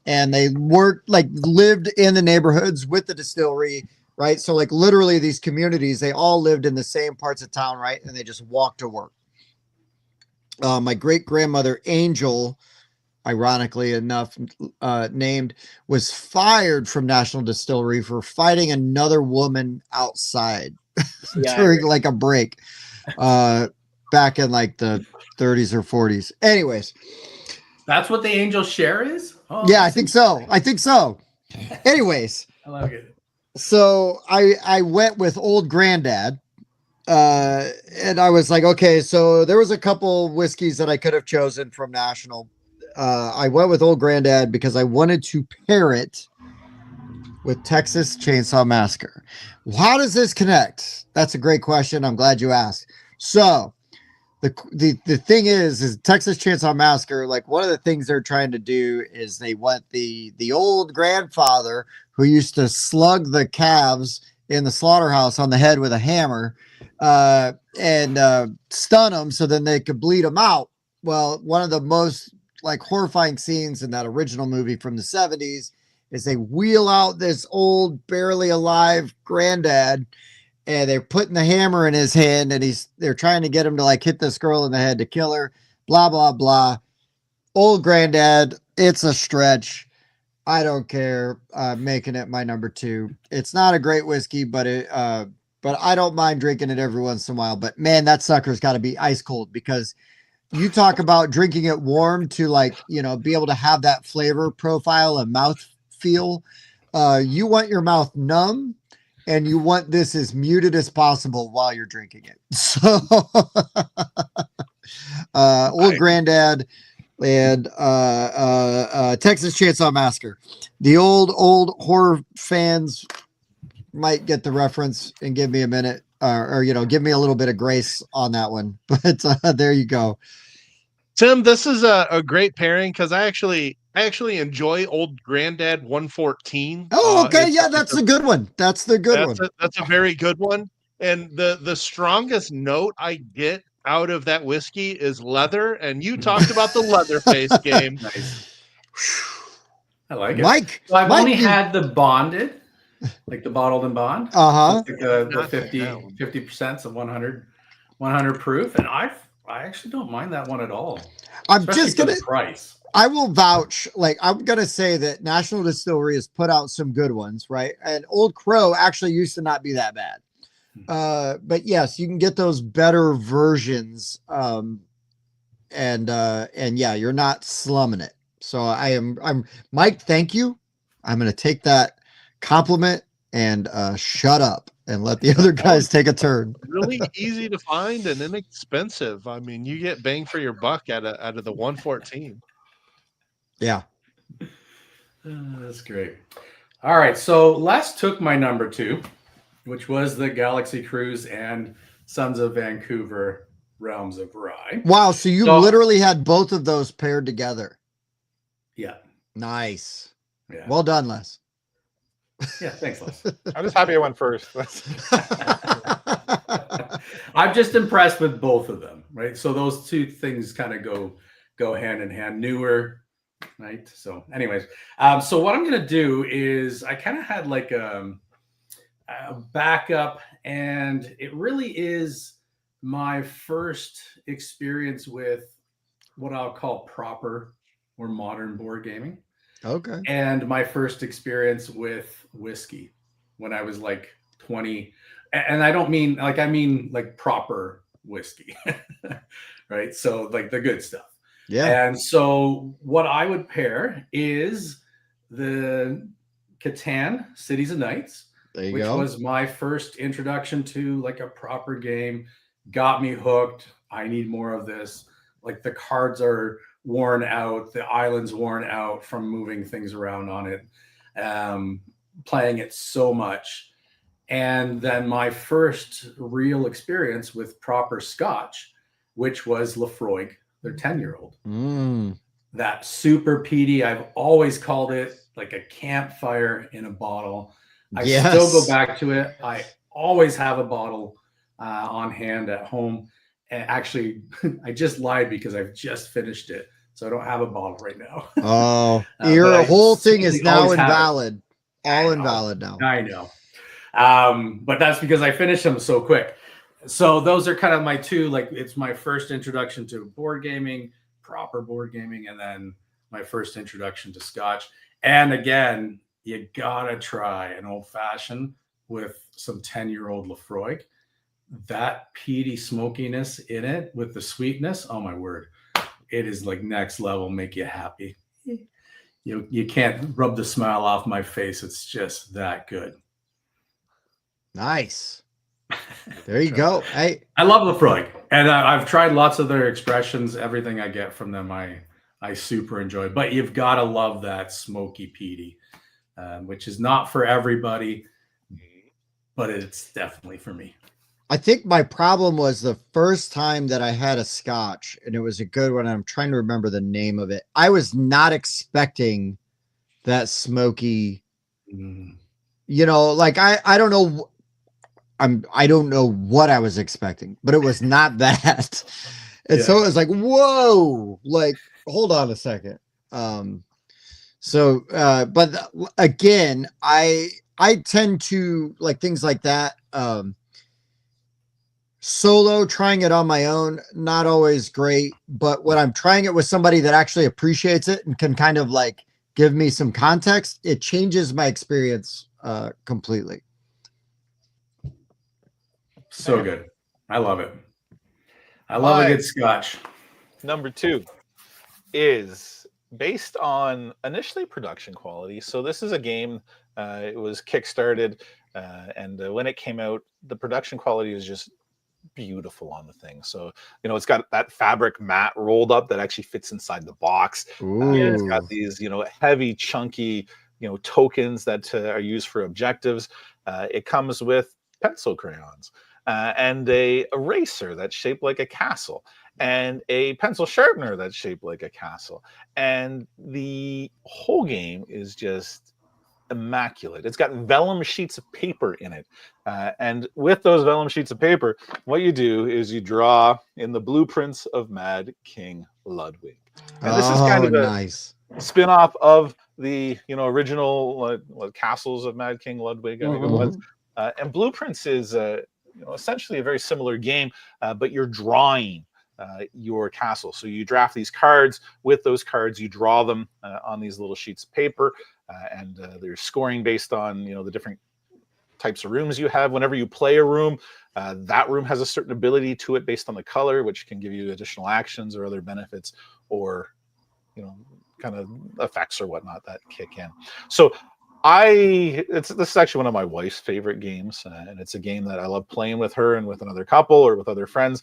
And they lived in the neighborhoods with the distillery, right? So like literally these communities, they all lived in the same parts of town, right? And they just walked to work. My great-grandmother, Angel, ironically enough, named, was fired from National Distillery for fighting another woman outside during like a break back in like the 30s or 40s. Anyways, that's what the Angel Share is. Yeah, I think so. Anyways, I like it. So I went with Old Granddad. And I was like, okay, so there was a couple whiskeys that I could have chosen from National. I went with Old Granddad because I wanted to pair it with Texas Chainsaw Massacre. How does this connect? That's a great question. I'm glad you asked. So the thing is Texas Chainsaw Massacre, like one of the things they're trying to do is they want the old grandfather who used to slug the calves in the slaughterhouse on the head with a hammer and stun them so then they could bleed them out. Well, one of the most like horrifying scenes in that original movie from the 70s is they wheel out this old, barely alive granddad and they're putting the hammer in his hand and they're trying to get him to like hit this girl in the head to kill her, blah, blah, blah. Old Granddad, it's a stretch. I don't care. Making it my number 2. It's not a great whiskey, but I don't mind drinking it every once in a while. But man, that sucker's got to be ice cold because you talk about drinking it warm to like, be able to have that flavor profile and mouth feel. You want your mouth numb and you want this as muted as possible while you're drinking it. So Old Granddad and Texas Chainsaw Massacre. The old horror fans might get the reference and give me a minute or give me a little bit of grace on that one. But there you go. Tim, this is a great pairing because I actually enjoy Old Granddad 114. Oh, okay. Yeah, that's a good one. That's the good one. That's a very good one. And the strongest note I get out of that whiskey is leather. And you talked about the Leatherface game. Nice. I like it. Mike. So I've only had the bonded, like the bottled and bond. Uh-huh. Like the 50% of 100 proof. And I actually don't mind that one at all. I'm just gonna price. I will vouch, like I'm gonna say that National Distillery has put out some good ones, right? And Old Crow actually used to not be that bad. But yes, you can get those better versions. And yeah, you're not slumming it. So I'm Mike. Thank you. I'm going to take that compliment and shut up and let the other guys take a turn. Really easy to find and inexpensive. I mean, you get bang for your buck out of the 114. Yeah. That's great. All right. So Les took my number 2, which was the Galaxy Cruise and Sons of Vancouver Realms of Rye. Wow. So you literally had both of those paired together. Yeah. Nice. Yeah. Well done, Les. Yeah. Thanks, Les. I'm just happy I went first. I'm just impressed with both of them, right? So those two things kind of go hand in hand. Newer, right? So, anyways, so what I'm gonna do is I kind of had like a backup, and it really is my first experience with what I'll call proper or modern board gaming. Okay. And my first experience with whiskey when I was like 20. And I don't mean like, I mean like proper whiskey, right? So like the good stuff. Yeah. And so what I would pair is the Catan Cities and Nights, There you which go. was my first introduction to like a proper game, got me hooked. I need more of this. Like the cards are worn out, the island's worn out from moving things around on it, playing it so much. And then my first real experience with proper Scotch, which was Lafroig, their 10-year-old. That super peaty. I've always called it like a campfire in a bottle. I still go back to it. I always have a bottle on hand at home. And actually, I just lied because I've just finished it. So I don't have a bottle right now. Oh, your whole thing is now invalid. All invalid now. I know. But that's because I finished them so quick. So those are kind of my two, like it's my first introduction to board gaming, proper board gaming, and then my first introduction to Scotch. And again, you gotta try an old fashioned with some 10-year-old Lafroig. That peaty smokiness in it with the sweetness, oh my word, it is like next level, make you happy. You can't rub the smile off my face. It's just that good. Nice. There you go. Hey, I love Lafroig, and I've tried lots of their expressions. Everything I get from them, I super enjoy. But you've got to love that smoky peaty, which is not for everybody, but it's definitely for me. I think my problem was the first time that I had a Scotch, and it was a good one. I'm trying to remember the name of it. I was not expecting that smoky, you know, like I don't know. I don't know what I was expecting, but it was not that. And so it was like, whoa, like, hold on a second. But again, I tend to like things like that. Solo, trying it on my own, not always great, but when I'm trying it with somebody that actually appreciates it and can kind of like give me some context, it changes my experience completely. So good. I love it. I love a good Scotch. Number 2 is based on initially production quality. So this is a game, it was kickstarted, and when it came out, the production quality was just beautiful on the thing. So, you know, it's got that fabric mat rolled up that actually fits inside the box. It's got these, you know, heavy, chunky, you know, tokens that are used for objectives. It comes with pencil crayons and a eraser that's shaped like a castle and a pencil sharpener that's shaped like a castle. And the whole game is just immaculate. It's got vellum sheets of paper in it. And with those vellum sheets of paper, what you do is you draw in the blueprints of Mad King Ludwig. And this is kind of a nice spin-off of the, you know, original Castles of Mad King Ludwig, I think it was. And Blueprints is you know, essentially a very similar game, but you're drawing your castle. So you draft these cards. With those cards, you draw them on these little sheets of paper, and they're scoring based on, you know, the different types of rooms you have. Whenever you play a room, that room has a certain ability to it based on the color, which can give you additional actions or other benefits, or, you know, kind of effects or whatnot that kick in. So this is actually one of my wife's favorite games, and it's a game that I love playing with her and with another couple or with other friends.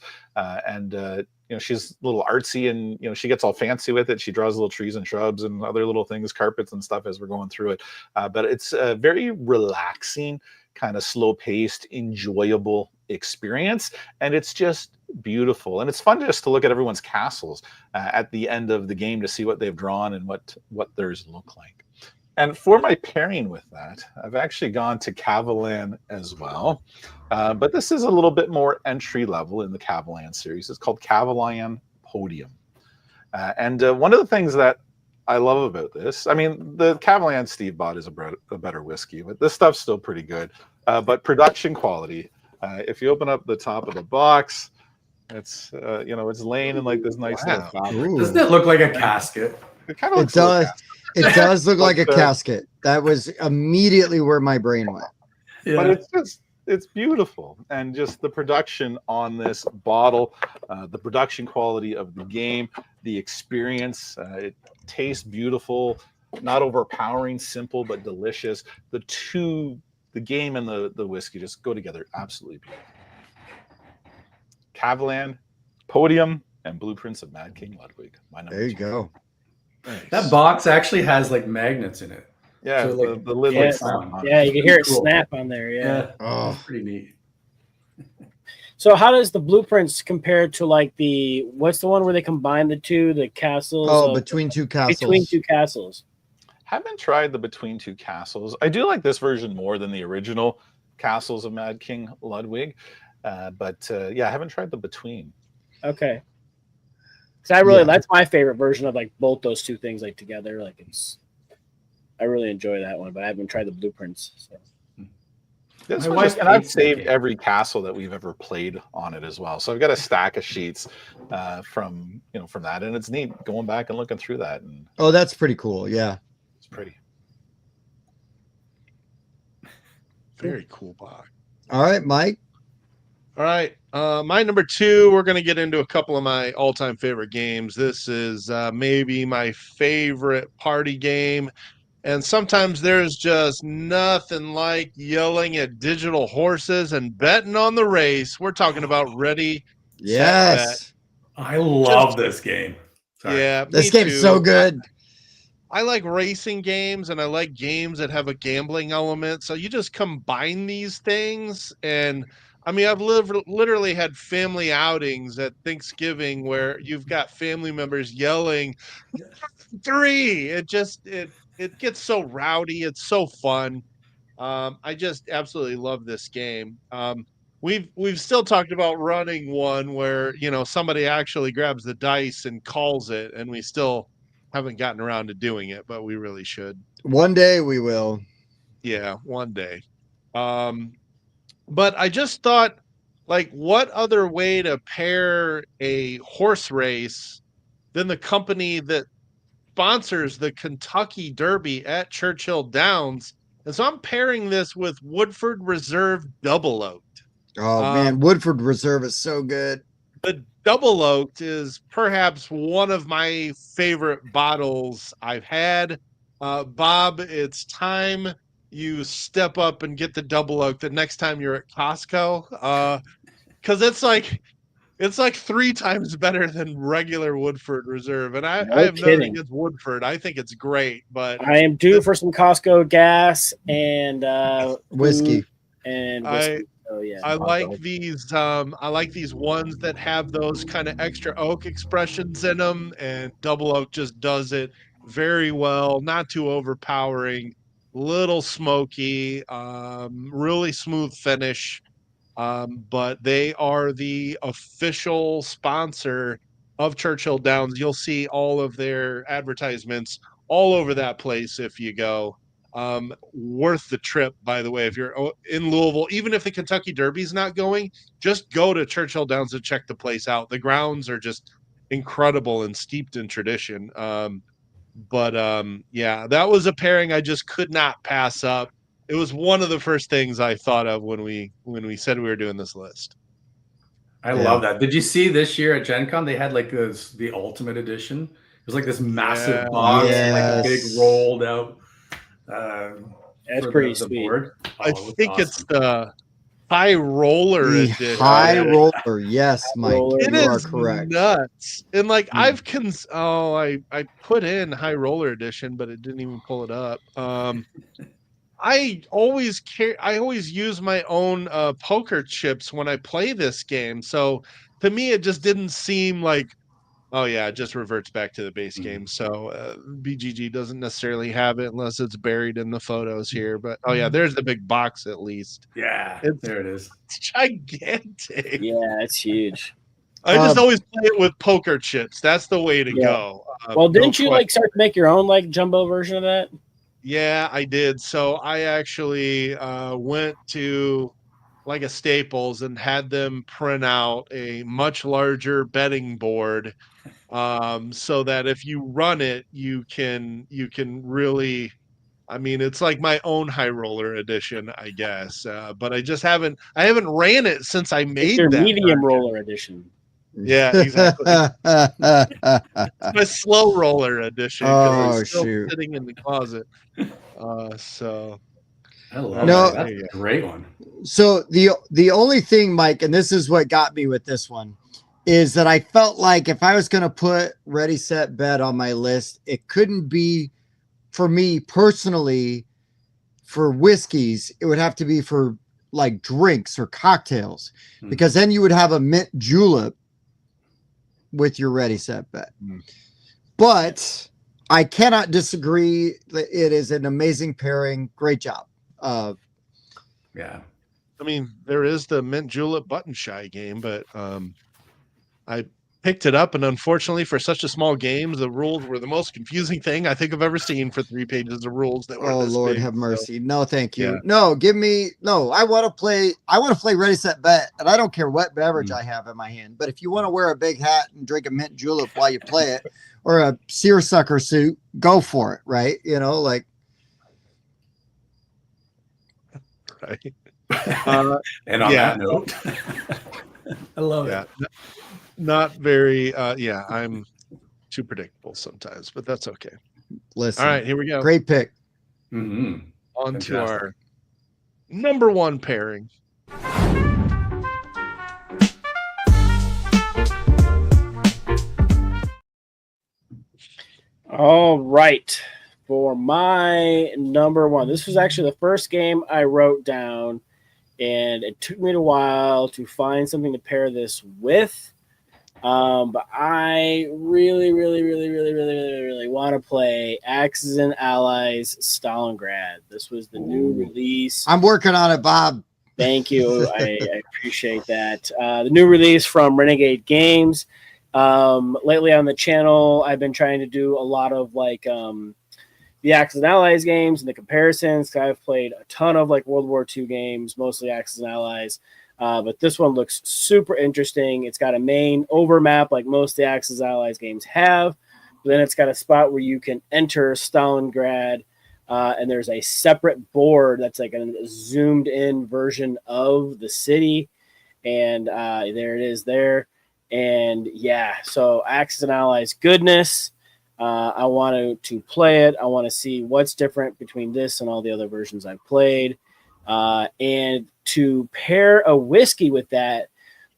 She's a little artsy, and she gets all fancy with it. She draws little trees and shrubs and other little things, carpets and stuff as we're going through it. But it's a very relaxing, kind of slow-paced, enjoyable experience, and it's just beautiful. And it's fun just to look at everyone's castles at the end of the game to see what they've drawn and what theirs look like. And for my pairing with that, I've actually gone to Cavalan as well. But this is a little bit more entry level in the Cavalan series. It's called Cavalan Podium. And one of the things that I love about this, I mean, the Cavalan Steve bought is a better whiskey, but this stuff's still pretty good. But production quality, if you open up the top of the box, it's it's laying in like this nice little fabric. Doesn't it look like a casket? It kind of looks does. like It does look like a casket. That was immediately where my brain went. Yeah. But it's beautiful, and just the production on this bottle, the production quality of the game, the experience. It tastes beautiful, not overpowering, simple but delicious. The game and the whiskey just go together absolutely beautiful. Cavalan, Podium, and Blueprints of Mad King Ludwig. There you go. Nice. That box actually has like magnets in it. Yeah, so like, the lid like you can hear it snap on there. Yeah. Oh, that's pretty neat. So how does the Blueprints compare to like what's the one where they combine the castles? Oh, Between Two Castles. Between Two Castles. Haven't tried the Between Two Castles. I do like this version more than the original Castles of Mad King Ludwig. But I haven't tried the Between. Okay. So that's my favorite version of like both those two things like together. Like I really enjoy that one, but I haven't tried the Blueprints. So. And I've saved every castle that we've ever played on it as well. So I've got a stack of sheets from that, and it's neat going back and looking through that. And oh, that's pretty cool. Yeah, it's pretty. Very cool box. All right, Mike. All right. My number 2, we're going to get into a couple of my all-time favorite games. This is maybe my favorite party game. And sometimes there's just nothing like yelling at digital horses and betting on the race. We're talking about Ready, Yes. Set, Bet. I love this game. Sorry. Yeah, this game's so good. I like racing games, and I like games that have a gambling element. So you just combine these things, and I mean, I've literally had family outings at Thanksgiving where you've got family members yelling 3. It gets so rowdy. It's so fun. I just absolutely love this game. We've still talked about running one where somebody actually grabs the dice and calls it, and we still haven't gotten around to doing it, but we really should. One day we will. Yeah, one day. But I just thought, like, what other way to pair a horse race than the company that sponsors the Kentucky Derby at Churchill Downs? And so I'm pairing this with Woodford Reserve Double Oaked. Oh, man, Woodford Reserve is so good. The Double Oaked is perhaps one of my favorite bottles I've had. Bob, it's time you step up and get the Double Oak the next time you're at Costco, because it's like 3 times better than regular Woodford Reserve. And I have nothing against Woodford. I think it's great, but I am due for some Costco gas and whiskey. Oh yeah, I like these. I like these ones that have those kind of extra oak expressions in them, and Double Oak just does it very well. Not too overpowering, little smoky, really smooth finish. But they are the official sponsor of Churchill Downs. You'll see all of their advertisements all over that place if you go. Worth the trip, by the way, if you're in Louisville. Even if the Kentucky Derby's not going, just go to Churchill Downs and check the place out. The grounds are just incredible and steeped in tradition. But that was a pairing I just could not pass up. It was one of the first things I thought of when we said we were doing this list. I love that. Did you see this year at Gen Con they had like the Ultimate Edition? was like this massive Yeah. box, like a big Yes. rolled out. That's for pretty the sweet. board. I it was think it's awesome. the high roller The edition. high roller. Yes, Mike. roller. It You are is correct. nuts. And like Hmm. I put in high roller edition, but it didn't even pull it up. I always use my own poker chips when I play this game. So to me it just didn't seem like, oh yeah, it just reverts back to the base game. So BGG doesn't necessarily have it unless it's buried in the photos here. But oh yeah, there's the big box at least. Yeah, It's there it is. gigantic. Yeah, it's huge. I just always play it with poker chips. That's the way to Yeah. go. Well, No didn't you like question. start to make your own like jumbo version of that? Yeah, I did. So I actually went to like a Staples and had them print out a much larger betting board, so that if you run it, you can really. I mean, it's like my own high roller edition, I guess. But I haven't ran it since I It's made your that medium version. roller edition. Yeah, exactly. It's my slow roller edition because Oh, it's still shoot. sitting in the closet. So I love No. that. That's a great one. So the only thing, Mike, and this is what got me with this one, is that I felt like if I was going to put Ready Set Bet on my list, it couldn't be for me personally for whiskeys. It would have to be for like drinks or cocktails, because then you would have a mint julep with your Ready Set Bet. But I cannot disagree that it is an amazing pairing. Great job. Yeah. I mean, there is the mint julep button shy game, but I picked it up, and unfortunately, for such a small game, the rules were the most confusing thing I think I've ever seen for 3 pages of rules that were Oh this Lord, big. have mercy. No, thank you. yeah. No, I want to play Ready Set Bet, and I don't care what beverage I have in my hand. But if you want to wear a big hat and drink a mint julep while you play it, or a seersucker suit, go for it, right? You know, like Right. And on yeah. that note, I love Yeah. it. Not very I'm too predictable sometimes, but that's okay. listen. All right, here we go. Great pick. Mm-hmm. On to Fantastic. our number one pairing. All right. For my number one, this was actually the first game I wrote down, and it took me a while to find something to pair this with. But I really want to play Axis and Allies Stalingrad. This was the new release. I'm working on it, Bob. Thank you. I appreciate that. The new release from Renegade Games. Lately on the channel, I've been trying to do a lot of like the Axis and Allies games and the comparisons. I've played a ton of like World War II games, mostly Axis and Allies. But this one looks super interesting. It's got a main overmap like most of the Axis Allies games have. But then it's got a spot where you can enter Stalingrad, and there's a separate board that's like a zoomed in version of the city. And there it is there. And yeah, so Axis and Allies goodness. I want to play it. I want to see what's different between this and all the other versions I've played. And to pair a whiskey with that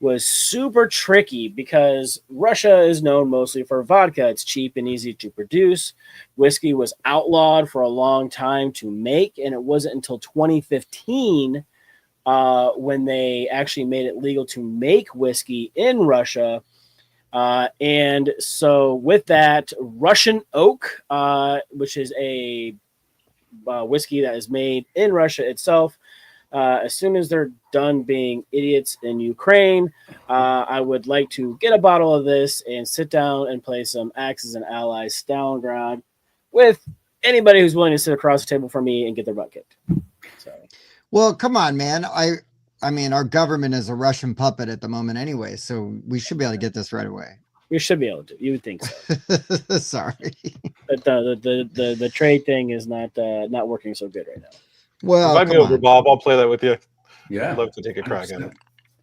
was super tricky because Russia is known mostly for vodka. It's cheap and easy to produce. Whiskey was outlawed for a long time to make, and it wasn't until 2015 when they actually made it legal to make whiskey in Russia. And so with that, Russian oak, which is a whiskey that is made in Russia itself, as soon as they're done being idiots in Ukraine, I would like to get a bottle of this and sit down and play some Axis and Allies Stalingrad with anybody who's willing to sit across the table from me and get their butt kicked. So. Well, come on, man. I mean, our government is a Russian puppet at the moment anyway, so we should be able to get this right away. We should be able to. You would think so. Sorry. But the trade thing is not working so good right now. Well, invite me over, Bob. I'll play that with you. Yeah. I'd love to take a crack at it.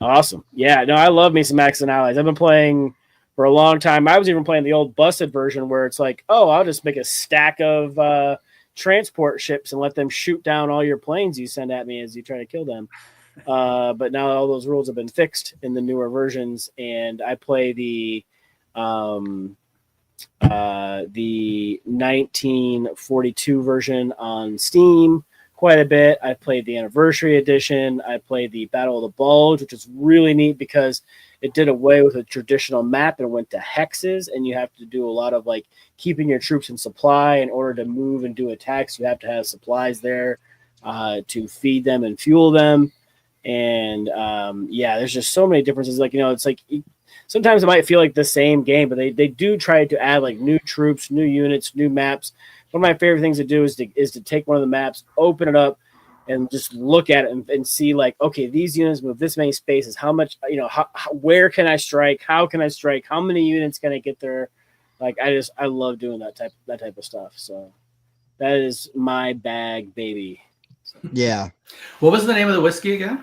Awesome. Yeah, no, I love me some Axis and Allies. I've been playing for a long time. I was even playing the old busted version where it's like, oh, I'll just make a stack of transport ships and let them shoot down all your planes you send at me as you try to kill them. But now all those rules have been fixed in the newer versions, and I play the 1942 version on Steam quite a bit. I played the Anniversary Edition. I played the Battle of the Bulge, which is really neat because it did away with a traditional map and went to hexes, and you have to do a lot of like keeping your troops in supply in order to move and do attacks. You have to have supplies there to feed them and fuel them. And there's just so many differences. Like, it's like sometimes it might feel like the same game, but they do try to add like new troops, new units, new maps. One of my favorite things to do is to take one of the maps, open it up, and just look at it and see like, okay, these units move this many spaces. How much, where can I strike? How can I strike? How many units can I get there? Like, I love doing that type of stuff. So that is my bag, baby. Yeah. What was the name of the whiskey again?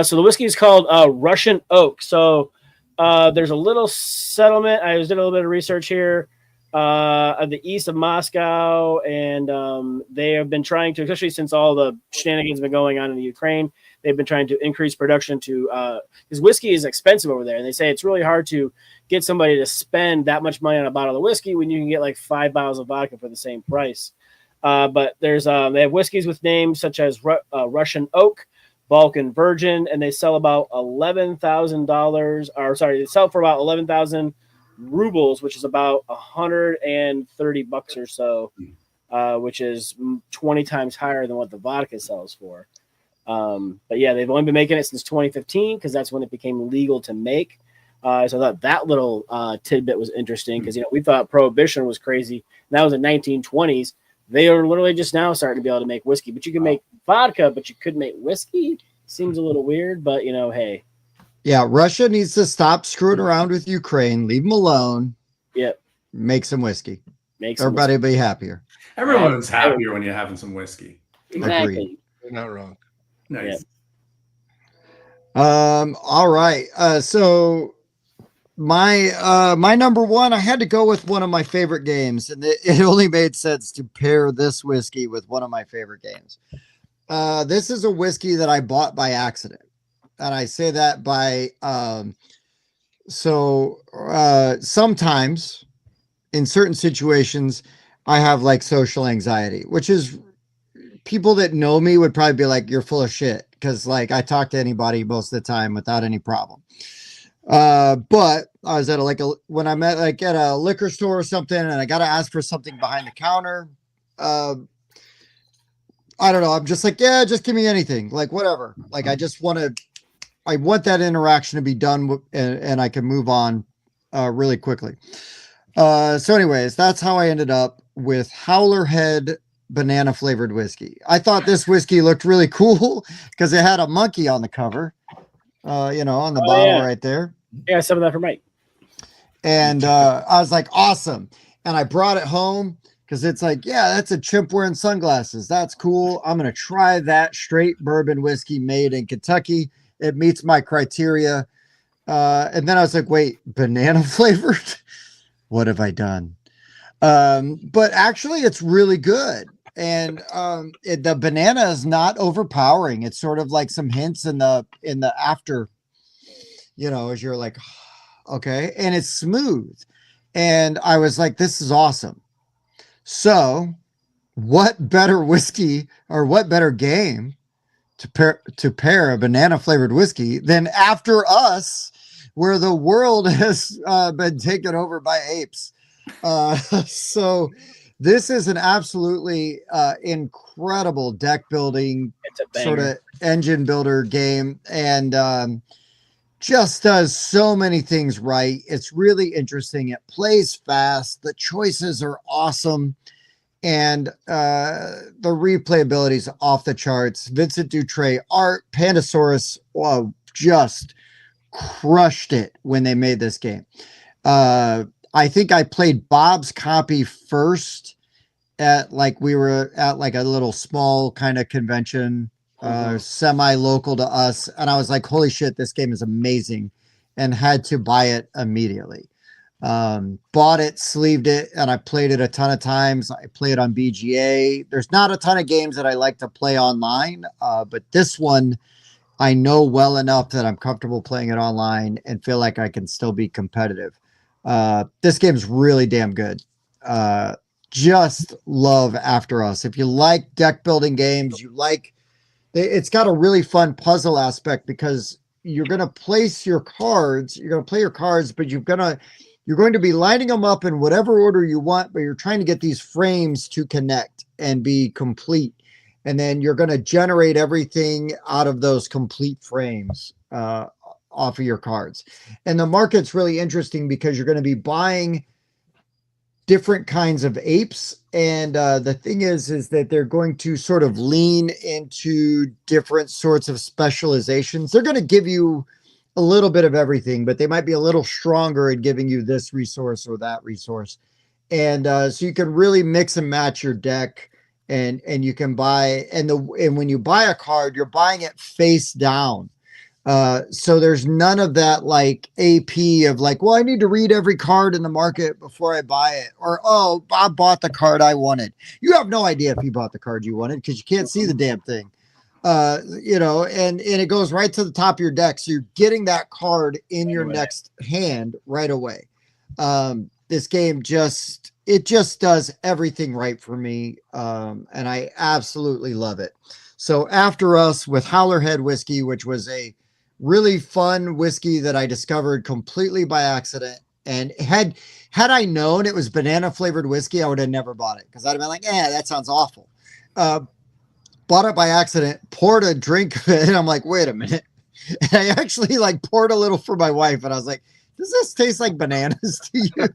So the whiskey is called Russian Oak. So there's a little settlement. I did a little bit of research here at the east of Moscow, and they have been trying to, especially since all the shenanigans have been going on in the Ukraine, they've been trying to increase production because whiskey is expensive over there. And they say it's really hard to get somebody to spend that much money on a bottle of whiskey when you can get like 5 bottles of vodka for the same price. But there's they have whiskeys with names such as Russian Oak, Balkan Virgin, and they sell about $11,000. Or sorry, they sell for about 11,000 rubles, which is about $130 or so, which is 20 times higher than what the vodka sells for. But yeah, they've only been making it since 2015 because that's when it became legal to make. So I thought that little tidbit was interesting because we thought Prohibition was crazy. And that was in 1920s. They are literally just now starting to be able to make whiskey, but you can make vodka, but you could make whiskey. Seems a little weird, but hey. Yeah, Russia needs to stop screwing around with Ukraine. Leave them alone. Yep. Make some whiskey. Everybody will be happier. Everyone's happier when you're having some whiskey. Exactly. Agreed. You're not wrong. Nice. Yep. All right. So my number one, I had to go with one of my favorite games, and it only made sense to pair this whiskey with one of my favorite games. This is a whiskey that I bought by accident. And I say that by, sometimes in certain situations, I have like social anxiety, which is people that know me would probably be like, you're full of shit. Cause like I talk to anybody most of the time without any problem. But I was at when I'm at like at a liquor store or something, and I got to ask for something behind the counter. I don't know. I'm just like, yeah, just give me anything, like whatever. Like, I want that interaction to be done and I can move on, really quickly. So anyways, that's how I ended up with Howler Head banana flavored whiskey. I thought this whiskey looked really cool because it had a monkey on the cover, on the bottle right there. Yeah, some of that for Mike. And I was like, awesome. And I brought it home because it's like, yeah, that's a chimp wearing sunglasses. That's cool. I'm going to try that straight bourbon whiskey made in Kentucky. It meets my criteria. And then I was like, wait, banana flavored? What have I done? But actually it's really good. And the banana is not overpowering. It's sort of like some hints in the after, as you're like, okay. And it's smooth. And I was like, this is awesome. So what better whiskey or what better game to pair a banana flavored whiskey than After Us, where the world has been taken over by apes. So this is an absolutely incredible deck building sort of engine builder game, and just does so many things right. It's really interesting. It plays fast. The choices are awesome. And the replayability is off the charts. Vincent Dutray art, Pandasaurus, just crushed it when they made this game. I think I played Bob's copy first we were at like a little small kind of convention, semi-local to us. And I was like, holy shit, this game is amazing. and had to buy it immediately. Bought it, sleeved it, and I played it a ton of times. I play it on BGA. There's not a ton of games that I like to play online, but this one I know well enough that I'm comfortable playing it online and feel like I can still be competitive. This game's really damn good. Just love After Us. If you like deck building games, it's got a really fun puzzle aspect because you're going to place your cards, you're going to play your cards, but you're going to be lining them up in whatever order you want, but you're trying to get these frames to connect and be complete. And then you're going to generate everything out of those complete frames off of your cards. And the market's really interesting because you're going to be buying different kinds of apes. And the thing is that they're going to sort of lean into different sorts of specializations. They're going to give you a little bit of everything, but they might be a little stronger in giving you this resource or that resource. And so you can really mix and match your deck, and you can buy, and when you buy a card, you're buying it face down. So there's none of that like AP of like, well, I need to read every card in the market before I buy it. Or, oh, I bought the card I wanted. You have no idea if you bought the card you wanted because you can't see the damn thing. And it goes right to the top of your deck. So you're getting that card in your next hand right away. This game just does everything right for me. And I absolutely love it. So After Us with Howlerhead Whiskey, which was a really fun whiskey that I discovered completely by accident. And had I known it was banana flavored whiskey, I would have never bought it because I'd have been like, that sounds awful. Bought it by accident, poured a drink of it, and I'm like, wait a minute. And I actually like poured a little for my wife, and I was like, does this taste like bananas to you?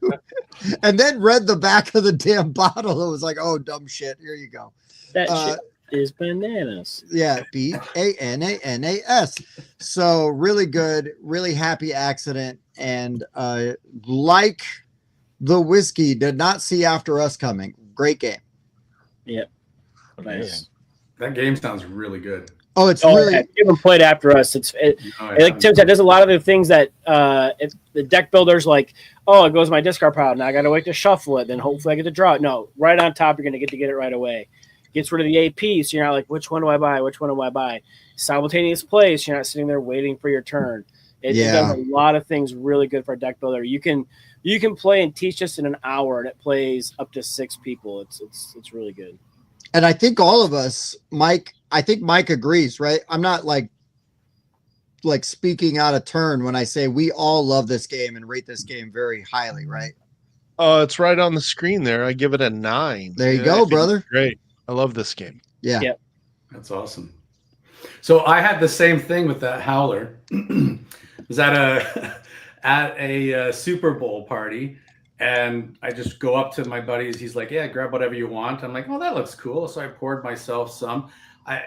And then read the back of the damn bottle. It was like, oh, dumb shit. Here you go. That shit is bananas. Yeah, BANANAS. So really good, really happy accident. And like the whiskey, did not see After Us coming. Great game. Yep. Nice. That game sounds really good. Oh, it's really. If you haven't played After Us, like Tim said, there's a lot of the things that if the deck builder's like, oh, it goes my discard pile. Now I got to wait to shuffle it. Then hopefully I get to draw it. No, right on top, you're going to get it right away. Gets rid of the AP, so you're not like, which one do I buy? Which one do I buy? Simultaneous play, so you're not sitting there waiting for your turn. It does a lot of things really good for a deck builder. You can play and teach this in an hour, and it plays up to 6 people. It's really good. And I think all of us, Mike agrees, right? I'm not like speaking out of turn when I say we all love this game and rate this game very highly, right? Oh, it's right on the screen there. I give it a 9. There you go, brother. Great. I love this game. Yeah. Yep. That's awesome. So I had the same thing with that howler. It was at a Super Bowl party, and I just go up to my buddies. He's like, yeah, grab whatever you want. I'm like, oh, that looks cool. So I poured myself some. I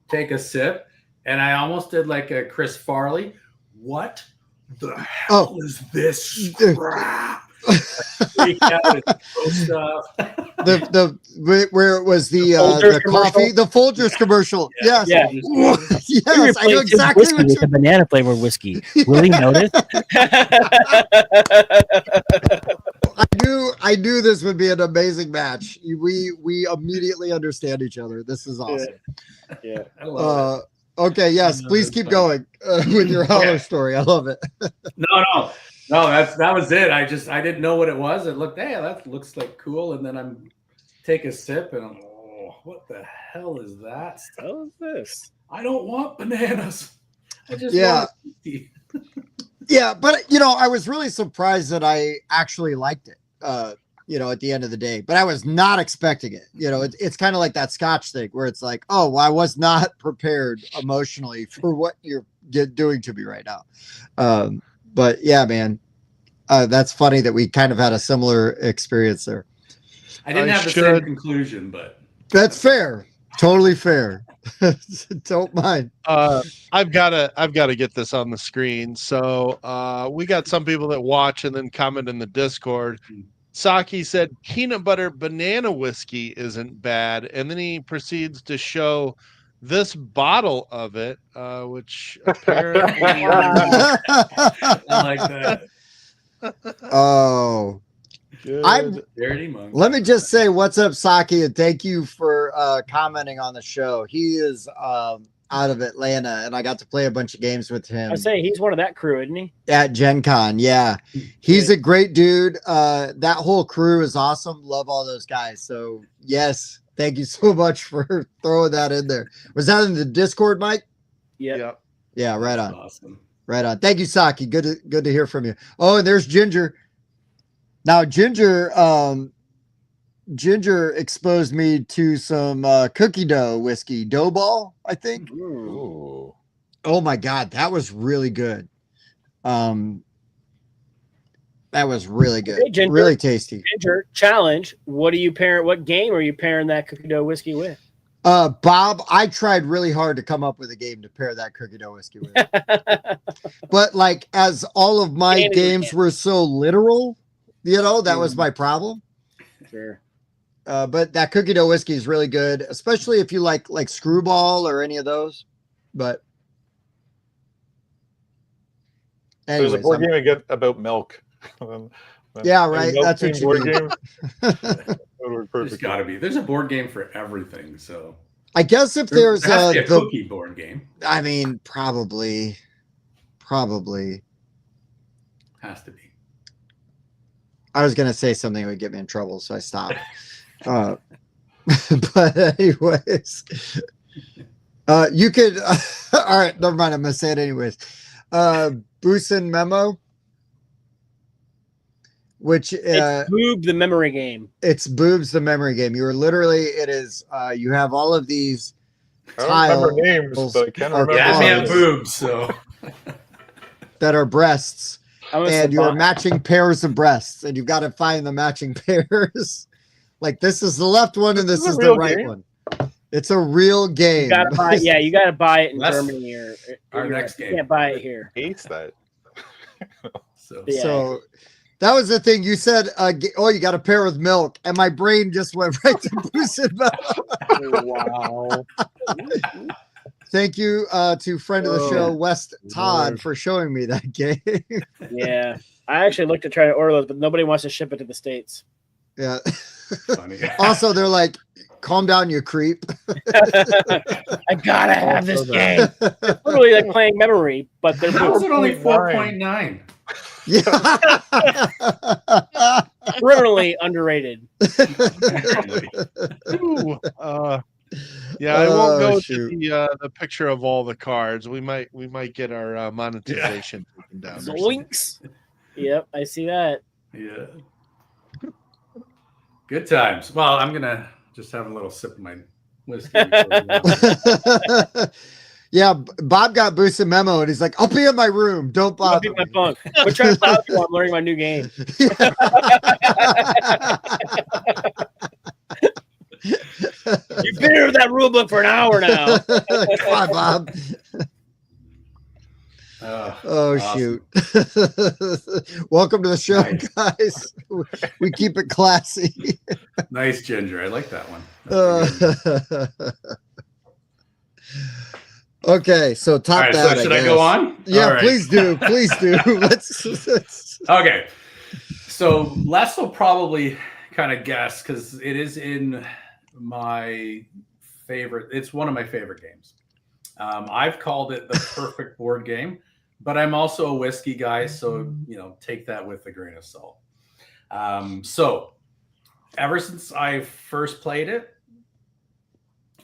take a sip, and I almost did like a Chris Farley. What the hell is this crap? Freak out and throw stuff. Where it was the coffee, the Folgers commercial. Yeah. Yes. Yes, I know exactly what with the banana flavored whiskey. Will he notice? I knew this would be an amazing match. We immedially understand each other. This is awesome. Yeah. I love it. Okay, yes, please keep going with your howler story. I love it. No, that was it. I didn't know what it was. It looked, hey, that looks like cool. And then I'm take a sip and I'm, oh, what the hell is that? What is this? I don't want bananas. I just want whiskey. Yeah, but I was really surprised that I actually liked it. At the end of the day, but I was not expecting it. It's kind of like that Scotch thing where it's like, oh, well, I was not prepared emotionally for what you're doing to me right now. But yeah, man, that's funny that we kind of had a similar experience there. I didn't have the same conclusion, but that's fair. Totally fair. Don't mind. I've got to get this on the screen. So we got some people that watch and then comment in the Discord. Saki said peanut butter banana whiskey isn't bad, and then he proceeds to show this bottle of it, which apparently I like that. Oh, Dirty monkey. let me just say what's up, Saki, and thank you for commenting on the show. He is out of Atlanta, and I got to play a bunch of games with him. I say he's one of that crew, isn't he? At Gen Con. Yeah, he's a great dude. That whole crew is awesome. Love all those guys. So yes, thank you so much for throwing that in there. Was that in the Discord, Mike? Yep. Yeah, right on. Awesome. Right on. Thank you, Saki. Good to hear from you. Oh, and there's Ginger. Now, Ginger exposed me to some cookie dough whiskey, dough ball, I think. Ooh. Oh my God, that was really good. That was really good. Hey, Ginger. Really tasty. Ginger, challenge. What game are you pairing that cookie dough whiskey with? Bob, I tried really hard to come up with a game to pair that cookie dough whiskey with. But like, as all of my games were so literal, that was my problem. Sure. But that cookie dough whiskey is really good, especially if you like Screwball or any of those. But anyways, there's a board game I get about milk. Yeah, right. That's what you board mean. game. There's got to be. There's a board game for everything. So I guess if there's has to be a cookie board game. I mean, probably Has to be. I was gonna say something that would get me in trouble, so I stopped. But anyways, you could. All right, never mind. I'm gonna say it anyways. Busen Memo, which it's Boob the memory game. It's Boobs the memory game. You are literally. It is. You have all of these. I don't remember names, but I can remember. Yeah, they have boobs, so that are breasts. And you're matching pairs of breasts, and you've got to find the matching pairs. Like this is the left one, and this is the right one. It's a real game. You gotta buy, you got to buy it in Germany or our next game. You can't buy it here. Hates that. So that was the thing you said. You got to pair with milk, and my brain just went right to boosted milk. Wow. Thank you to friend of the show, West Todd, for showing me that game. Yeah. I actually looked to try to order those, but nobody wants to ship it to the States. Yeah. Funny. Also, they're like, calm down, you creep. I gotta have this game. It's literally like playing memory, but they're How is it only 4.9? Yeah. Criminally underrated. Ooh, yeah, I won't go to the picture of all the cards. We might get our monetization taken down. Zoinks. Yep, I see that. Yeah. Good times. Well, I'm gonna just have a little sip of my whiskey. Yeah, Bob got boosted memo, and he's like, "I'll be in my room. Don't bother me." My phone. We're trying to stop you while I'm learning my new game. You've been here with that rule book for an hour now. Come on, Bob. Oh, awesome. Shoot. Welcome to the show, guys. We keep it classy. Nice, Ginger. I like that one. Okay, so top right, that. So should I go on? Yeah, right. Please do. Please do. Let's. Okay. So Les will probably kind of guess because it is in my favorite. It's one of my favorite games. I've called it the perfect board game, but I'm also a whiskey guy, so take that with a grain of salt. So ever since I first played it,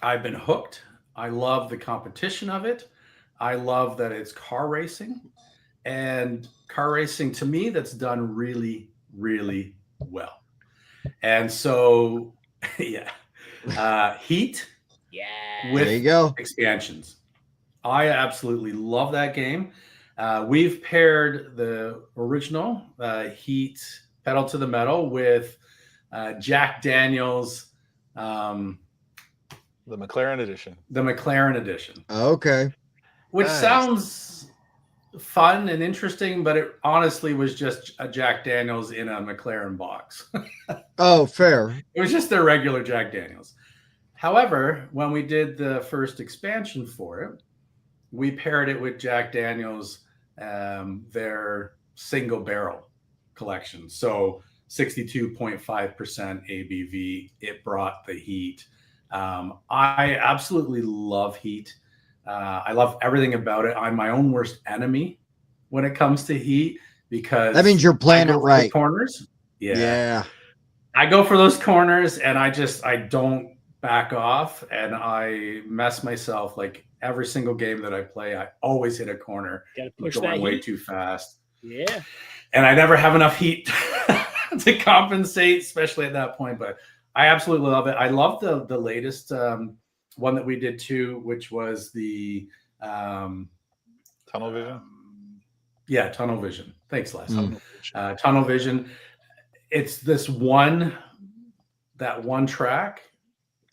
I've been hooked. I love the competition of it. I love that it's car racing, and car racing to me that's done really, really well. And so, yeah, Heat. Yeah. With there you go. Expansions. I absolutely love that game. We've paired the original Heat Pedal to the Metal with Jack Daniels. The McLaren edition. The McLaren edition. Okay. Which Nice. sounds fun and interesting, but it honestly was just a Jack Daniels in a McLaren box. Oh, fair. It was just their regular Jack Daniels. However, when we did the first expansion for it, we paired it with Jack Daniel's, their single barrel collection. So 62.5% ABV. It brought the heat. I absolutely love heat. I love everything about it. I'm my own worst enemy when it comes to heat because that means you're playing it right. Corners. Yeah. I go for those corners and I don't back off, and I mess myself like every single game that I play. I always hit a corner. Got to push going that way heat. too fast. Yeah. And I never have enough heat to compensate, especially at that point. But I absolutely love it. I love the latest one that we did too, which was the Tunnel Vision. Tunnel Vision. Thanks, Les. Tunnel Vision. It's this one track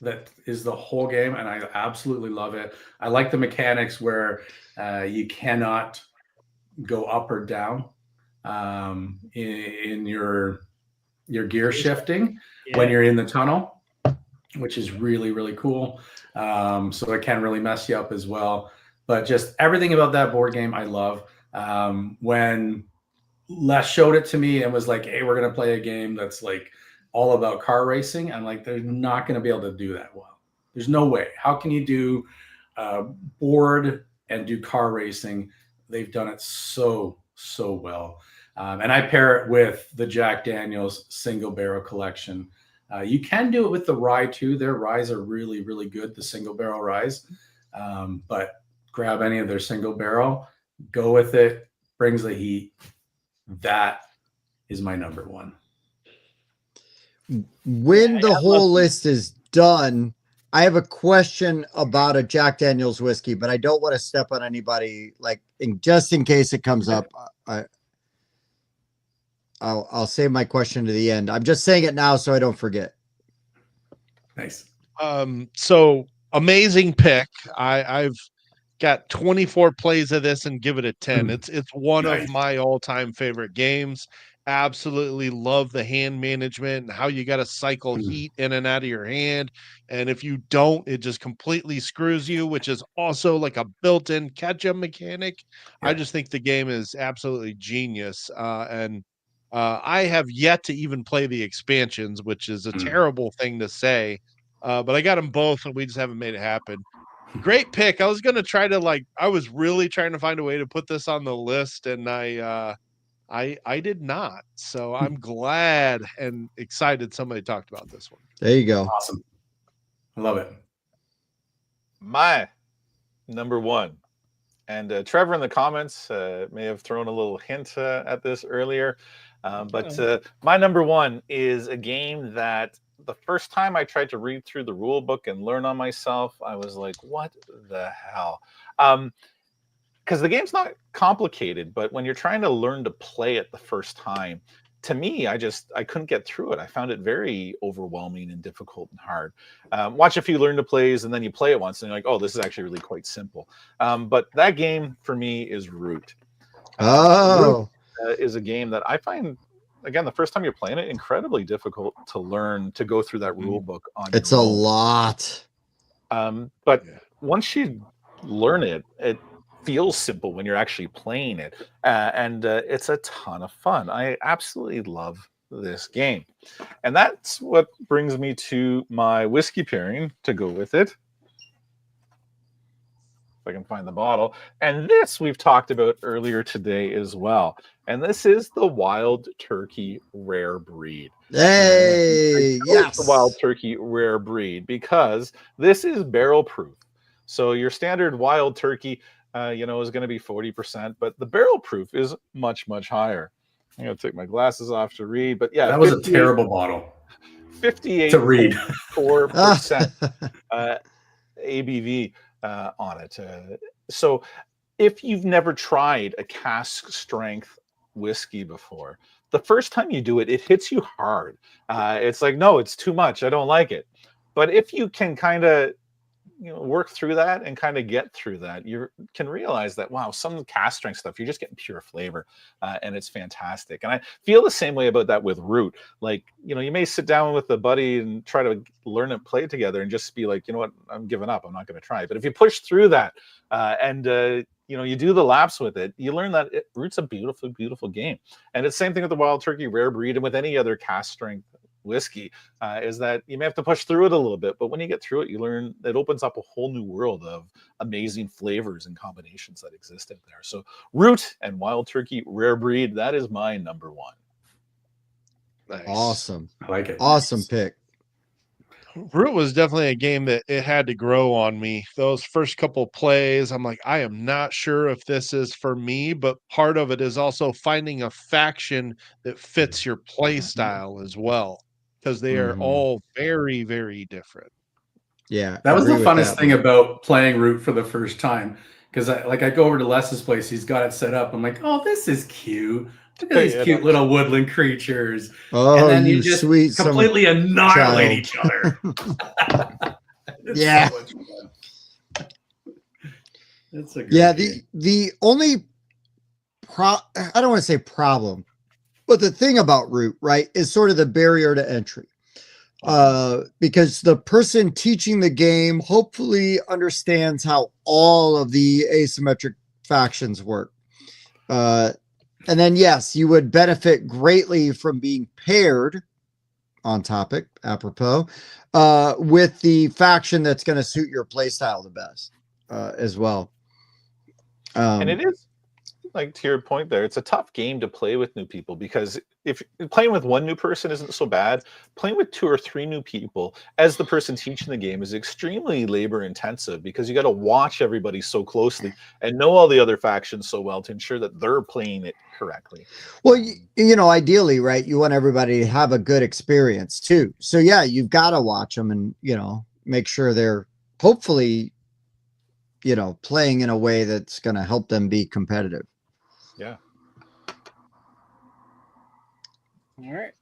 that is the whole game, and I absolutely love it. I like the mechanics where you cannot go up or down in your gear shifting when you're in the tunnel, which is really, really cool. So it can really mess you up as well. But just everything about that board game I love. When Les showed it to me and was like, hey, we're going to play a game that's like all about car racing. I'm like, they're not going to be able to do that well. There's no way. How can you do board and do car racing? They've done it so well. And I pair it with the Jack Daniel's single barrel collection. You can do it with the rye too. Their ryes are really, really good, the single barrel ryes. But grab any of their single barrel, go with it, brings the heat. That is my number one. When the whole list is done, I have a question about a Jack Daniel's whiskey, but I don't want to step on anybody. Like, just in case it comes up, I'll save my question to the end. I'm just saying it now so I don't forget. Nice. So amazing pick. I've got 24 plays of this and give it a 10. It's one of my all-time favorite games. Absolutely love the hand management and how you got to cycle heat in and out of your hand. And if you don't, it just completely screws you, which is also like a built-in catch-up mechanic. I just think the game is absolutely genius. And I have yet to even play the expansions, which is a terrible thing to say. But I got them both and we just haven't made it happen. Great pick. I was going to try to I was really trying to find a way to put this on the list, and I did not. So I'm glad and excited somebody talked about this one. There you go. Awesome. I love it. My number one, and Trevor in the comments may have thrown a little hint at this earlier, but my number one is a game that the first time I tried to read through the rule book and learn on myself, I was like, what the hell? Because the game's not complicated, but when you're trying to learn to play it the first time, to me, I couldn't get through it. I found it very overwhelming and difficult and hard. Watch a few learn to plays, and then you play it once, and you're like, oh, this is actually really quite simple. But that game, for me, is Root. Root is a game that I find, again, the first time you're playing it, incredibly difficult to learn, to go through that rule book on It's a lot. But once you learn it, it feels simple when you're actually playing it. And it's a ton of fun. I absolutely love this game. And that's what brings me to my whiskey pairing to go with it. If I can find the bottle. And this we've talked about earlier today as well. And this is the Wild Turkey Rare Breed. Hey, yes. The Wild Turkey Rare Breed, because this is barrel proof. So your standard Wild Turkey, is going to be 40%, but the barrel proof is much, much higher. I'm going to take my glasses off to read, but yeah. That was a terrible bottle. 58 to read. 4% ABV on it. So if you've never tried a cask strength whiskey before, the first time you do it, it hits you hard. It's like, no, it's too much. I don't like it. But if you can kind of work through that and kind of get through that, you can realize that, wow, some cast strength stuff, you're just getting pure flavor, and it's fantastic. And I feel the same way about that with root. Like, you may sit down with a buddy and try to learn and play together and just be like, you know what, I'm giving up, I'm not going to try. But if you push through that, and you do the laps with it, you learn that root's a beautiful, beautiful game. And it's the same thing with the Wild Turkey Rare Breed and with any other cast strength whiskey, is that you may have to push through it a little bit, but when you get through it, you learn it opens up a whole new world of amazing flavors and combinations that exist out there. So root and Wild Turkey Rare Breed, that is my number one. Nice. Awesome. I like it. Awesome pick. Root was definitely a game that it had to grow on me. Those first couple plays, I'm like, I am not sure if this is for me, but part of it is also finding a faction that fits your play style as well, because they are all very, very different. Yeah. That was the funnest thing about playing Root for the first time. Because I go over to Les's place, he's got it set up. I'm like, oh, this is cute. Look at these cute little woodland creatures. Oh, and then you just sweet completely annihilate each other. Yeah. So much fun. That's a great game. The only I don't want to say problem, but the thing about Root, right, is sort of the barrier to entry. Because the person teaching the game hopefully understands how all of the asymmetric factions work. And then, yes, you would benefit greatly from being paired, on topic, apropos, with the faction that's going to suit your playstyle the best, as well. And it is, like, to your point there, it's a tough game to play with new people, because if playing with one new person isn't so bad, playing with 2 or 3 new people as the person teaching the game is extremely labor intensive, because you got to watch everybody so closely and know all the other factions so well to ensure that they're playing it correctly. Well, ideally, right, you want everybody to have a good experience too. So yeah, you've got to watch them and, make sure they're hopefully, playing in a way that's going to help them be competitive. Yeah. All right.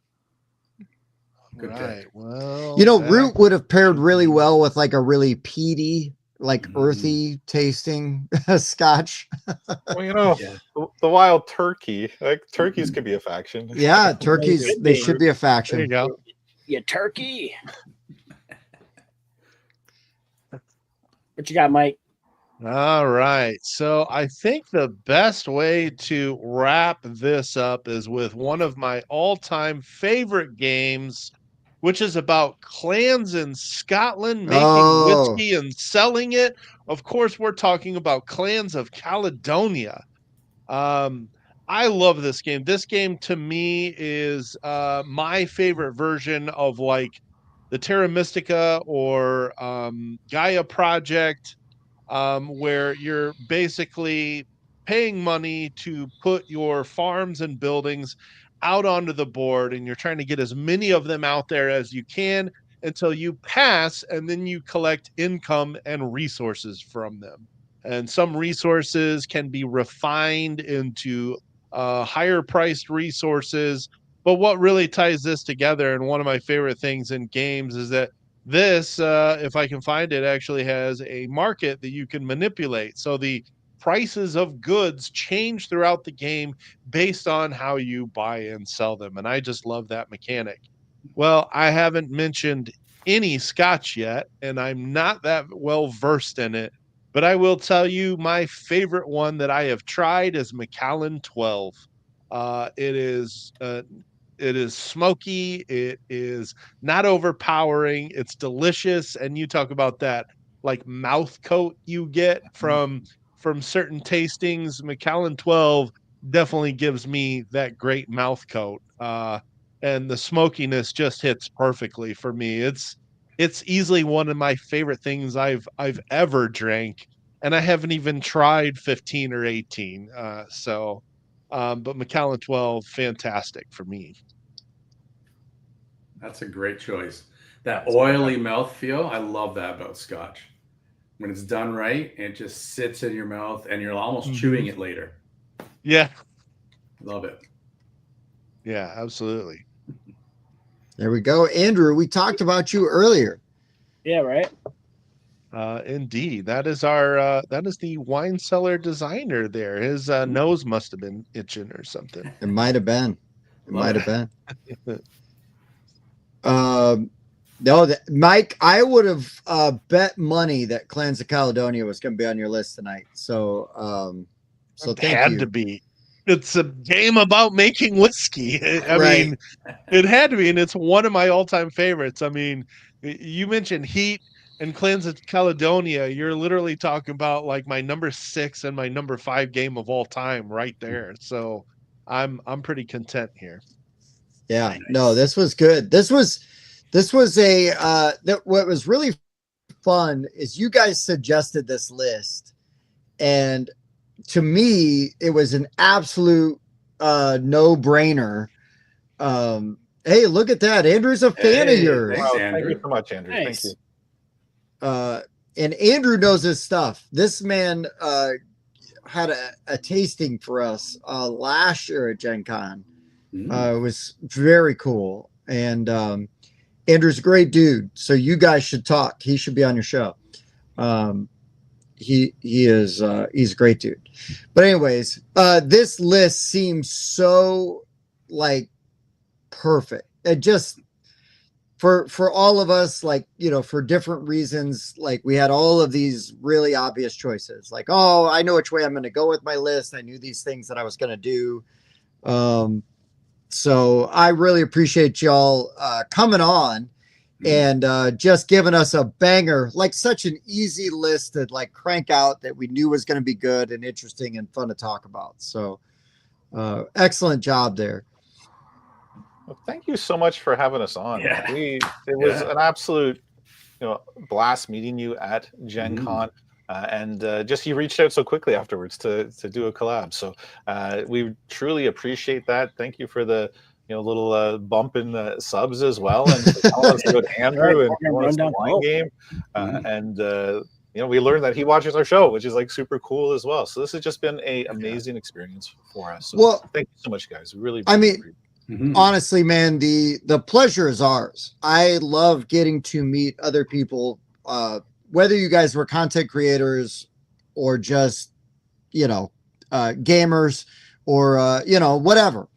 Good Right. pick. Well, Root would have paired really well with like a really peaty, like earthy tasting scotch. Well, the Wild Turkey, like turkeys could be a faction. Yeah, turkeys, they should be a faction. there you go. You turkey. What you got, Mike? All right. So I think the best way to wrap this up is with one of my all-time favorite games, which is about clans in Scotland making whiskey and selling it. Of course, we're talking about Clans of Caledonia. I love this game. This game to me is my favorite version of like the Terra Mystica or Gaia Project, where you're basically paying money to put your farms and buildings out onto the board, and you're trying to get as many of them out there as you can until you pass, and then you collect income and resources from them. And some resources can be refined into higher priced resources. But what really ties this together, and one of my favorite things in games, is that this, if I can find it, actually has a market that you can manipulate. So the prices of goods change throughout the game based on how you buy and sell them. And I just love that mechanic. Well, I haven't mentioned any Scotch yet, and I'm not that well versed in it, but I will tell you my favorite one that I have tried is Macallan 12. It is smoky. It is not overpowering. It's delicious. And you talk about that like mouth coat you get from certain tastings. Macallan 12 definitely gives me that great mouth coat. And the smokiness just hits perfectly for me. It's easily one of my favorite things I've ever drank. And I haven't even tried 15 or 18. But Macallan 12, fantastic for me. That's a great choice. That oily mouthfeel, I love that about Scotch. When it's done right, it just sits in your mouth and you're almost chewing it later. Yeah. Love it. Yeah, absolutely. There we go. Andrew, we talked about you earlier. Yeah, right. Indeed, that is the wine cellar designer there. His nose must have been itching or something. It might have been. It Love might it. have been. No, Mike, I would have bet money that Clans of Caledonia was going to be on your list tonight. So, It thank had you. to be. It's a game about making whiskey. I Right. mean, it had to be, and it's one of my all-time favorites. I mean, you mentioned Heat and Clans of Caledonia. You're literally talking about like my number 6 and my number 5 game of all time right there. So I'm pretty content here. Yeah. Nice. No, this was good. This was a what was really fun is you guys suggested this list, and to me it was an absolute no-brainer. Hey, look at that. Andrew's a fan of Hey, yours. thanks, Well, Andrew. thank you so much, Andrew. Nice. Thank you. And Andrew knows his stuff. This man had a tasting for us last year at Gen Con. It was very cool. And Andrew's a great dude. So you guys should talk. He should be on your show. He's a great dude. But anyways, this list seems so like perfect. It just for all of us, like, you know, for different reasons, like we had all of these really obvious choices. Like, oh, I know which way I'm going to go with my list. I knew these things that I was going to do. So I really appreciate y'all coming on and just giving us a banger, like such an easy list to like crank out that we knew was going to be good and interesting and fun to talk about. So excellent job there. Well, thank you so much for having us on. Yeah. It was an absolute, blast meeting you at Gen Con. And just you reached out so quickly afterwards to do a collab. So we truly appreciate that. Thank you for the little bump in the subs as well, and for telling us about Andrew and telling us the wine game. And we learned that he watches our show, which is like super cool as well. So this has just been an amazing experience for us. So Well, thank you so much, guys. Really, I mean, appreciate it. honestly, man, the pleasure is ours. I love getting to meet other people, whether you guys were content creators or just, gamers or, whatever.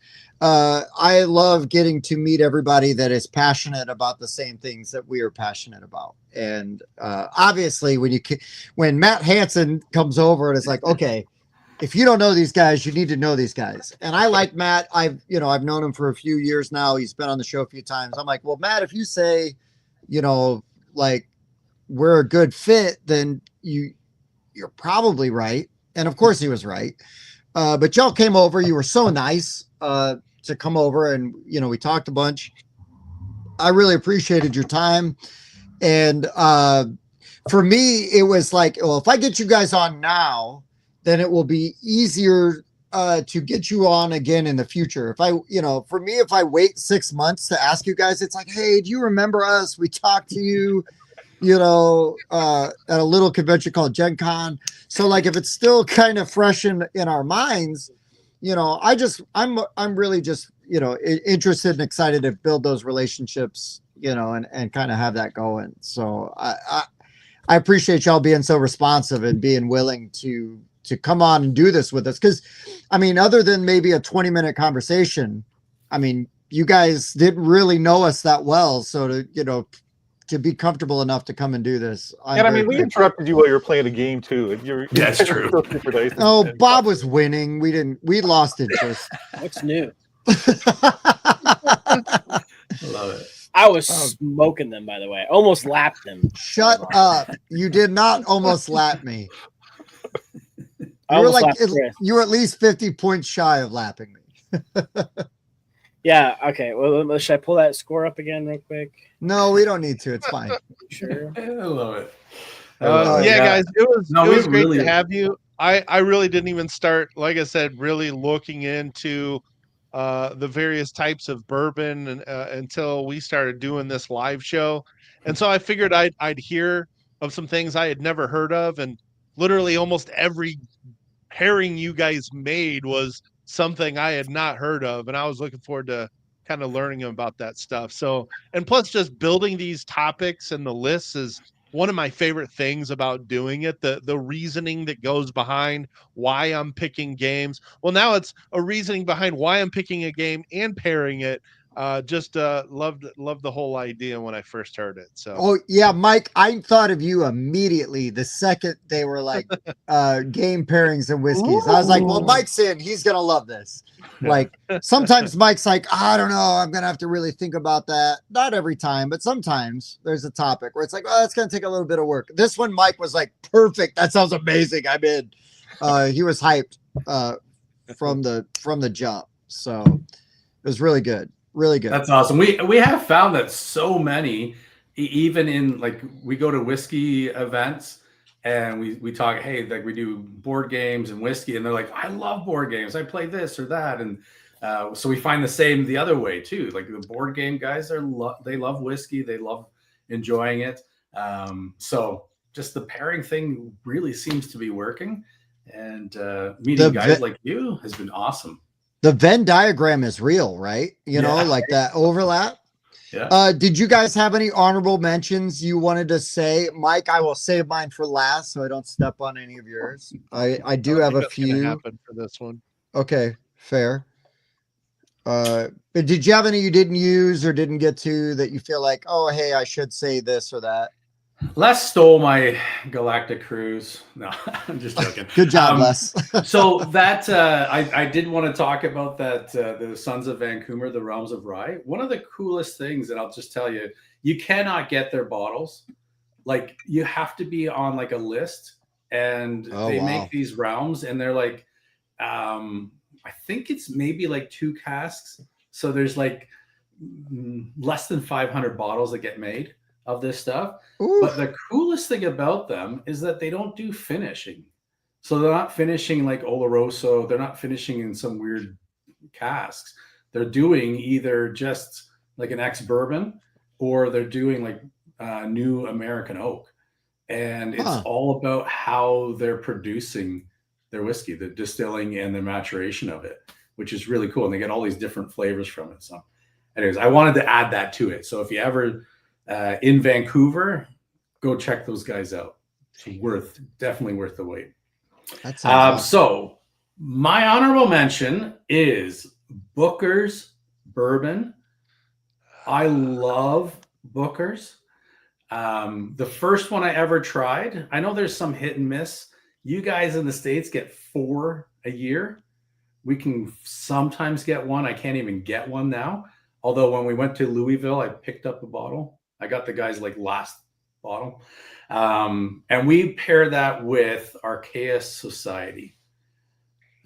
I love getting to meet everybody that is passionate about the same things that we are passionate about. And obviously, when Matt Hansen comes over and it's like, okay, if you don't know these guys, you need to know these guys. And I like Matt. I've known him for a few years now. He's been on the show a few times. I'm like, well, Matt, if you say, like we're a good fit, then you're probably right. And of course he was right. But y'all came over. You were so nice to come over, and we talked a bunch. I really appreciated your time. And for me, it was like, well, if I get you guys on now, then it will be easier to get you on again in the future. If for me, if I wait 6 months to ask you guys, it's like, hey, do you remember us? We talked to you, at a little convention called Gen Con. So like, if it's still kind of fresh in our minds, I'm really just, interested and excited to build those relationships, and kind of have that going. So I appreciate y'all being so responsive and being willing to come on and do this with us. Cause I mean, other than maybe a 20-minute conversation, I mean, you guys didn't really know us that well. So to be comfortable enough to come and do this. And I mean, we interrupted you while you were playing a game too. And That's true. Super nice. Oh, Bob was winning. We lost interest. What's new? Love it. I was smoking them, by the way. Almost lapped them. Shut up. You did not almost lap me. You were at least 50 points shy of lapping me. Yeah. Okay. Well, should I pull that score up again real quick? No, we don't need to. It's fine. Sure. I love it. Guys, it was great really to have you. I really didn't even start, like I said, really looking into the various types of bourbon until we started doing this live show. And so I figured I'd hear of some things I had never heard of, and literally almost every pairing you guys made was something I had not heard of, and I was looking forward to kind of learning about that stuff. So, and plus just building these topics and the lists is one of my favorite things about doing it, the reasoning that goes behind why I'm picking games. Well, now it's a reasoning behind why I'm picking a game and pairing it. Just loved the whole idea when I first heard it. So Oh yeah, Mike, I thought of you immediately the second they were like game pairings and whiskeys. I was like, well, Mike's in, he's gonna love this. Like sometimes Mike's like, I don't know, I'm gonna have to really think about that. Not every time, but sometimes there's a topic where it's like, oh, it's gonna take a little bit of work. This one, Mike was like, perfect. That sounds amazing. I'm in. He was hyped from the jump. So it was really good. Really good. That's awesome. We have found that so many, even in like we go to whiskey events and we talk, hey, like we do board games and whiskey, and they're like, I love board games. I play this or that, and so we find the same the other way too. Like the board game guys they love whiskey, they love enjoying it. So just the pairing thing really seems to be working, and meeting guys like you has been awesome. The Venn diagram is real, right? You know, like that overlap. Yeah. Did you guys have any honorable mentions you wanted to say? Mike, I will save mine for last so I don't step on any of yours. I do have a few. Happen for this one. Okay, fair. But did you have any you didn't use or didn't get to that you feel like, oh, hey, I should say this or that? Les stole my Galactic Cruise. No, I'm just joking. Good job, Les. So that I did want to talk about that the Sons of Vancouver, the Realms of Rye. One of the coolest things, and I'll just tell you, you cannot get their bottles. Like you have to be on like a list, and they make these realms, and they're like, I think it's maybe like 2 casks. So there's like less than 500 bottles that get made of this stuff. Ooh. But the coolest thing about them is that they don't do finishing. So they're not finishing like Oloroso. They're not finishing in some weird casks. They're doing either just like an ex-bourbon or they're doing like new American oak. And it's all about how they're producing their whiskey, the distilling and the maturation of it, which is really cool. And they get all these different flavors from it. So anyways, I wanted to add that to it. So if you ever in Vancouver, go check those guys out. It's definitely worth the wait. That's awesome. So my honorable mention is Booker's Bourbon. I love Booker's. The first one I ever tried, I know there's some hit and miss. You guys in the States get 4 a year. We can sometimes get one. I can't even get one now. Although when we went to Louisville, I picked up a bottle. I got the guy's like last bottle. And we pair that with Archaeus Society.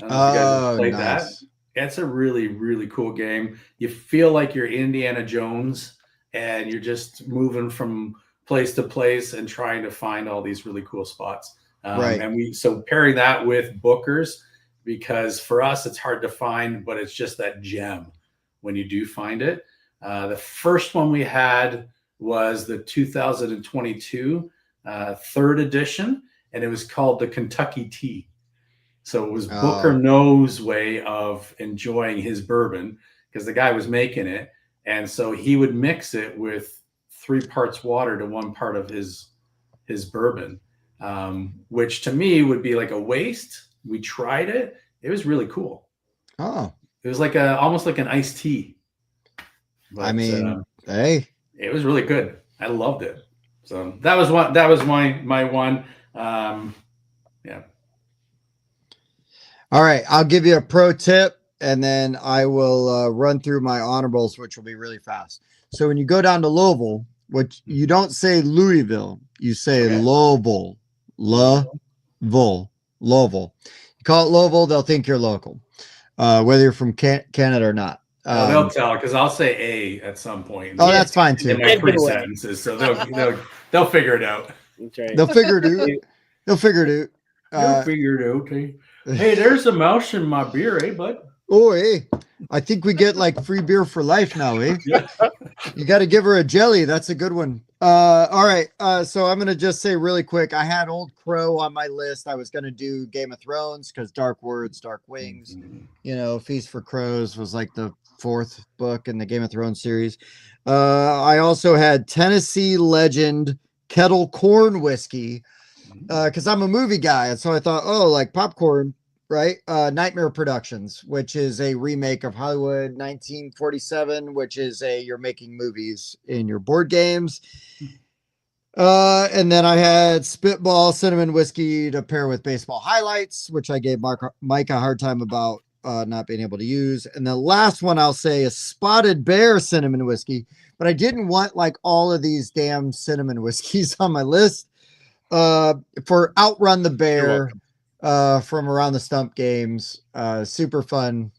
I don't know if you guys have played that. It's a really, really cool game. You feel like you're Indiana Jones and you're just moving from place to place and trying to find all these really cool spots. Right. And so pairing that with Booker's, because for us, it's hard to find, but it's just that gem when you do find it. The first one we had was the 2022 third edition, and it was called the Kentucky Tea. So it was Booker No's way of enjoying his bourbon because the guy was making it. And so he would mix it with 3 parts water to 1 part of his bourbon, which to me would be like a waste. We tried it. It was really cool. Oh, it was like almost like an iced tea. But, I mean, hey, it was really good. I loved it. So that was my one. Yeah. All right. I'll give you a pro tip and then I will run through my honorables, which will be really fast. So when you go down to Louisville, which you don't say Louisville, you say Louisville. Louisville. You call it Louisville, they'll think you're local, whether you're from Canada or not. They'll tell because I'll say A at some point. Oh, that's fine too. In my pre-sentences, so they'll figure it out. Okay. They'll figure it out. They'll figure it out. They'll figure it out. Hey, there's a mouse in my beer, eh, bud? Oh, hey. I think we get like free beer for life now, eh? You got to give her a jelly. That's a good one. All right. So I'm going to just say really quick. I had Old Crow on my list. I was going to do Game of Thrones because Dark Words, Dark Wings, you know, Feast for Crows was like the 4th book in the Game of Thrones series. I also had Tennessee Legend kettle corn whiskey because I'm a movie guy. And so I thought, oh, like popcorn, right? Nightmare Productions, which is a remake of Hollywood 1947, which is you're making movies in your board games. And then I had Spitball cinnamon whiskey to pair with baseball highlights, which I gave Mike a hard time about not being able to use. And the last one I'll say is Spotted Bear cinnamon whiskey, but I didn't want like all of these damn cinnamon whiskeys on my list for Outrun the Bear from Around the Stump games. Super fun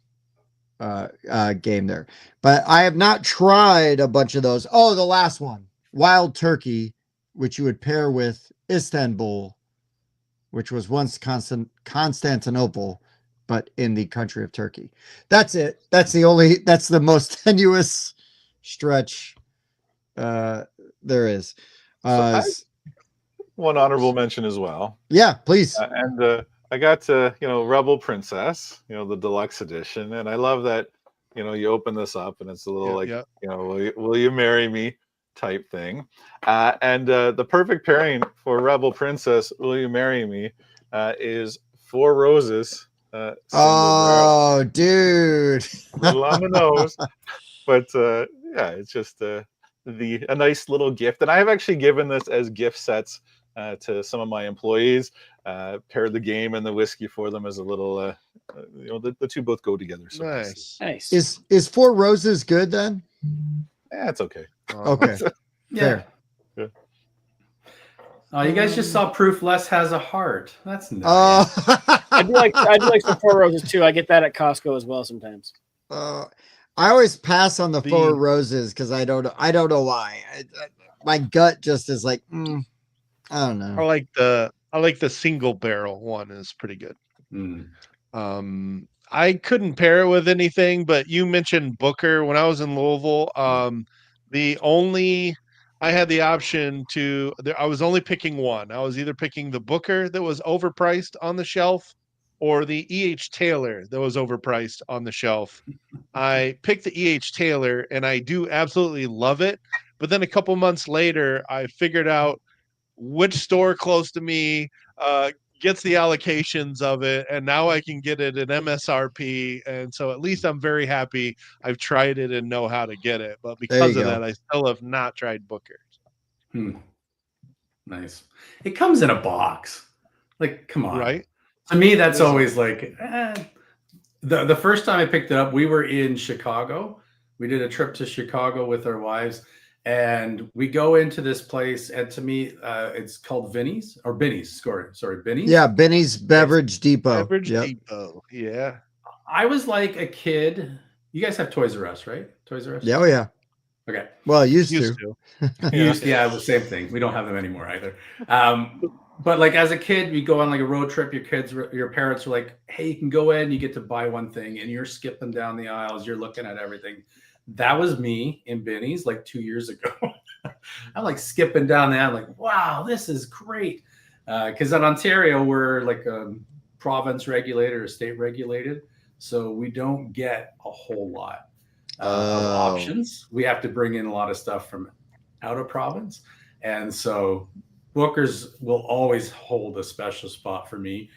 game there, but I have not tried a bunch of those. Oh, the last one, Wild Turkey, which you would pair with Istanbul, which was once Constantinople, but in the country of Turkey. That's it. That's the most tenuous stretch there is. One honorable mention as well. Yeah, please. I got Rebel Princess, the deluxe edition, and I love that you open this up and it's a little will you marry me type thing, and the perfect pairing for Rebel Princess, will you marry me, is Four Roses. Oh, dude, a little on the nose, but it's just a nice little gift, and I have actually given this as gift sets to some of my employees. Paired the game and the whiskey for them as a little, the two both go together. So nice. Is Four Roses good then? Yeah, it's okay. Okay. Yeah. Oh, you guys just saw proof Les has a heart. That's nice. I do like some Four Roses too. I get that at Costco as well sometimes. I always pass on the Four Roses because I don't know why. My gut just is like, I don't know. I like the single barrel one is pretty good. I couldn't pair it with anything, but you mentioned Booker when I was in Louisville. I had the option I was only picking one. I was either picking the Booker that was overpriced on the shelf or the E.H. Taylor that was overpriced on the shelf. I picked the E.H. Taylor and I do absolutely love it. But then a couple months later, I figured out which store close to me gets the allocations of it, and now I can get it at MSRP, and so at least I'm very happy I've tried it and know how to get it. But because of that, I still have not tried Booker. Nice. It comes in a box. Like, come on. Right? To me, that's always like the first time I picked it up, we were in Chicago. We did a trip to Chicago with our wives. And we go into this place, and to me, it's called Binny's. Sorry, Binny's. Yeah, Binny's Beverage Depot. Depot. Yeah. I was like a kid. You guys have Toys R Us, right? Toys R Us. Yeah, yeah. Okay. Well, used to. The same thing. We don't have them anymore either. But like as a kid, you go on like a road trip. Your parents are like, "Hey, you can go in. You get to buy one thing," and you're skipping down the aisles. You're looking at everything. That was me in Binny's like 2 years ago. I'm like skipping down that. I'm like, wow, this is great. Because in Ontario, we're like a province regulated or state regulated. So we don't get a whole lot of options. We have to bring in a lot of stuff from out of province. And so Booker's will always hold a special spot for me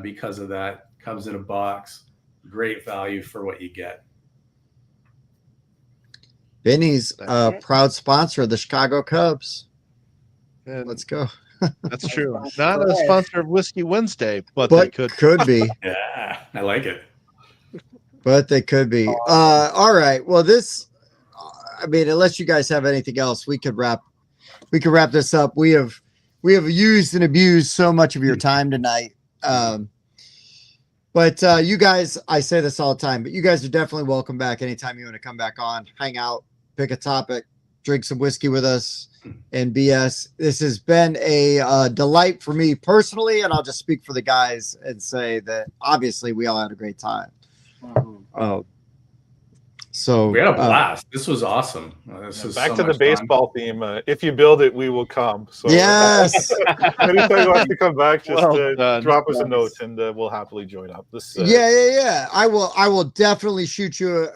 because of that. Comes in a box, great value for what you get. Binny's a proud sponsor of the Chicago Cubs. And let's go. That's true. Not a sponsor of Whiskey Wednesday, but they could be. Yeah, I like it. But they could be. All right. Well, unless you guys have anything else, we could wrap this up. We have used and abused so much of your time tonight. But you guys, I say this all the time, but you guys are definitely welcome back anytime you want to come back on, hang out, pick a topic, drink some whiskey with us, and BS. This has been a delight for me personally, and I'll just speak for the guys and say that obviously we all had a great time. So we had a blast. This was awesome. Back to the baseball theme. If you build it, we will come. So yes. Anytime you want to come back, just drop us a note, and we'll happily join up. Yeah. I will definitely shoot you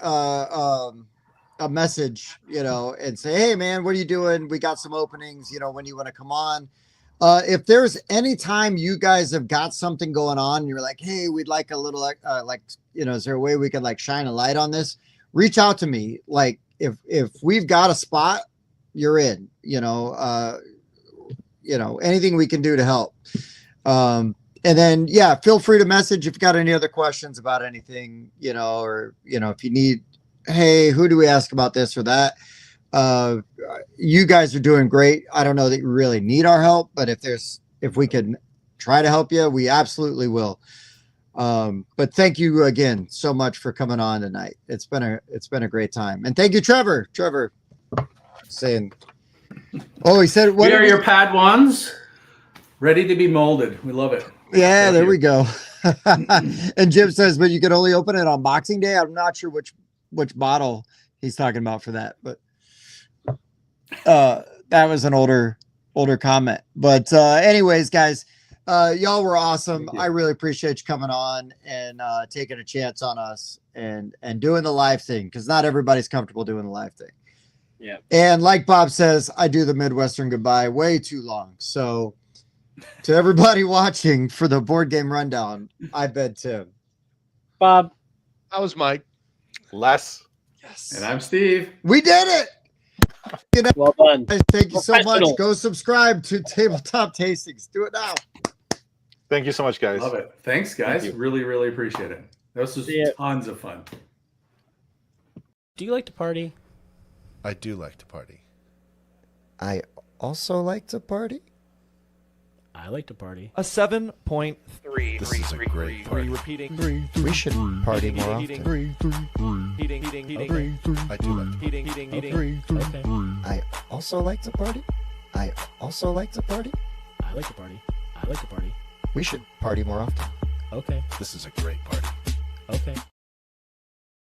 a message, and say, hey man, what are you doing? We got some openings, when do you want to come on? If there's any time you guys have got something going on, you're like, hey, we'd like a little, is there a way we could like shine a light on this? Reach out to me. Like if we've got a spot, you're in, anything we can do to help. And then, yeah, feel free to message if you got any other questions about anything, or, if you need, hey, who do we ask about this or that? You guys are doing great. I don't know that you really need our help, but if we can try to help you, we absolutely will. But thank you again so much for coming on tonight. It's been a great time. And thank you, Trevor. Trevor saying, oh, he said, we are your Padawans, ready to be molded. We love it. Yeah, there we go. And Jim says, but you can only open it on Boxing Day. I'm not sure which bottle he's talking about for that, but that was an older comment. But anyways, guys, y'all were awesome. I really appreciate you coming on and taking a chance on us and doing the live thing, because not everybody's comfortable doing the live thing. Yeah. And like Bob says, I do the Midwestern goodbye way too long. So to everybody watching for the board game rundown, I bet Tim. Bob. That was Mike. Les. Yes. And I'm Steve. We did it. Well done. Thank you so much. Go subscribe to Tabletop Tastings. Do it now. Thank you so much, guys. Love it. Thanks, guys. Thank you. Really, really appreciate it. This was tons of fun. Do you like to party? I do like to party. I also like to party. I like to party. A 7.3. This is a great party. Repeating. We should party more often. I do like to party. Okay. I also like to party. I also like to party. I like to party. I like to party. We should party more often. Okay. This is a great party. Okay.